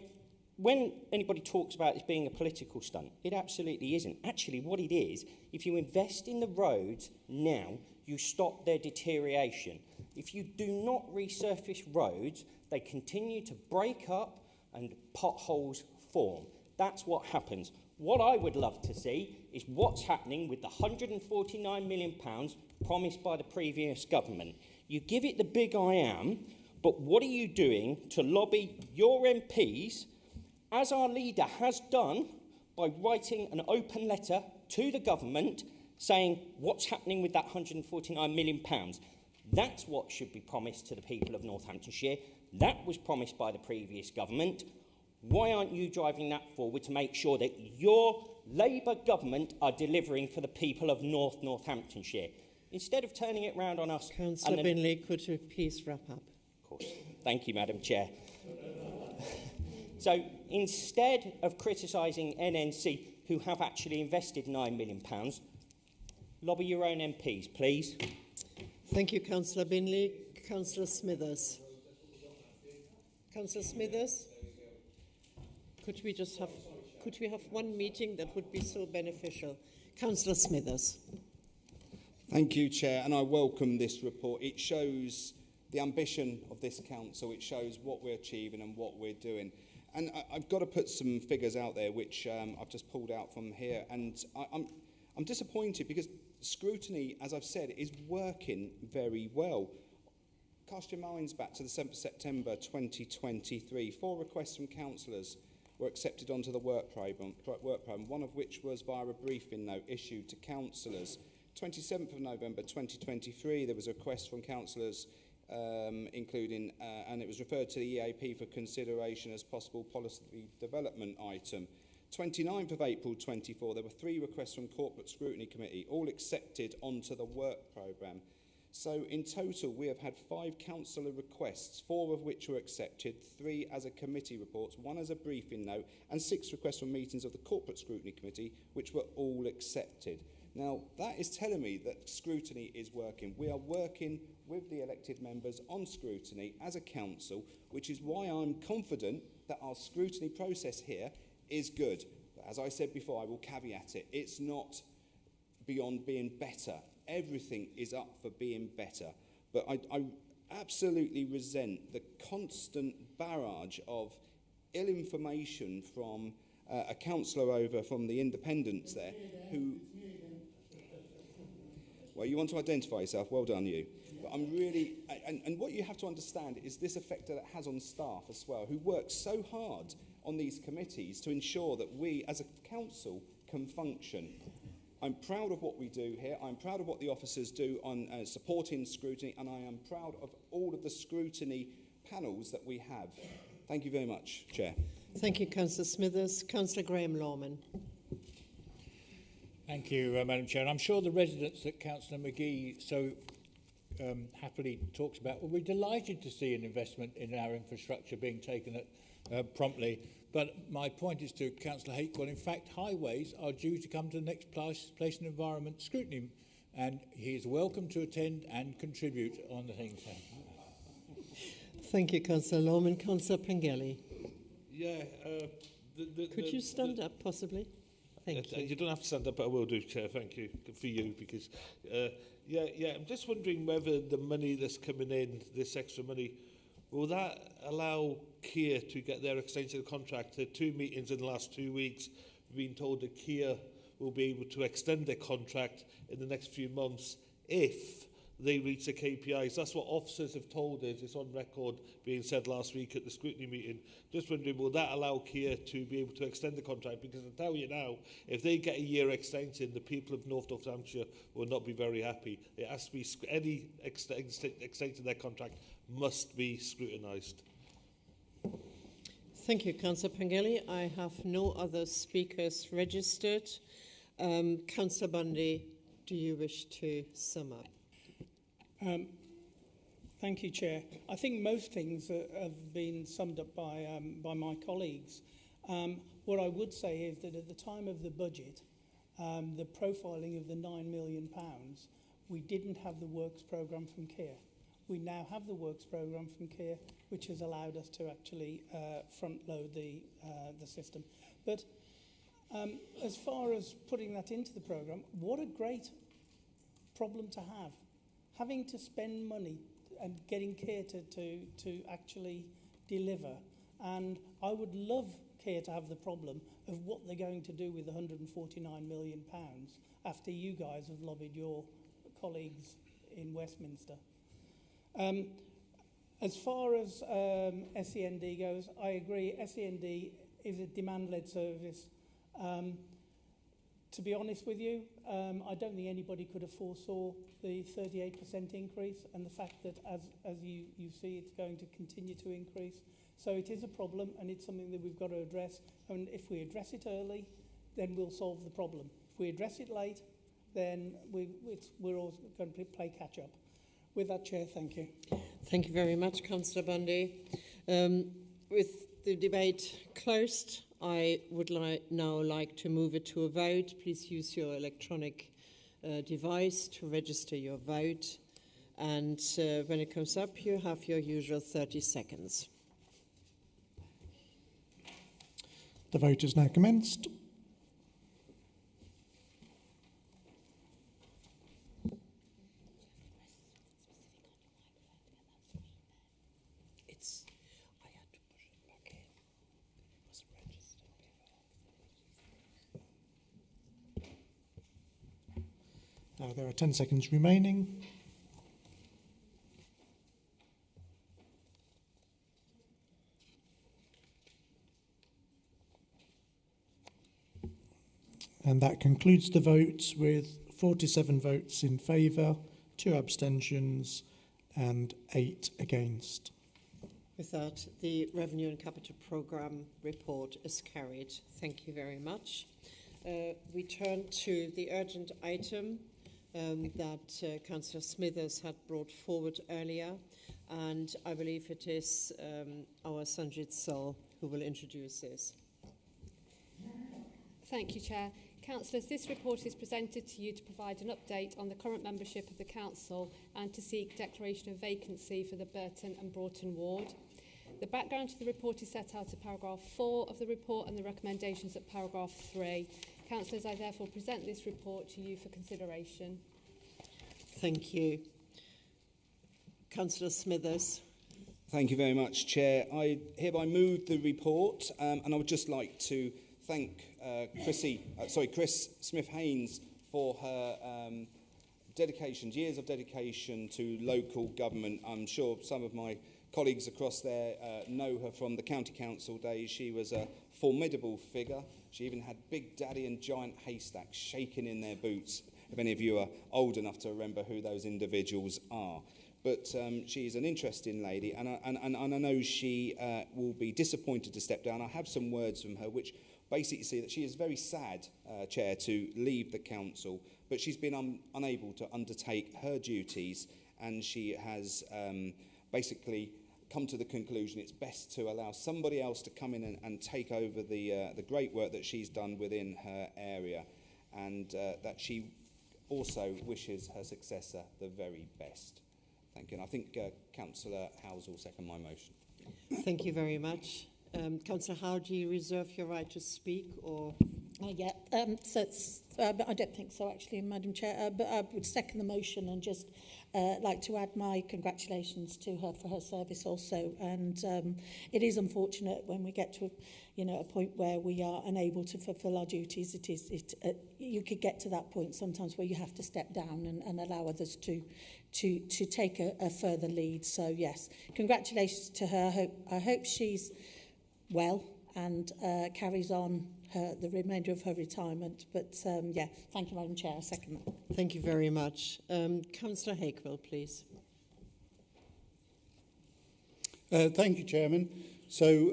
when anybody talks about this being a political stunt, it absolutely isn't. Actually, what it is, if you invest in the roads now, you stop their deterioration. If you do not resurface roads, they continue to break up and potholes form. That's what happens. What I would love to see is what's happening with the £149 million promised by the previous government. You give it the big I am, but what are you doing to lobby your MPs, as our leader has done by writing an open letter to the government saying what's happening with that £149 million? That's what should be promised to the people of Northamptonshire. That was promised by the previous government. Why aren't you driving that forward to make sure that your Labour government are delivering for the people of Northamptonshire? Instead of turning it round on us... Councillor Binley, could you please wrap up? Of course. Thank you, Madam Chair. So instead of criticising NNC, who have actually invested £9 million, lobby your own MPs, please. Thank you, Councillor Binley. Councillor Smithers. Councillor Smithers? Could we have one meeting that would be so beneficial? Councillor Smithers. Thank you, Chair, and I welcome this report. It shows the ambition of this council. It shows what we're achieving and what we're doing. And I've got to put some figures out there, which I've just pulled out from here. And I'm disappointed because Scrutiny, as I've said, is working very well. Cast your minds back to the 7th of September 2023. 4 requests from councillors were accepted onto the work programme, one of which was via a briefing note issued to councillors. 27th of November 2023, there was a request from councillors including, and it was referred to the EAP for consideration as possible policy development item. 29th of April 24, there were 3 requests from Corporate Scrutiny Committee, all accepted onto the work programme. So in total, we have had 5 councillor requests, 4 of which were accepted, 3 as a committee reports, 1 as a briefing note, and 6 requests from meetings of the Corporate Scrutiny Committee, which were all accepted. Now, that is telling me that scrutiny is working. We are working with the elected members on scrutiny as a council, which is why I'm confident that our scrutiny process here is good. But as I said before, I will caveat it. It's not beyond being better. Everything is up for being better. But I absolutely resent the constant barrage of ill information from a councillor over from the Independents there who... Well, you want to identify yourself. Well done, you. But I'm really... And what you have to understand is this effect that it has on staff as well, who work so hard on these committees to ensure that we, as a council, can function. I'm proud of what we do here. I'm proud of what the officers do on supporting scrutiny, and I am proud of all of the scrutiny panels that we have. Thank you very much, Chair. Thank you, Councillor Smithers. Councillor Graham Lawman. Thank you, Madam Chair. I'm sure the residents that Councillor McGee so happily talks about will be delighted to see an investment in our infrastructure being taken at promptly. But my point is to Councillor Hakewell. In fact, highways are due to come to the next place and environment scrutiny, and he is welcome to attend and contribute on the things. Thank you, Councillor Lawman. Councillor Pengelly. Yeah. Could you stand up, possibly? Thank you. You don't have to stand up, but I will do, Chair. Thank you for you, because I'm just wondering whether the money that's coming in, this extra money, will that allow Kia to get their extension of the contract? There are 2 meetings in the last 2 weeks. We've been told that Kia will be able to extend their contract in the next few months if they reach the KPIs. That's what officers have told us. It's on record being said last week at the scrutiny meeting. Just wondering, will that allow Kia to be able to extend the contract? Because I tell you now, if they get a year extension, the people of Northamptonshire will not be very happy. It has to be, any extension of their contract must be scrutinised. Thank you, Councillor Pengelly. I have no other speakers registered. Councillor Bundy, do you wish to sum up? Thank you, Chair. I think most things have been summed up by my colleagues. What I would say is that at the time of the budget, the profiling of the £9 million, we didn't have the works programme from Kia. We now have the works programme from Keir, which has allowed us to actually front-load the system. But as far as putting that into the programme, what a great problem to have. Having to spend money and getting Keir to actually deliver. And I would love Keir to have the problem of what they're going to do with £149 million after you guys have lobbied your colleagues in Westminster. As far as SEND goes, I agree, SEND is a demand-led service. To be honest with you, I don't think anybody could have foresaw the 38% increase and the fact that as you see it's going to continue to increase. So it is a problem and it's something that we've got to address. And if we address it early, then we'll solve the problem. If we address it late, then we're all going to play catch-up. With that, Chair, thank you. Thank you very much, Councillor Bundy. With the debate closed, I would now like to move it to a vote. Please use your electronic device to register your vote. And when it comes up, you have your usual 30 seconds. The vote is now commenced. Now there are 10 seconds remaining. And that concludes the votes with 47 votes in favour, 2 abstentions and 8 against. With that, the Revenue and Capital Programme report is carried. Thank you very much. We turn to the urgent item that Councillor Smithers had brought forward earlier, and I believe it is our Sanjit Saul who will introduce this. Thank you, Chair. Councillors, this report is presented to you to provide an update on the current membership of the Council and to seek declaration of vacancy for the Burton and Broughton ward. The background to the report is set out at paragraph 4 of the report and the recommendations at paragraph 3. Councillors, I therefore present this report to you for consideration. Thank you. Councillor Smithers. Thank you very much, Chair. I hereby move the report, and I would just like to thank Chris Smith-Haynes for her dedication, years of dedication to local government. I'm sure some of my colleagues across there know her from the county council days. She was a formidable figure. She even had Big Daddy and Giant Haystack shaking in their boots, if any of you are old enough to remember who those individuals are. But she's an interesting lady, and I know she will be disappointed to step down. I have some words from her which basically say that she is very sad, Chair, to leave the council, but she's been unable to undertake her duties, and she has basically come to the conclusion it's best to allow somebody else to come in and take over the great work that she's done within her area, and that she also wishes her successor the very best. Thank you. And I think Councillor Howes will second my motion. Thank you very much. Councillor Howe, do you reserve your right to speak, or? Yeah, so it's, I don't think so, actually, Madam Chair, but I would second the motion and just like to add my congratulations to her for her service also. And it is unfortunate when we get to, a point where we are unable to fulfil our duties. You could get to that point sometimes where you have to step down and allow others to take a further lead. So yes, congratulations to her. I hope she's well and carries on the remainder of her retirement. But yeah, thank you, Madam Chair. I second that. Thank you very much. Councillor Hakewell, please. Thank you, Chairman. So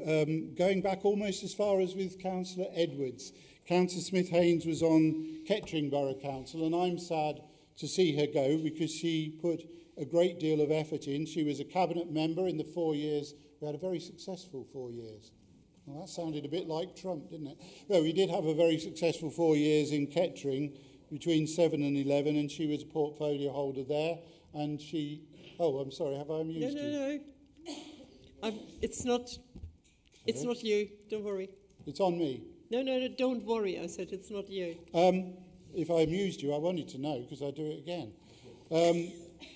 going back almost as far as with Councillor Edwards, Councillor Smith-Haynes was on Kettering Borough Council, and I'm sad to see her go because she put a great deal of effort in. She was a cabinet member in the 4 years. We had a very successful 4 years. Well, that sounded a bit like Trump, didn't it? Well, we did have a very successful 4 years in Kettering between 7 and 11, and she was a portfolio holder there. And she Oh, I'm sorry, have I amused you? No. It's not you, don't worry. It's on me. No, don't worry. I said it's not you. If I amused you, I wanted to know, because I'll do it again.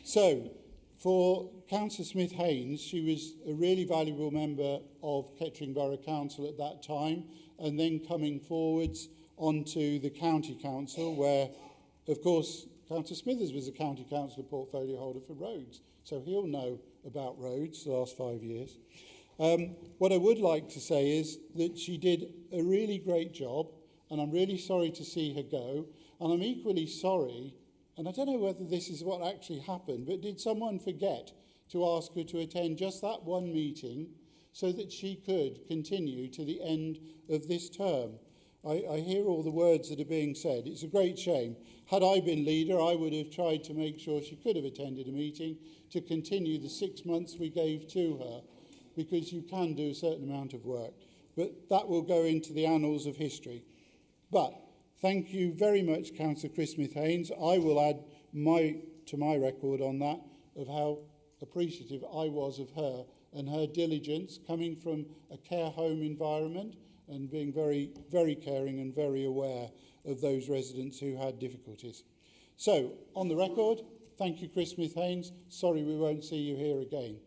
So, for Councillor Smith-Haynes, she was a really valuable member of Kettering Borough Council at that time, and then coming forwards onto the County Council, where, of course, Councillor Smithers was a County Council portfolio holder for roads, so he'll know about roads the last 5 years. What I would like to say is that she did a really great job, and I'm really sorry to see her go, and I'm equally sorry, and I don't know whether this is what actually happened, but did someone forget to ask her to attend just that one meeting so that she could continue to the end of this term? I hear all the words that are being said. It's a great shame. Had I been leader, I would have tried to make sure she could have attended a meeting to continue the 6 months we gave to her, because you can do a certain amount of work. But that will go into the annals of history. But thank you very much, Councillor Chris Smith-Haynes. I will add to my record on that of how appreciative I was of her and her diligence coming from a care home environment and being very, very caring and very aware of those residents who had difficulties. So, on the record, thank you, Chris Smith-Haynes. Sorry we won't see you here again.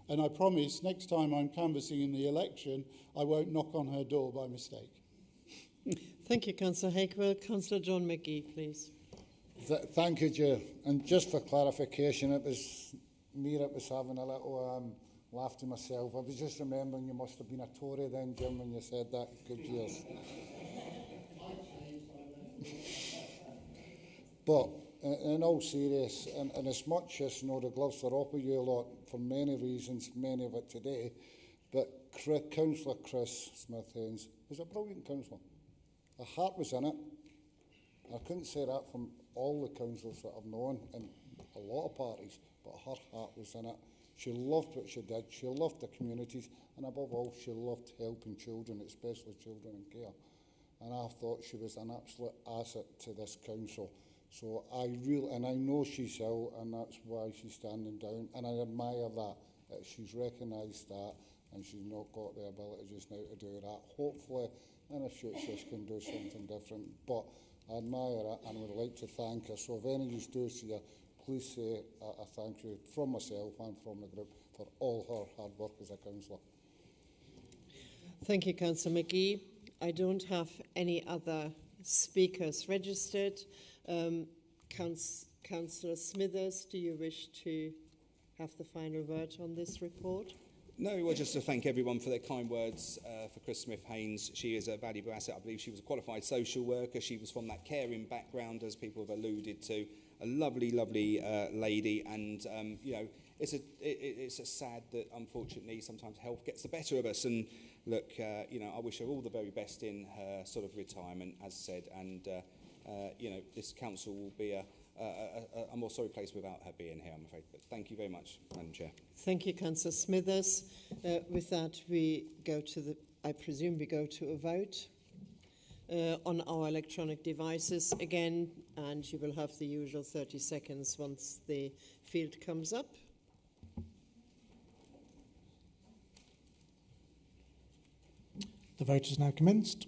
And I promise next time I'm canvassing in the election, I won't knock on her door by mistake. Thank you, Councillor Hakewell. Councillor John McGee, please. Thank you, Chair. And just for clarification, it was me that was having a little laugh to myself. I was just remembering you must have been a Tory then, Jim, when you said that. Good years. But in all seriousness, and as much as the gloves are off with you a lot for many reasons, many of it today, but Councillor Chris Smith-Haynes was a brilliant councillor. Her heart was in it. I couldn't say that from all the councillors that I've known in a lot of parties, but her heart was in it. She loved what she did. She loved the communities, and above all, she loved helping children, especially children in care. And I thought she was an absolute asset to this council. So I know she's ill, and that's why she's standing down, and I admire that she's recognised that, and she's not got the ability just now to do that. Hopefully, in the future, she can do something different, but I admire it, and would like to thank her. So if any of you do see her, please say a thank you from myself and from the group for all her hard work as a councillor. Thank you, Councillor McGee. I don't have any other speakers registered. Councillor Smithers, do you wish to have the final word on this report? No, well, just to thank everyone for their kind words for Chris Smith-Haynes. She is a valuable asset. I believe she was a qualified social worker. She was from that caring background, as people have alluded to. A lovely, lovely lady, and you know, it's a sad that unfortunately sometimes health gets the better of us. And look, you know, I wish her all the very best in her sort of retirement, as said. And you know, this council will be a more sorry place without her being here, I'm afraid. But thank you very much, Madam Chair. Thank you, Councillor Smithers. With that, we go to I presume we go to a vote on our electronic devices again, and you will have the usual 30 seconds once the field comes up. The vote is now commenced.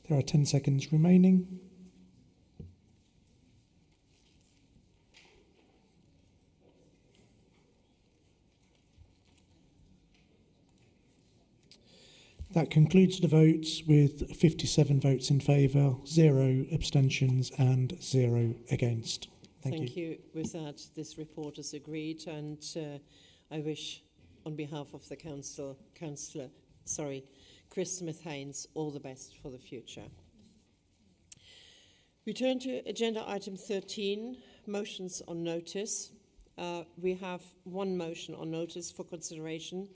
There are 10 seconds remaining. That concludes the votes with 57 votes in favour, 0 abstentions and 0 against. Thank you. With that, this report is agreed, and I wish, on behalf of the Councillor Chris Smith-Haynes, all the best for the future. We turn to agenda item 13, motions on notice. We have one motion on notice for consideration,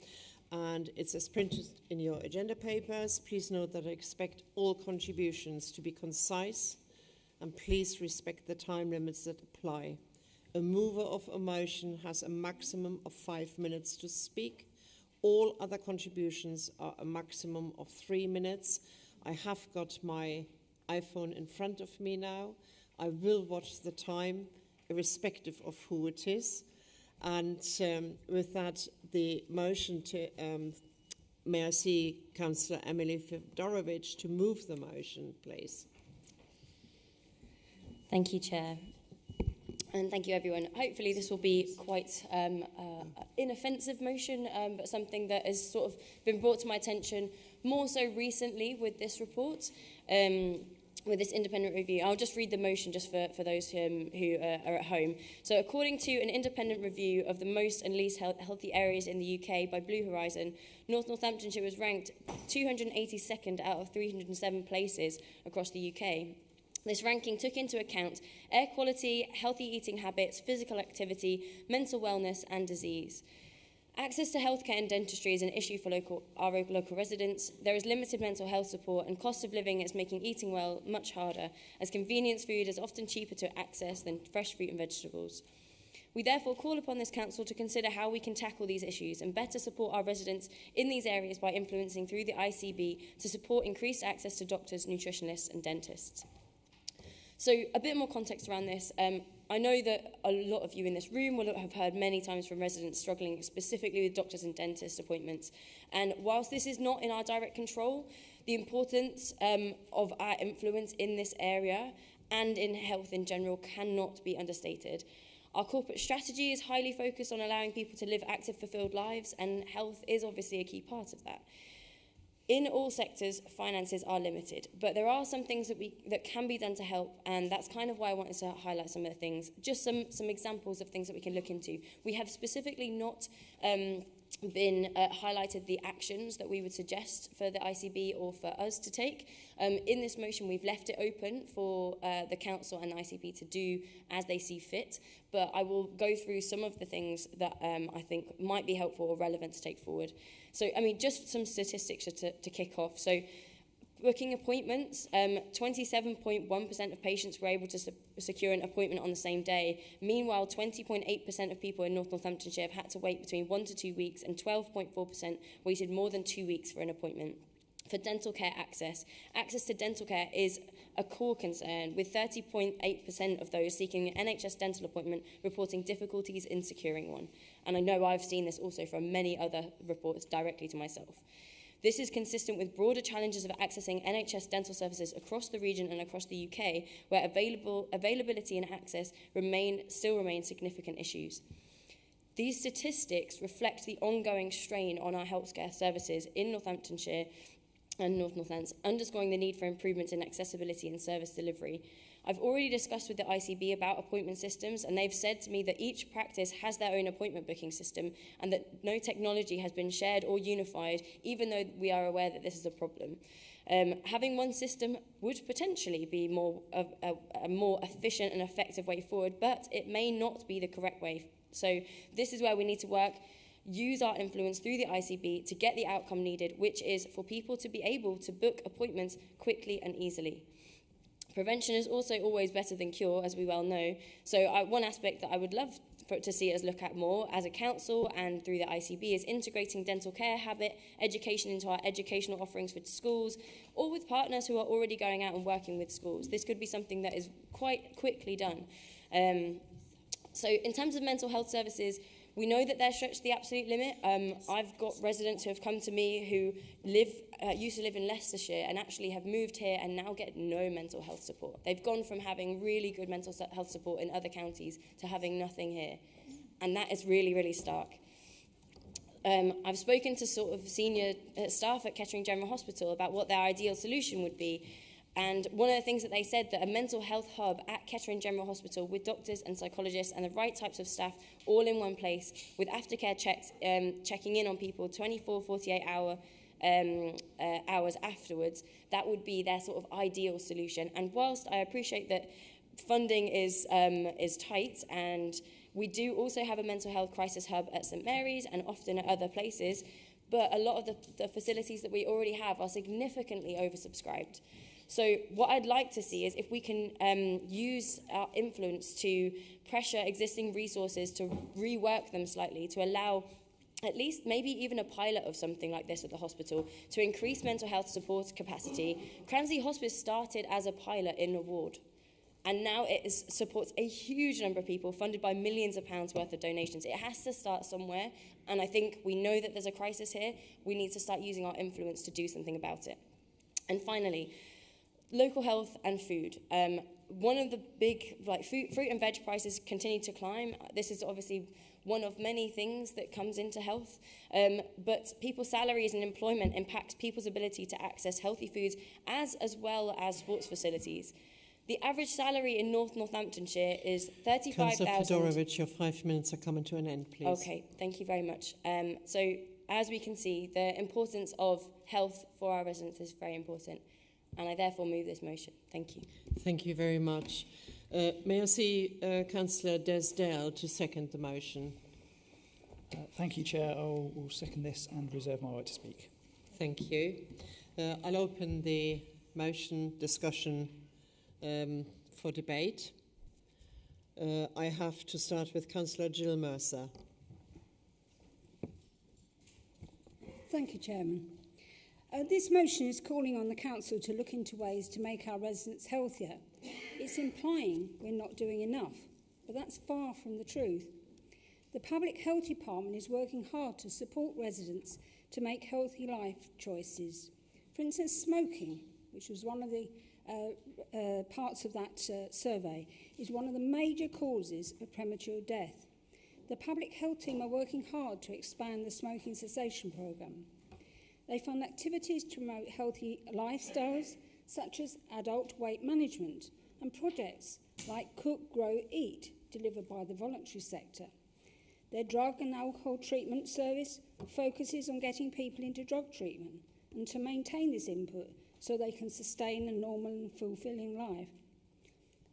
and it's as printed in your agenda papers. Please note that I expect all contributions to be concise and please respect the time limits that apply. A mover of a motion has a maximum of 5 minutes to speak. All other contributions are a maximum of 3 minutes. I have got my iPhone in front of me now. I will watch the time, irrespective of who it is. And with that, the motion to, may I see Councillor Emily Fedorovich to move the motion, please. Thank you, Chair. And thank you, everyone. Hopefully this will be quite inoffensive motion, but something that has sort of been brought to my attention more so recently with this report, with this independent review. I'll just read the motion just for those who are at home. So according to an independent review of the most and least healthy areas in the UK by Blue Horizon, Northamptonshire was ranked 282nd out of 307 places across the UK. This ranking took into account air quality, healthy eating habits, physical activity, mental wellness and disease. Access to healthcare and dentistry is an issue for our local residents. There is limited mental health support and cost of living is making eating well much harder, as convenience food is often cheaper to access than fresh fruit and vegetables. We therefore call upon this council to consider how we can tackle these issues and better support our residents in these areas by influencing through the ICB to support increased access to doctors, nutritionists and dentists. So a bit more context around this. I know that a lot of you in this room will have heard many times from residents struggling specifically with doctors and dentist appointments. And whilst this is not in our direct control, the importance of our influence in this area and in health in general cannot be understated. Our corporate strategy is highly focused on allowing people to live active, fulfilled lives, and health is obviously a key part of that. In all sectors, finances are limited, but there are some things that can be done to help, and that's kind of why I wanted to highlight some of the things. Just some examples of things that we can look into. We have specifically not been highlighted the actions that we would suggest for the ICB or for us to take. In this motion, we've left it open for the council and the ICB to do as they see fit, but I will go through some of the things that I think might be helpful or relevant to take forward. So, I mean, just some statistics to kick off. So, booking appointments, 27.1% of patients were able to secure an appointment on the same day. Meanwhile, 20.8% of people in Northamptonshire have had to wait between 1 to 2 weeks, and 12.4% waited more than 2 weeks for an appointment. For dental care access to dental care is a core concern, with 30.8% of those seeking an NHS dental appointment reporting difficulties in securing one. And I know I've seen this also from many other reports directly to myself. This is consistent with broader challenges of accessing NHS dental services across the region and across the UK, where availability and access still remain significant issues. These statistics reflect the ongoing strain on our healthcare services in Northamptonshire and North Northants, underscoring the need for improvements in accessibility and service delivery. I've already discussed with the ICB about appointment systems, and they've said to me that each practice has their own appointment booking system and that no technology has been shared or unified, even though we are aware that this is a problem. Having one system would potentially be a more efficient and effective way forward, but it may not be the correct way. So this is where we need to work, use our influence through the ICB to get the outcome needed, which is for people to be able to book appointments quickly and easily. Prevention is also always better than cure, as we well know. So one aspect that I would love to see us look at more as a council and through the ICB is integrating dental care habit education into our educational offerings for schools, or with partners who are already going out and working with schools. This could be something that is quite quickly done. So in terms of mental health services, we know that they're stretched to the absolute limit. I've got residents who have come to me who used to live in Leicestershire and actually have moved here and now get no mental health support. They've gone from having really good mental health support in other counties to having nothing here. And that is really, really stark. I've spoken to sort of senior staff at Kettering General Hospital about what their ideal solution would be. And one of the things that they said, that a mental health hub at Kettering General Hospital with doctors and psychologists and the right types of staff all in one place, with aftercare checks, checking in on people 24, 48 hours afterwards, that would be their sort of ideal solution. And whilst I appreciate that funding is tight, and we do also have a mental health crisis hub at St Mary's and often at other places, but a lot of the facilities that we already have are significantly oversubscribed. So what I'd like to see is if we can use our influence to pressure existing resources to rework them slightly, to allow at least maybe even a pilot of something like this at the hospital to increase mental health support capacity. Cransley Hospice started as a pilot in a ward, and now it supports a huge number of people, funded by millions of pounds worth of donations. It has to start somewhere, and I think we know that there's a crisis here. We need to start using our influence to do something about it. And finally, local health and food. One of the big, fruit and veg prices continue to climb. This is obviously one of many things that comes into health, but people's salaries and employment impacts people's ability to access healthy foods as well as sports facilities. The average salary in Northamptonshire is 35,000. Councillor Fedorovich, your 5 minutes are coming to an end, please. Okay, thank you very much. So, as we can see, the importance of health for our residents is very important, and I therefore move this motion. Thank you. Thank you very much. May I see Councillor Desdale to second the motion? Thank you, Chair. I will second this and reserve my right to speak. Thank you. I'll open the motion discussion for debate. I have to start with Councillor Jill Mercer. Thank you, Chairman. This motion is calling on the Council to look into ways to make our residents healthier. It's implying we're not doing enough, but that's far from the truth. The Public Health Department is working hard to support residents to make healthy life choices. For instance, smoking, which was one of the parts of that survey, is one of the major causes of premature death. The Public Health team are working hard to expand the smoking cessation programme. They fund activities to promote healthy lifestyles, such as adult weight management, and projects like Cook, Grow, Eat, delivered by the voluntary sector. Their drug and alcohol treatment service focuses on getting people into drug treatment and to maintain this input so they can sustain a normal and fulfilling life.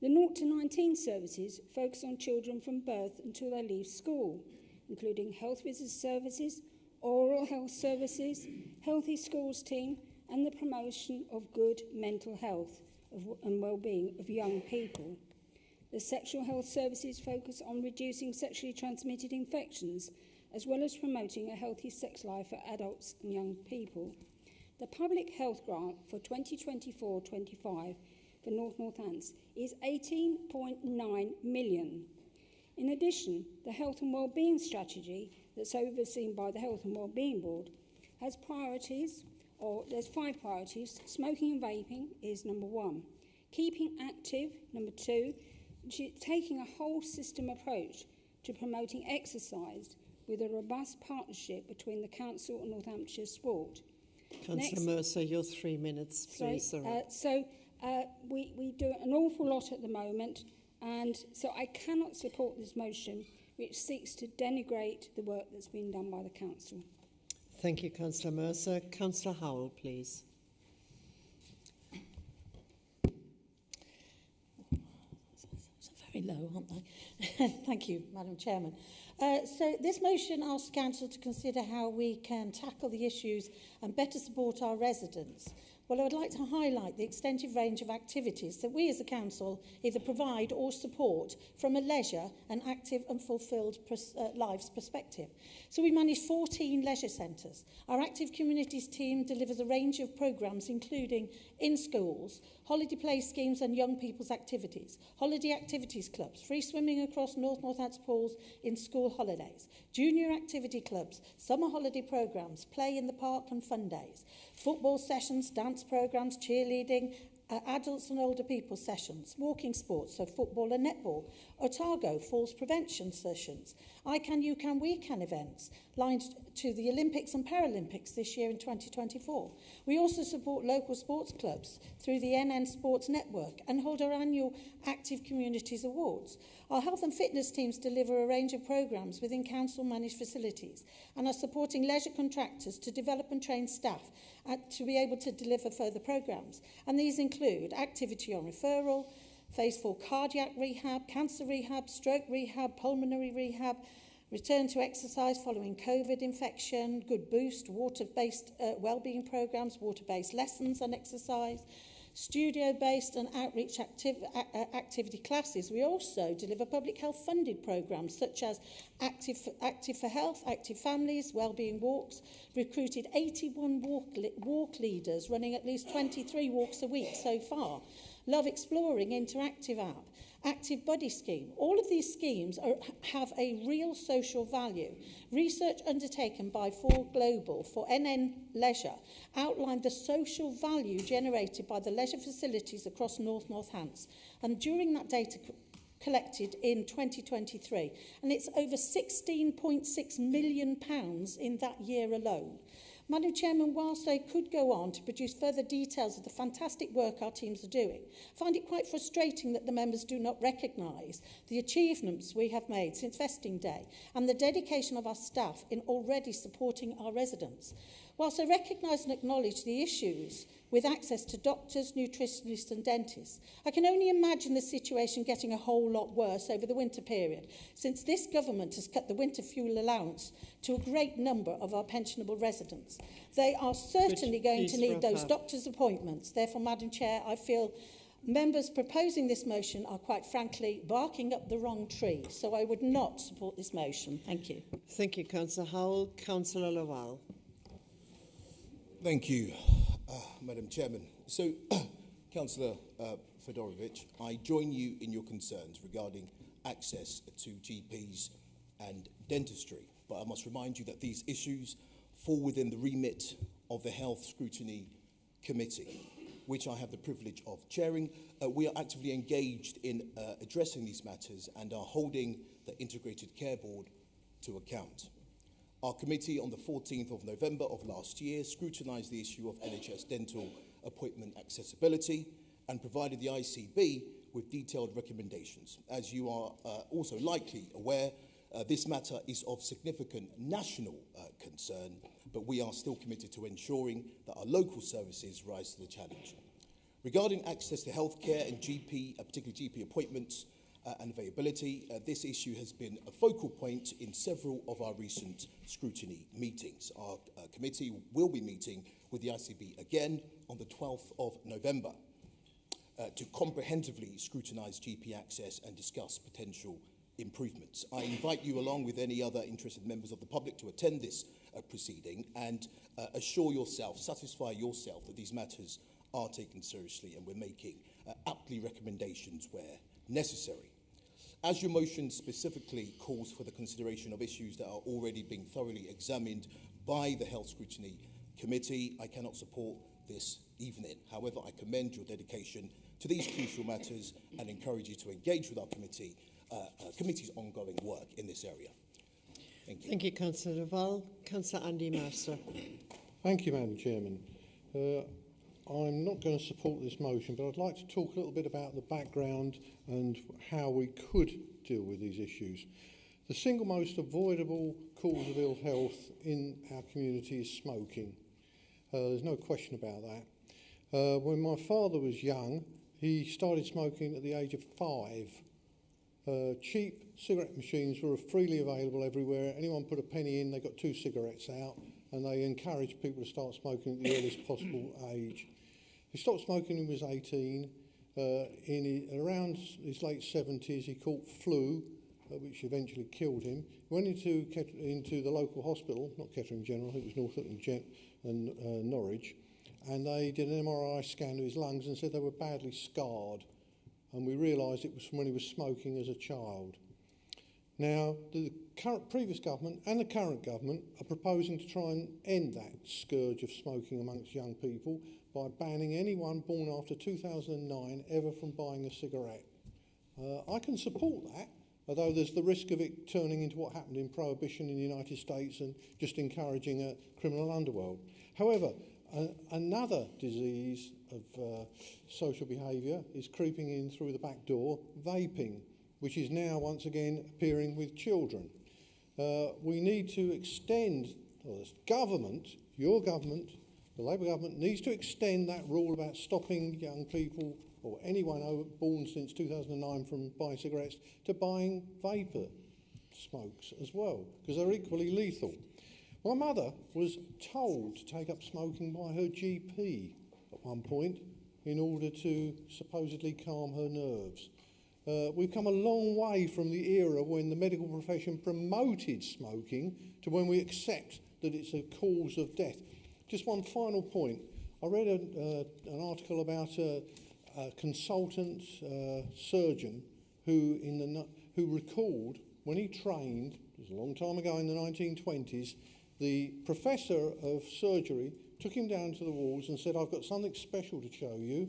The 0 to 19 services focus on children from birth until they leave school, including health visit services, oral health services, healthy schools team, and the promotion of good mental health and well-being of young people. The sexual health services focus on reducing sexually transmitted infections, as well as promoting a healthy sex life for adults and young people. The public health grant for 2024-25 for North Northants is £18.9 million. In addition, the health and wellbeing strategy that's overseen by the Health and Wellbeing Board has priorities, or there's 5 priorities. Smoking and vaping is number 1. Keeping active, number 2. Taking a whole system approach to promoting exercise with a robust partnership between the Council and Northamptonshire Sport. Councillor Mercer, your 3 minutes, please. We do an awful lot at the moment, and so I cannot support this motion, which seeks to denigrate the work that's been done by the Council. Thank you, Councillor Mercer. Councillor Howell, please. Very low, aren't they? Thank you, Madam Chairman. So this motion asks Council to consider how we can tackle the issues and better support our residents. Well, I would like to highlight the extensive range of activities that we as a council either provide or support from a leisure and active and fulfilled lives perspective. So we manage 14 leisure centres. Our active communities team delivers a range of programmes including in schools, holiday play schemes and young people's activities, holiday activities clubs, free swimming across Northants pools in school holidays, junior activity clubs, summer holiday programmes, play in the park and fun days, football sessions, dance programmes, cheerleading, adults and older people sessions, walking sports, so football and netball, Otago, falls prevention sessions, I Can, You Can, We Can events, lined to the Olympics and Paralympics this year in 2024. We also support local sports clubs through the NN Sports Network and hold our annual Active Communities Awards. Our health and fitness teams deliver a range of programmes within council-managed facilities and are supporting leisure contractors to develop and train staff to be able to deliver further programmes. And these include activity on referral, phase 4 cardiac rehab, cancer rehab, stroke rehab, pulmonary rehab, return to exercise following COVID infection, good boost, water-based wellbeing programmes, water-based lessons and exercise, studio-based and outreach activity classes. We also deliver public health funded programmes such as Active for Health, Active Families, Wellbeing Walks, recruited 81 walk leaders running at least 23 walks a week so far. Love Exploring interactive app, Active Buddy scheme. All of these schemes have a real social value. Research undertaken by 4Global for NN Leisure outlined the social value generated by the leisure facilities across Northamptonshire. And during that data collected in 2023, and it's over £16.6 million in that year alone. Madam Chairman, whilst I could go on to produce further details of the fantastic work our teams are doing, I find it quite frustrating that the members do not recognise the achievements we have made since vesting day and the dedication of our staff in already supporting our residents. Whilst I recognise and acknowledge the issues with access to doctors, nutritionists and dentists, I can only imagine the situation getting a whole lot worse over the winter period, since this government has cut the winter fuel allowance to a great number of our pensionable residents. They are certainly going to need those doctors' appointments. Therefore, Madam Chair, I feel members proposing this motion are quite frankly barking up the wrong tree, so I would not support this motion. Thank you. Thank you, Councillor Howell. Councillor Laval. Thank you, Madam Chairman. So, Councillor Fedorovich, I join you in your concerns regarding access to GPs and dentistry, but I must remind you that these issues fall within the remit of the Health Scrutiny Committee, which I have the privilege of chairing. We are actively engaged in addressing these matters and are holding the Integrated Care Board to account. Our committee on the 14th of November of last year scrutinised the issue of NHS dental appointment accessibility and provided the ICB with detailed recommendations. As you are also likely aware, this matter is of significant national concern, but we are still committed to ensuring that our local services rise to the challenge. Regarding access to healthcare and particularly GP appointments and availability, this issue has been a focal point in several of our recent scrutiny meetings. Our committee will be meeting with the ICB again on the 12th of November to comprehensively scrutinise GP access and discuss potential improvements. I invite you, along with any other interested members of the public, to attend this proceeding and satisfy yourself that these matters are taken seriously and we're making aptly recommendations where necessary. As your motion specifically calls for the consideration of issues that are already being thoroughly examined by the Health Scrutiny Committee, I cannot support this evening. However, I commend your dedication to these crucial matters and encourage you to engage with our committee's ongoing work in this area. Thank you. Thank you, Councillor Laval. Councillor Andy Mercer. Thank you, Madam Chairman. I'm not going to support this motion, but I'd like to talk a little bit about the background and how we could deal with these issues. The single most avoidable cause of ill health in our community is smoking. There's no question about that. When my father was young, he started smoking at the age of 5. Cheap cigarette machines were freely available everywhere. Anyone put a penny in, they got 2 cigarettes out, and they encouraged people to start smoking at the earliest possible age. He stopped smoking when he was 18. Around his late 70s, he caught flu, which eventually killed him. He went into the local hospital, not Kettering General, I think it was Northamptonshire and Norwich, and they did an MRI scan of his lungs and said they were badly scarred. And we realised it was from when he was smoking as a child. Now, the previous government and the current government are proposing to try and end that scourge of smoking amongst young people by banning anyone born after 2009 ever from buying a cigarette. I can support that, although there's the risk of it turning into what happened in Prohibition in the United States and just encouraging a criminal underworld. However, another disease of social behaviour is creeping in through the back door, vaping, which is now once again appearing with children. We need to extend, or this government, your government, the Labour government, needs to extend that rule about stopping young people or anyone born since 2009 from buying cigarettes to buying vapor smokes as well, because they're equally lethal. My mother was told to take up smoking by her GP at one point, in order to supposedly calm her nerves. We've come a long way from the era when the medical profession promoted smoking to when we accept that it's a cause of death. Just one final point. I read an article about a consultant surgeon who recalled when he trained, it was a long time ago in the 1920s, the professor of surgery took him down to the walls and said, "I've got something special to show you.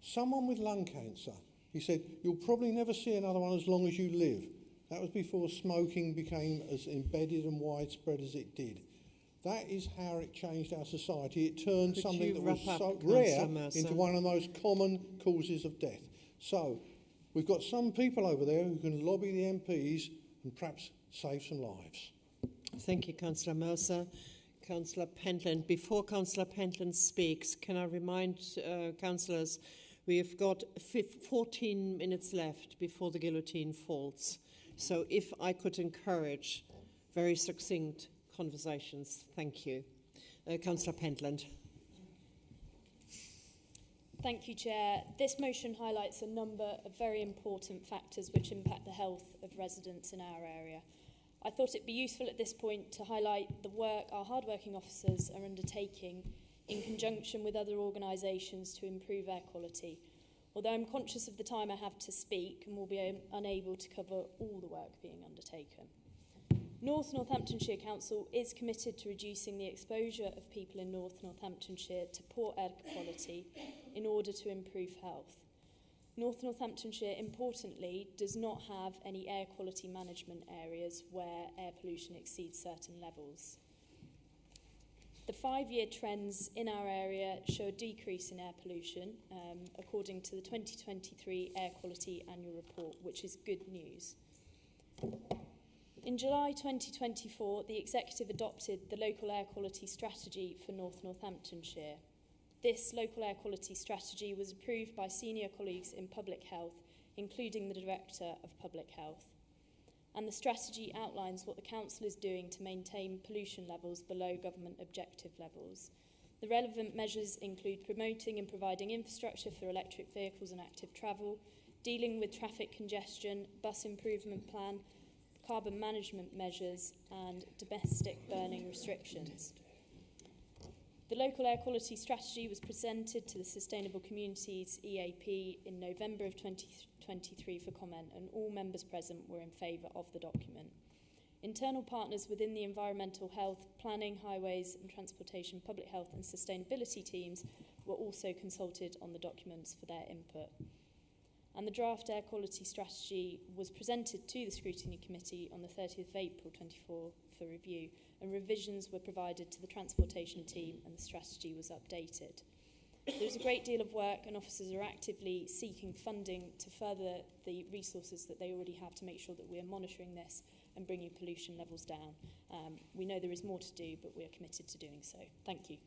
Someone with lung cancer." He said, "You'll probably never see another one as long as you live." That was before smoking became as embedded and widespread as it did. That is how it changed our society. It turned something that was so rare into one of the most common causes of death. So we've got some people over there who can lobby the MPs and perhaps save some lives. Thank you, Councillor Mercer. Councillor Pentland. Before Councillor Pentland speaks, can I remind councillors we've got 14 minutes left before the guillotine falls. So if I could encourage very succinct conversations, thank you. Councillor Pentland. Thank you, Chair. This motion highlights a number of very important factors which impact the health of residents in our area. I thought it'd be useful at this point to highlight the work our hard-working officers are undertaking in conjunction with other organisations to improve air quality. Although I'm conscious of the time I have to speak and will be unable to cover all the work being undertaken. Northamptonshire Council is committed to reducing the exposure of people in Northamptonshire to poor air quality in order to improve health. Northamptonshire, importantly, does not have any air quality management areas where air pollution exceeds certain levels. The 5-year trends in our area show a decrease in air pollution, according to the 2023 Air Quality Annual Report, which is good news. In July 2024, the Executive adopted the Local Air Quality Strategy for Northamptonshire. This local air quality strategy was approved by senior colleagues in public health, including the Director of Public Health. And the strategy outlines what the Council is doing to maintain pollution levels below government objective levels. The relevant measures include promoting and providing infrastructure for electric vehicles and active travel, dealing with traffic congestion, bus improvement plan, carbon management measures, and domestic burning restrictions. The Local Air Quality Strategy was presented to the Sustainable Communities EAP in November of 2023 for comment, and all members present were in favour of the document. Internal partners within the environmental health, planning, highways and transportation, public health and sustainability teams were also consulted on the documents for their input. And the draft air quality strategy was presented to the Scrutiny Committee on the 30th of April 24 for review, and revisions were provided to the transportation team and the strategy was updated. There was a great deal of work and officers are actively seeking funding to further the resources that they already have to make sure that we are monitoring this and bringing pollution levels down. We know there is more to do, but we are committed to doing so. Thank you.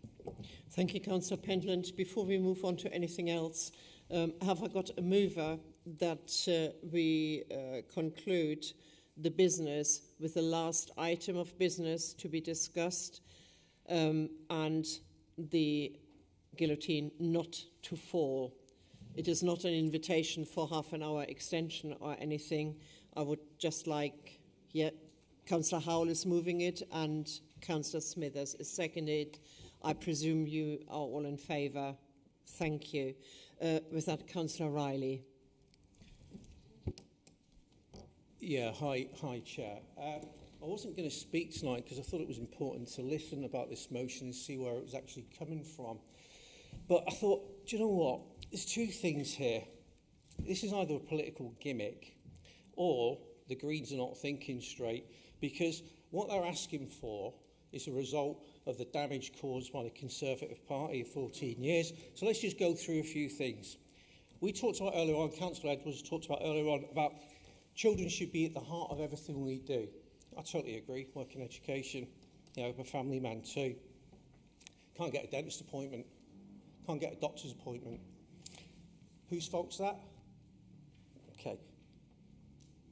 Thank you, Councillor Pentland. Before we move on to anything else, have I got a mover that we conclude the business with the last item of business to be discussed and the guillotine not to fall? It is not an invitation for half an hour extension or anything. I would just like, Councillor Howell is moving it and Councillor Smithers is seconded. I presume you are all in favour. Thank you. With that, Councillor Riley. Yeah, hi Chair. I wasn't going to speak tonight because I thought it was important to listen about this motion and see where it was actually coming from. But I thought, do you know what? There's two things here. This is either a political gimmick or the Greens are not thinking straight, because what they're asking for is a result of the damage caused by the Conservative Party for 14 years. So let's just go through a few things. We talked about earlier on, Councillor Edwards talked about earlier on, about children should be at the heart of everything we do. I totally agree. Work in education, I'm a family man too. Can't get a dentist appointment. Can't get a doctor's appointment. Whose fault's that? Okay.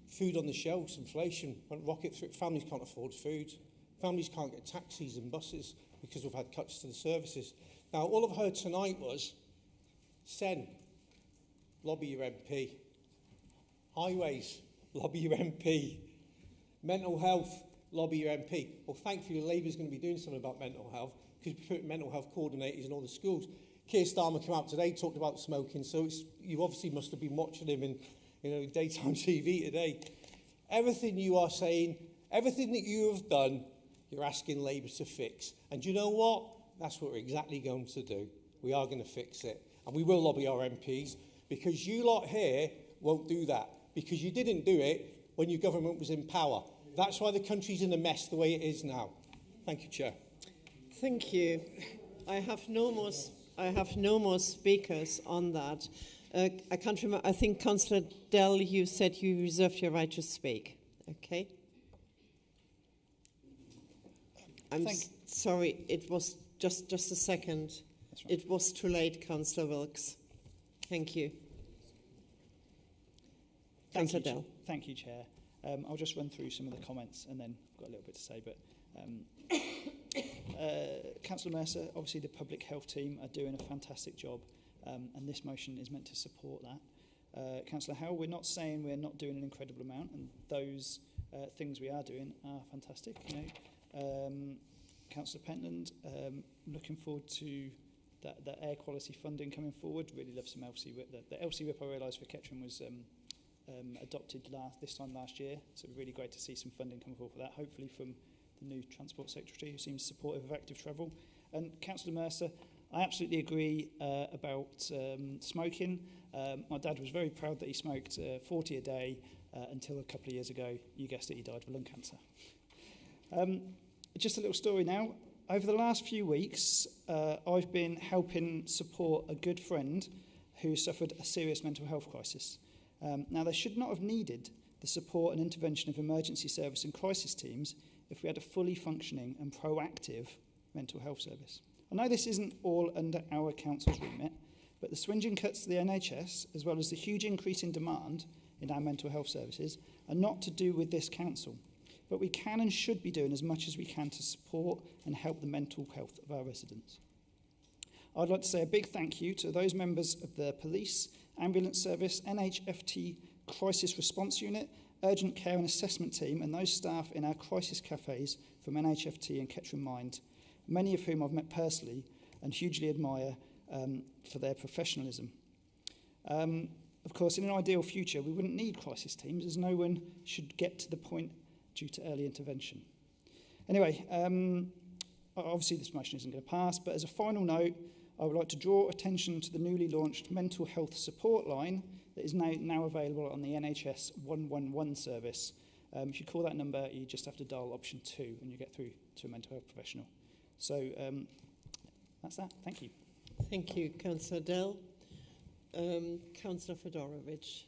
Food on the shelves, inflation went rocket through. Families can't afford food. Families can't get taxis and buses because we've had cuts to the services. Now, all I've heard tonight was Sen, lobby your MP. Highways, lobby your MP. Mental health, lobby your MP. Well, thankfully, Labour's going to be doing something about mental health because we put mental health coordinators in all the schools. Keir Starmer came out today, talked about smoking, so you obviously must have been watching him in daytime TV today. Everything you are saying, everything that you have done, you're asking Labour to fix. And you know what? That's what we're exactly going to do. We are going to fix it. And we will lobby our MPs, because you lot here won't do that, because you didn't do it when your government was in power. That's why the country's in a mess the way it is now. Thank you, Chair. Thank you. I have no more speakers on that. I can't remember. I think, Councillor Dell, you said you reserved your right to speak. Okay. I'm sorry. It was just a second. Right. It was too late, Councillor Wilkes. Thank you. Councillor Dell. Thank you, Chair. I'll just run through some of the comments and then I've got a little bit to say. But Councillor Mercer, obviously the public health team are doing a fantastic job, and this motion is meant to support that. Councillor Howell, we're not saying we're not doing an incredible amount, and those things we are doing are fantastic. Councillor Pentland, looking forward to that air quality funding coming forward. Really love some LC-WIP. The LC-WIP, I realised, for Kettering was adopted this time last year, so really great to see some funding coming forward for that, hopefully from the new Transport Secretary, who seems supportive of active travel. And Councillor Mercer, I absolutely agree about smoking. My dad was very proud that he smoked 40 a day until a couple of years ago, you guessed it, he died of lung cancer. Just a little story now. Over the last few weeks, I've been helping support a good friend who suffered a serious mental health crisis. Now, they should not have needed the support and intervention of emergency service and crisis teams if we had a fully functioning and proactive mental health service. I know this isn't all under our council's remit, but the swinging cuts to the NHS, as well as the huge increase in demand in our mental health services, are not to do with this council. But we can and should be doing as much as we can to support and help the mental health of our residents. I'd like to say a big thank you to those members of the police, ambulance service, NHFT crisis response unit, urgent care and assessment team, and those staff in our crisis cafes from NHFT and Kettering Mind, many of whom I've met personally and hugely admire for their professionalism. Of course, in an ideal future, we wouldn't need crisis teams, as no one should get to the point due to early intervention. Anyway, obviously this motion isn't going to pass, but as a final note, I would like to draw attention to the newly launched mental health support line that is now available on the NHS 111 service. If you call that number, you just have to dial option 2 and you get through to a mental health professional. So that's that. Thank you. Thank you, Councillor Dell. Councillor Fedorovich.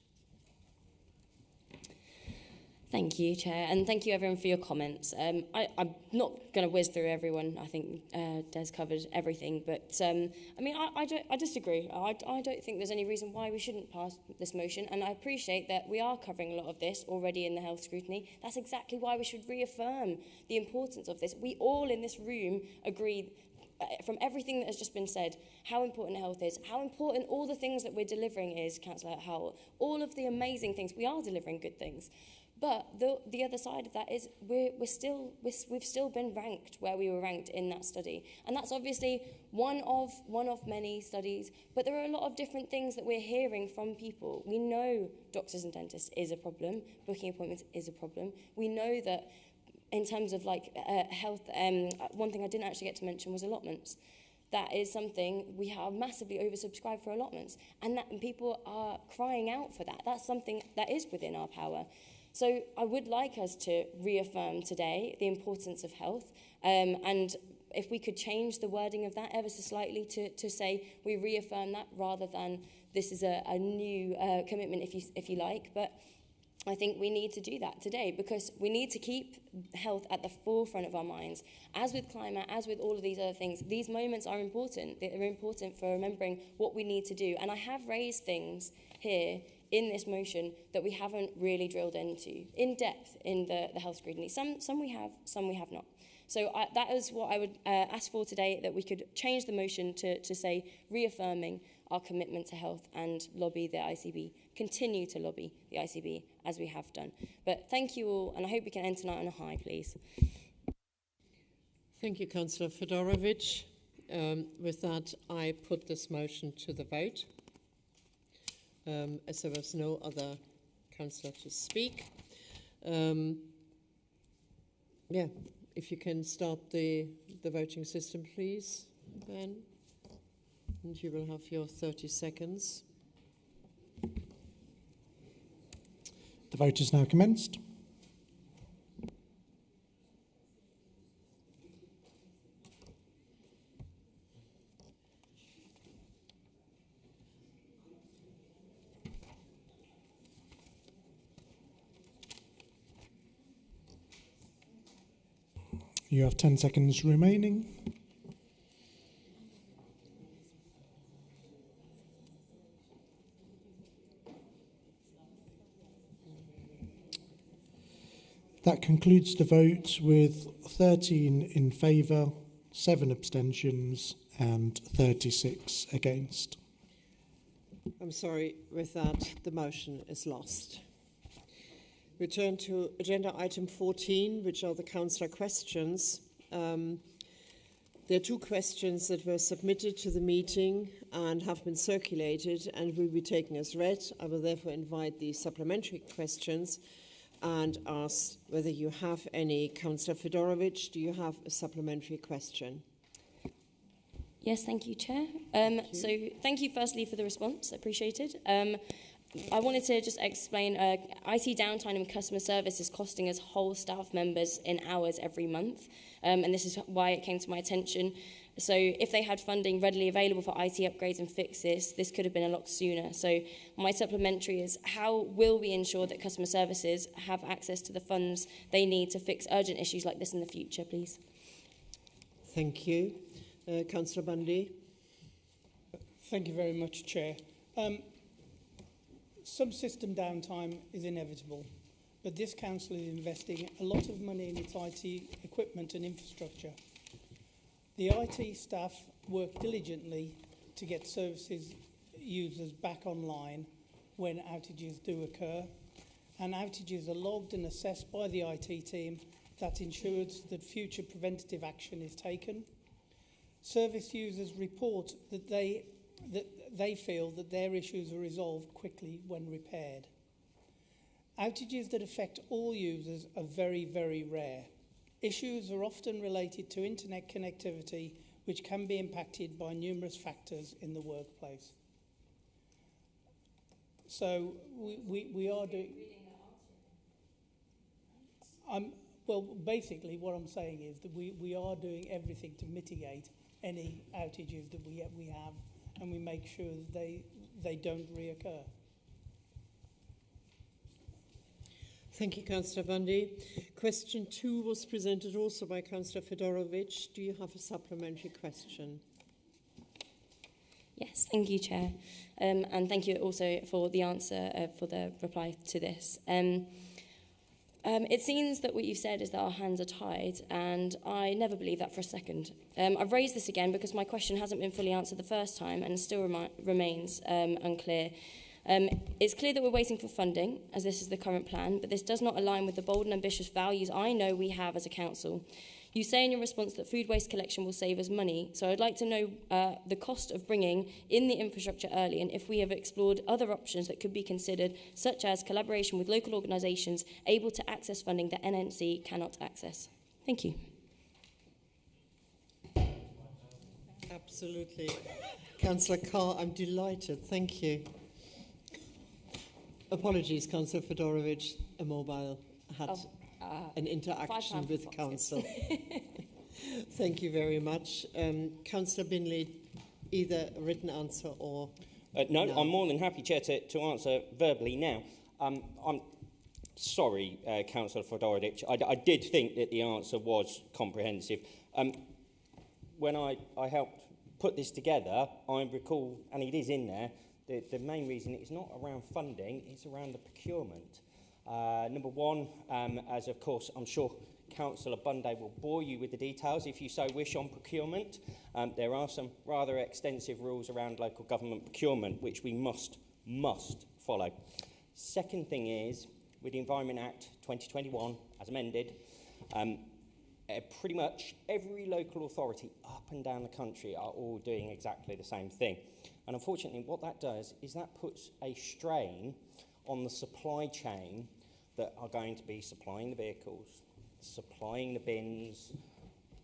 Thank you, Chair, and thank you everyone for your comments. I'm not going to whiz through everyone. I think Des covered everything, but I disagree. I don't think there's any reason why we shouldn't pass this motion, and I appreciate that we are covering a lot of this already in the health scrutiny. That's exactly why we should reaffirm the importance of this. We all in this room agree, from everything that has just been said, how important health is, how important all the things that we're delivering is, Councillor Howell, all of the amazing things. We are delivering good things. But the other side of that is we've still been ranked where we were ranked in that study. And that's obviously one of many studies, but there are a lot of different things that we're hearing from people. We know doctors and dentists is a problem, booking appointments is a problem. We know that in terms of health, one thing I didn't actually get to mention was allotments. That is something we have massively oversubscribed for allotments, and people are crying out for that. That's something that is within our power. So I would like us to reaffirm today the importance of health, and if we could change the wording of that ever so slightly to say we reaffirm that rather than this is a new commitment, if you like. But I think we need to do that today because we need to keep health at the forefront of our minds. As with climate, as with all of these other things, these moments are important. They're important for remembering what we need to do. And I have raised things here in this motion that we haven't really drilled into in depth in the health scrutiny. Some we have, some we have not. So that is what I would ask for today, that we could change the motion to say reaffirming our commitment to health and lobby the ICB, continue to lobby the ICB as we have done. But thank you all, and I hope we can end tonight on a high, please. Thank you, Councillor Fedorovich. With that, I put this motion to the vote. As there was no other councillor to speak. Yeah, if you can start the voting system, please, Ben. And you will have your 30 seconds. The vote is now commenced. You have 10 seconds remaining. That concludes the vote with 13 in favour, 7 abstentions and 36 against. I'm sorry, with that, the motion is lost. We turn to agenda item 14, which are the councillor questions. There are 2 questions that were submitted to the meeting and have been circulated and will be taken as read. I will therefore invite the supplementary questions and ask whether you have any. Councillor Fedorovich, do you have a supplementary question? Yes, thank you, Chair. So thank you firstly for the response, appreciated. I wanted to just explain, IT downtime and customer service is costing us whole staff members in hours every month, and this is why it came to my attention. So if they had funding readily available for IT upgrades and fixes, this could have been a lot sooner. So my supplementary is, how will we ensure that customer services have access to the funds they need to fix urgent issues like this in the future, please? Thank you. Councillor Bundy. Thank you very much, Chair. Subsystem downtime is inevitable, but this council is investing a lot of money in its IT equipment and infrastructure. The IT staff work diligently to get services users back online when outages do occur, and outages are logged and assessed by the IT team that ensures that future preventative action is taken. Service users report that they feel that their issues are resolved quickly when repaired. Outages that affect all users are very, very rare. Issues are often related to internet connectivity, which can be impacted by numerous factors in the workplace. So we are doing... well, basically what I'm saying is that we are doing everything to mitigate any outages that we have, and we make sure that they don't reoccur. Thank you, Councillor Bundy. Question 2 was presented also by Councillor Fedorovich. Do you have a supplementary question? Yes, thank you, Chair. And thank you also for the answer, for the reply to this. It seems that what you've said is that our hands are tied, and I never believe that for a second. I've raised this again because my question hasn't been fully answered the first time and still remains unclear. It's clear that we're waiting for funding, as this is the current plan, but this does not align with the bold and ambitious values I know we have as a council. You say in your response that food waste collection will save us money, so I'd like to know the cost of bringing in the infrastructure early, and if we have explored other options that could be considered, such as collaboration with local organisations able to access funding that NNC cannot access. Thank you. Absolutely. Councillor Carr, I'm delighted. Thank you. Apologies, Councillor Fedorovich. A mobile had an interaction with Council. Thank you very much. Councillor Binley, either a written answer or... No, I'm more than happy, Chair, to answer verbally now. I'm sorry, Councillor Fedorovich. I did think that the answer was comprehensive. When I helped put this together, I recall, and it is in there, the main reason it's not around funding, it's around the procurement. Number one, as of course I'm sure Councillor Bunday will bore you with the details if you so wish on procurement. There are some rather extensive rules around local government procurement, which we must follow. Second thing is, with the Environment Act 2021, as amended, pretty much every local authority up and down the country are all doing exactly the same thing. And unfortunately, what that does is that puts a strain on the supply chain that are going to be supplying the vehicles, supplying the bins,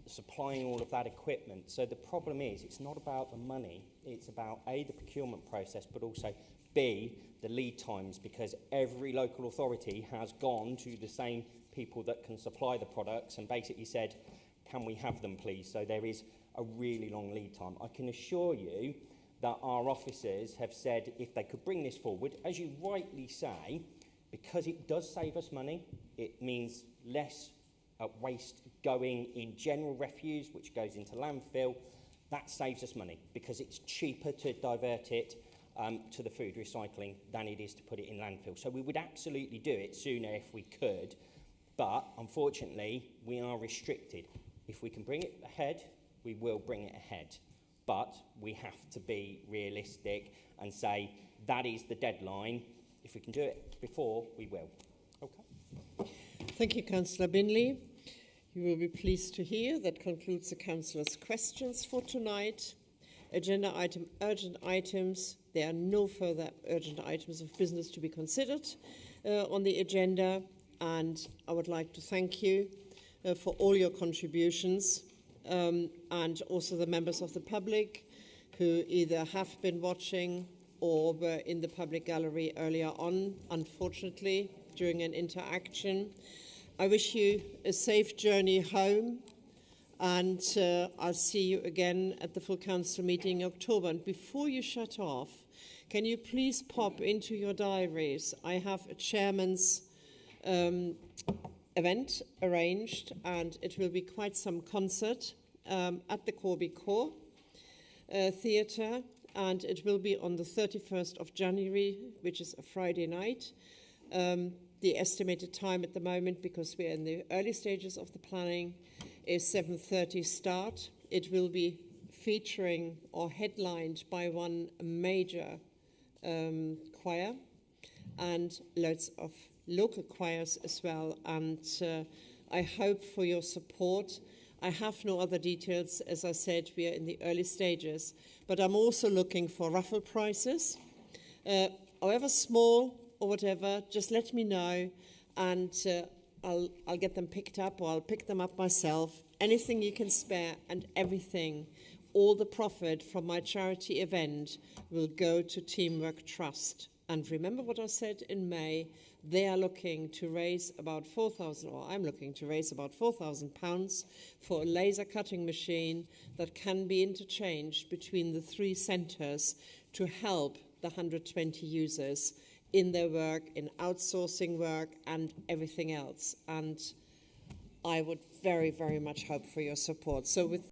supplying all of that equipment. So the problem is, it's not about the money, it's about A, the procurement process, but also B, the lead times, because every local authority has gone to the same people that can supply the products and basically said, can we have them please? So there is a really long lead time. I can assure you that our officers have said if they could bring this forward, as you rightly say, because it does save us money, it means less waste going in general refuse, which goes into landfill. That saves us money because it's cheaper to divert it to the food recycling than it is to put it in landfill. So we would absolutely do it sooner if we could, but unfortunately we are restricted. If we can bring it ahead, we will bring it ahead, but we have to be realistic and say that is the deadline. If we can do it before, we will. Okay. Thank you, Councillor Binley. You will be pleased to hear that concludes the Councillor's questions for tonight. Agenda item, urgent items. There are no further urgent items of business to be considered on the agenda, and I would like to thank you for all your contributions and also the members of the public who either have been watching or were in the public gallery earlier on, unfortunately, during an interaction. I wish you a safe journey home, and I'll see you again at the full council meeting in October. And before you shut off, can you please pop into your diaries? I have a chairman's event arranged, and it will be quite some concert at the Corby Core Theatre, and it will be on the 31st of January, which is a Friday night. The estimated time at the moment, because we're in the early stages of the planning, is 7:30 start. It will be featuring or headlined by one major choir and loads of local choirs as well. And I hope for your support. I have no other details. As I said, we are in the early stages, but I'm also looking for raffle prizes, however small or whatever. Just let me know, and I'll get them picked up, or I'll pick them up myself. Anything you can spare, and everything, all the profit from my charity event will go to Teamwork Trust. And remember what I said in May, they are looking to raise about I'm looking to raise about £4,000 for a laser cutting machine that can be interchanged between the 3 centres to help the 120 users in their work, in outsourcing work and everything else. And I would very, very much hope for your support. So with